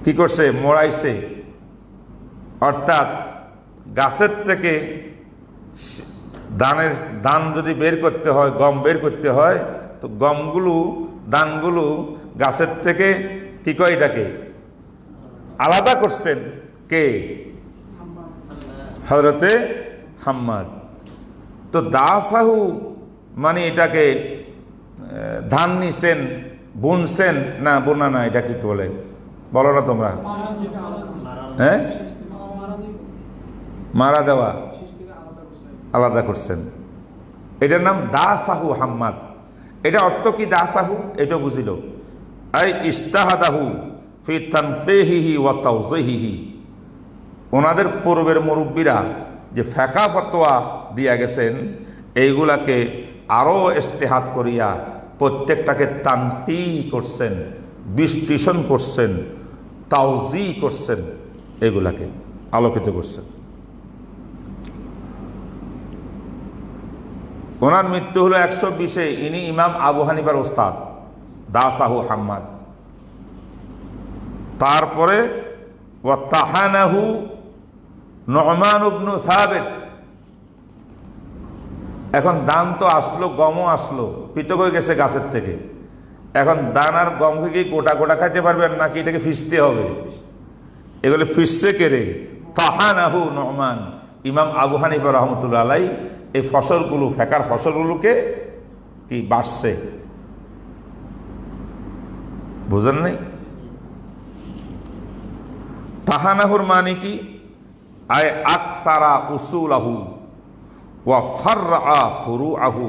কি করছে? মোড়াইছে। অর্থাৎ গাছের থেকে দান যদি বের করতে হয়, গম বের করতে হয়, তো গমগুলো, দানগুলো গাছের থেকে কি কয়, এটাকে আলাদা করছেন কে? হযরতে হাম্মাদ। তো দাসাহু মানে এটাকে ধান নিছেন, বুনছেন না, বোনা না, এটা কি বলে বলো না তোমরা? হ্যাঁ, মারা দেওয়া, আলাদা করছেন, এটার নাম দাসাহু হাম্মাদ। এটা অর্থ কি দাসাহু? এটা বুঝিল, আই ইস্তাহাদাহু ফি তানকিহিহি ওয়া তাওযীহিহি। ওনাদের পূর্বের মুরব্বীরা যে ফিকহ ফতোয়া দিয়া গেছেন, এইগুলাকে আরো ইস্তেহাদ করিয়া প্রত্যেকটাকে তানকি করছেন, বিশ্লেষণ করছেন, তাওযী করছেন, এগুলাকে আলোকিত করছেন। ওনার মৃত্যু হলো 120-এ। ইনি ইমাম আবু হানিফার ওস্তাদ, দাসাহু হাম্মাদ। তারপরে ওয়া তাহানাহু নু'মান ইবনে সাবিত। এখন দান তো আসলো, গমও আসলো, পৃথক হয়ে গেছে গাছের থেকে। এখন দান আর গমকে কি গোটা গোটা খাইতে পারবেন নাকি এটাকে ফিসতে হবে? এগুলো ফিসছে কে রে? তাহানাহু নু'মান। ইমাম আবু হানিফা রাহমাতুল্লাহ আলাইহি এই ফসলগুলো, ফিকহের ফসলগুলোকে কি বাড়ছে, বুঝেন নাই? তাহানাহুর মানে কি? আয় আকসারা উসুলাহু ওয়া ফারআ ফুরুআহু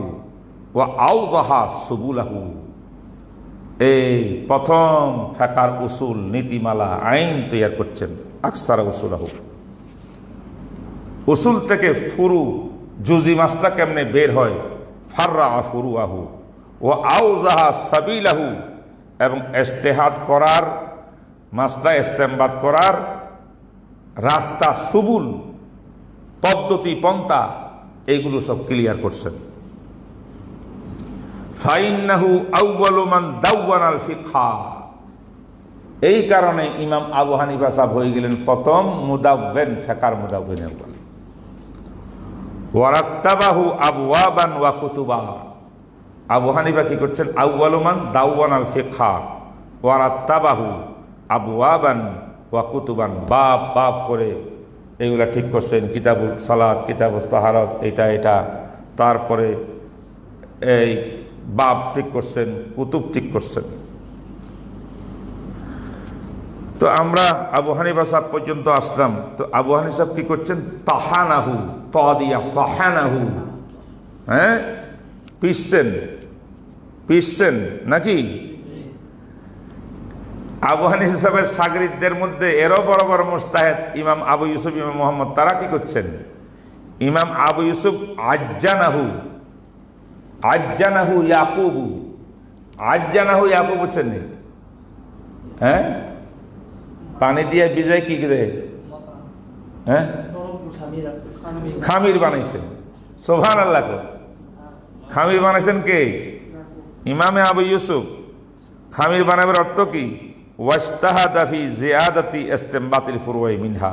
ওয়া আওদাহা সুবুলাহু। এই প্রথম ফিকহের উসুল, নীতিমালা, আইন তৈরি করছেন। আকসারা উসুলাহু, উসুল থেকে ফুরু, জুজি মাসলা কেমনে বের হয়, ফারআ ফুরুআহু ও আউজাহা সাবিলাহু, এবং ইজতিহাদ করার, মাসলা ইস্তেমবাদ করার রাস্তা, সুবুল, পদ্ধতি, পন্থা, এইগুলো সব ক্লিয়ার করছেন। ফাইন্নাহু আউয়ালু মান দাওয়ানাল ফিকহা, এই কারণে ইমাম আবু হানিফা সাহেব হয়ে গেলেন প্রথম মুদাওয়িন, ফিকহার মুদাওয়িন আউয়াল। ওয়ারাত্তাবাহু আবওয়াবান ওয়া কুতুবা, আবু হানিফা কি করছেন? আউয়ালু মান দাওয়ানাল ফিকহা ওয়ারাত্তাবাহু আবওয়াবান ওয়া কুতুবান, বাব বাব করে এইগুলা ঠিক করছেন। কিতাবুল সালাত, কিতাবুল তাহারাত, এটা, তারপরে এই বাব ঠিক করছেন, কুতুব ঠিক করছেন। তো আমরা আবু হানিফা সাহেব পর্যন্ত আসলাম। তো আবু হানিফা সাহেব কি করছেন? তাহানাহু, তাদিয়া তাহানাহু, হ্যাঁ, পিসছেন নাকি? আবু হানিফা সাহেবের শাগরিদদের মধ্যে এরও বড় বড় মুজতাহিদ ইমাম আবু ইউসুফ, ইমাম মোহাম্মদ, তারা কি করছেন? ইমাম আবু ইউসুফ আজ্জানাহু ইয়াকুবু, আজ্জানাহু ইয়াকুব হচ্ছেন নি? হ্যাঁ, পানি দিয়ে ভিজায় কি করে, হ্যাঁ, খামির বানাইছেন। সুবহানাল্লাহ, খামির বানাইছেন কে? ইমামে আবু ইউসুফ। খামির বানাবার অর্থ কি? ওয়াজতাহাদা ফি জিয়াদাতি ইস্তিমবাতিল ফুরুই মিনহা,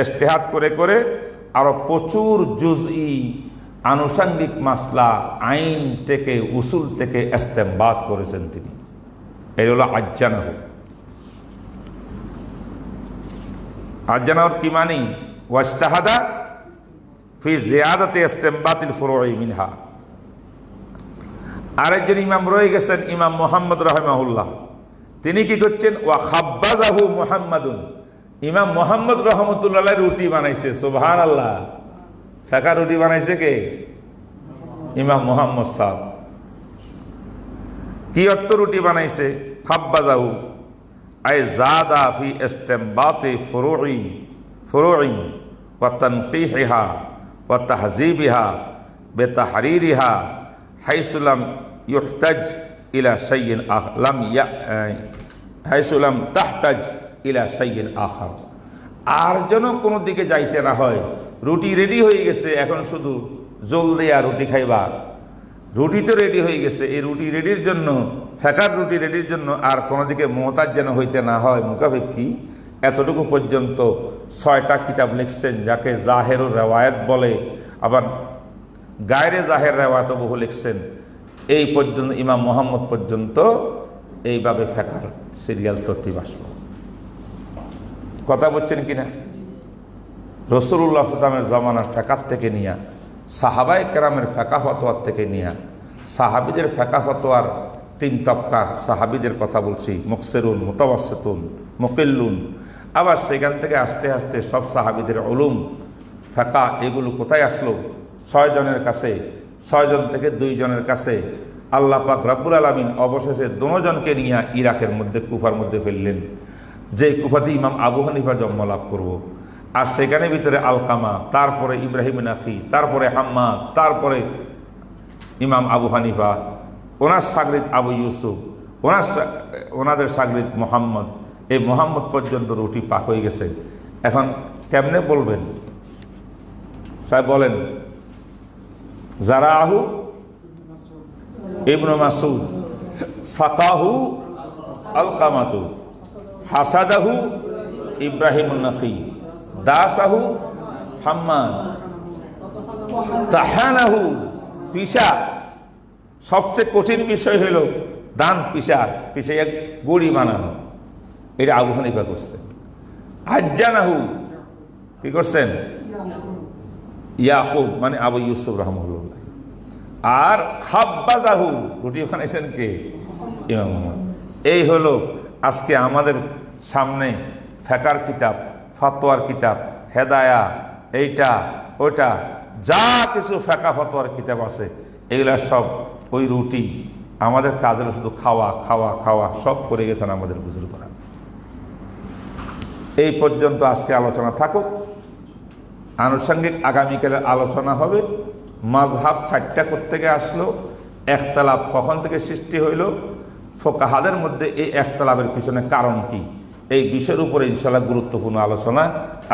ইজতিহাদ করে করে আরো প্রচুর জুজই আনুষঙ্গিক মাসলা, আইন থেকে, উসুল থেকে ইস্তেমবাত করেছেন তিনি। এই হলো আজ্জানাহু। আজ্জানাহুর কি মানি? ওয়াজতাহাদা ফি জিয়াদাতি ইস্তিমবাতিল ফুরুই মিনহা। আরেকজন ইমাম রয়ে গেছেন, ইমাম মুহাম্মদ রাহিমাহুল্লাহ। তিনি কি করছেন? ওয়া খাব্বাজাহু মুহাম্মাদুন, ইমাম মুহাম্মদ রহমতুল্লাহ রুটি বানাইছে। সুবহানাল্লাহ, ফিকহ রুটি বানাইছে কে? ইমাম মুহাম্মদ সাহেব। কি অর্থ রুটি বানাইছে? খাব্বাজাহু আই জাদা ফি ইস্তিমবাতি ফুরুই ওয়া তানকিহিহা ওয়া তাহযিবিহা বিতাহরিরিহা হাইসু লাম ইহতাজ ইলা শাইইন হাইসু লাম তাহতাজ ইলা শাইইন আখার। আর যেন কোনো দিকে যাইতে না হয়। রুটি রেডি হয়ে গেছে, এখন শুধু জল দেয়া রুটি খাইবা। রুটি তো রেডি হয়ে গেছে, এই রুটি রেডির জন্য, ফেকার রুটি রেডির জন্য আর কোনো দিকে মোহতাজ যেন হইতে না হয় মুকাফিকি, এতটুকু পর্যন্ত 6টা কিতাব লিখছেন, যাকে জাহেরুর রেওয়ায়াত বলে, আবার গায়রে জাহের রেওয়ায়াত বহু লিখছেন। এই পর্যন্ত ইমাম মুহাম্মদ পর্যন্ত এইভাবে ফেকার সিরিয়াল তরতিব আসলো। কথা বলছেন কিনা? রাসূলুল্লাহ সাল্লাল্লাহু আলাইহি ওয়াসাল্লামের জামানার ফেকার থেকে নিয়া, সাহাবায়ে কেরামের ফেকা ফতোয়ার থেকে নিয়া, সাহাবীদের ফেকা ফতোয়ার 3 তবকা সাহাবীদের কথা বলছি, মুকসিরুন, মুতাওয়াসসিতুন, মুকিল্লুন। আবার সেখান থেকে আস্তে আস্তে সব সাহাবীদের উলুম, ফেকা, এগুলো কোথায় আসলো? 6 জনের কাছে, 6 জন থেকে 2 জনের কাছে। আল্লাহ পাক রব্বুল আলামিন অবশেষে 2 জনকে নিয়ে ইরাকের মধ্যে, কুফার মধ্যে ফেললেন, যে কুফাতে ইমাম আবু হানিফা জন্ম লাভ করব। আর সেখানে ভিতরে আলকামা, তারপরে ইব্রাহিম নাখি, তারপরে হাম্মাদ, তারপরে ইমাম আবু হানিফা, ওনার শাগরিদ আবু ইউসুফ, ওনাদের শাগরিদ মোহাম্মদ। এই মোহাম্মদ পর্যন্ত রুটি পাক হয়ে গেছে। এখন কেমনে বলবেন সাহেব? বলেন। জারাহু ইবনু মাসউদ, সাকাহু আলকামাতু, হাসাদাহু ইব্রাহিম নাখি, দাসাহু হাম্মাদ, তাহানাহু পিসা। সবচেয়ে কঠিন বিষয় হইল ধান পিসা এক গুড়ি বানানো। এটা আবু হানিফা করছেন। আজ্জানাহু কি করছেন? ইয়াকুব মানে আবু ইউসুফ রাহমাহুল্লাহ। আর খাব্বাজাহু রুটি বানাইছেন কে? ইমাম মুহাম্মদ। এই হলো আজকে আমাদের সামনে ফেকার কিতাব, ফতোয়ার কিতাব, হেদায়া, এইটা ওইটা, যা কিছু ফেকা ফতোয়ার কিতাব আছে, এগুলা সব ওই রুটি। আমাদের কাজ হলো শুধু খাওয়া খাওয়া খাওয়া, সব করে গেছেন আমাদের বুজুর্গরা। এই পর্যন্ত আজকে আলোচনা থাকুক। আনুষঙ্গিক আগামীকালের আলোচনা হবে। মাযহাব 4টা করতে গিয়ে আসলো, একতলাফ কখন থেকে সৃষ্টি হইল, ফোকাহাদের মধ্যে এই একতলাফের পিছনে কারণ কি, এই বিষয়ের উপরে ইনশাআল্লাহ গুরুত্বপূর্ণ আলোচনা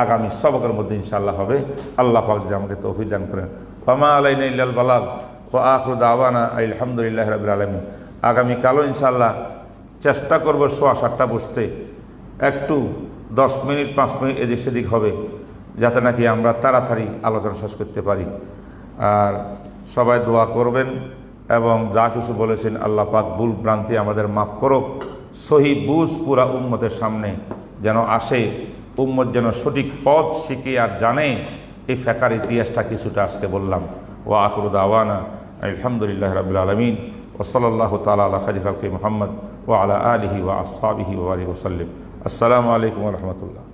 আগামী সবকের মধ্যে ইনশাআল্লাহ হবে। আল্লাহ পাক যদি আমাকে তৌফিক দান করেন। ওয়া আলাইনা ইল্লাল বালাগ ওয়া আখিরু দাওয়ানা আলহামদুলিল্লাহি রাব্বিল আলামিন। আগামীকালও ইনশাআল্লাহ চেষ্টা করব 7:15 বসতে, একটু 10 মিনিট 5 মিনিট এদিক সেদিক হবে, যাতে নাকি আমরা তাড়াতাড়ি আলোচনা শেষ করতে পারি। আর সবাই দোয়া করবেন এবং যা কিছু বলেছেন আল্লাহ পাক ভুল ভ্রান্তি আমাদের মাফ করুক। সহি বুঝ পুরা উম্মতের সামনে যেন আসে, উম্মত যেন সঠিক পথ শিখে আর জানে। এই ফেকার ইতিহাসটা কিছুটা আজকে বললাম। ওয়া আখিরু দাওয়ানা আলহামদুলিল্লাহি রাব্বিল আলামিন ওয়া সাল্লাল্লাহু তাআলা আলা খাইরি খালকি মুহাম্মদ ওয়া আলা আলিহি ওয়া আসহাবিহি ওয়া বারিক ওয়া সাল্লিম। আসসালামু আলাইকুম ওয়া রাহমাতুল্লাহ।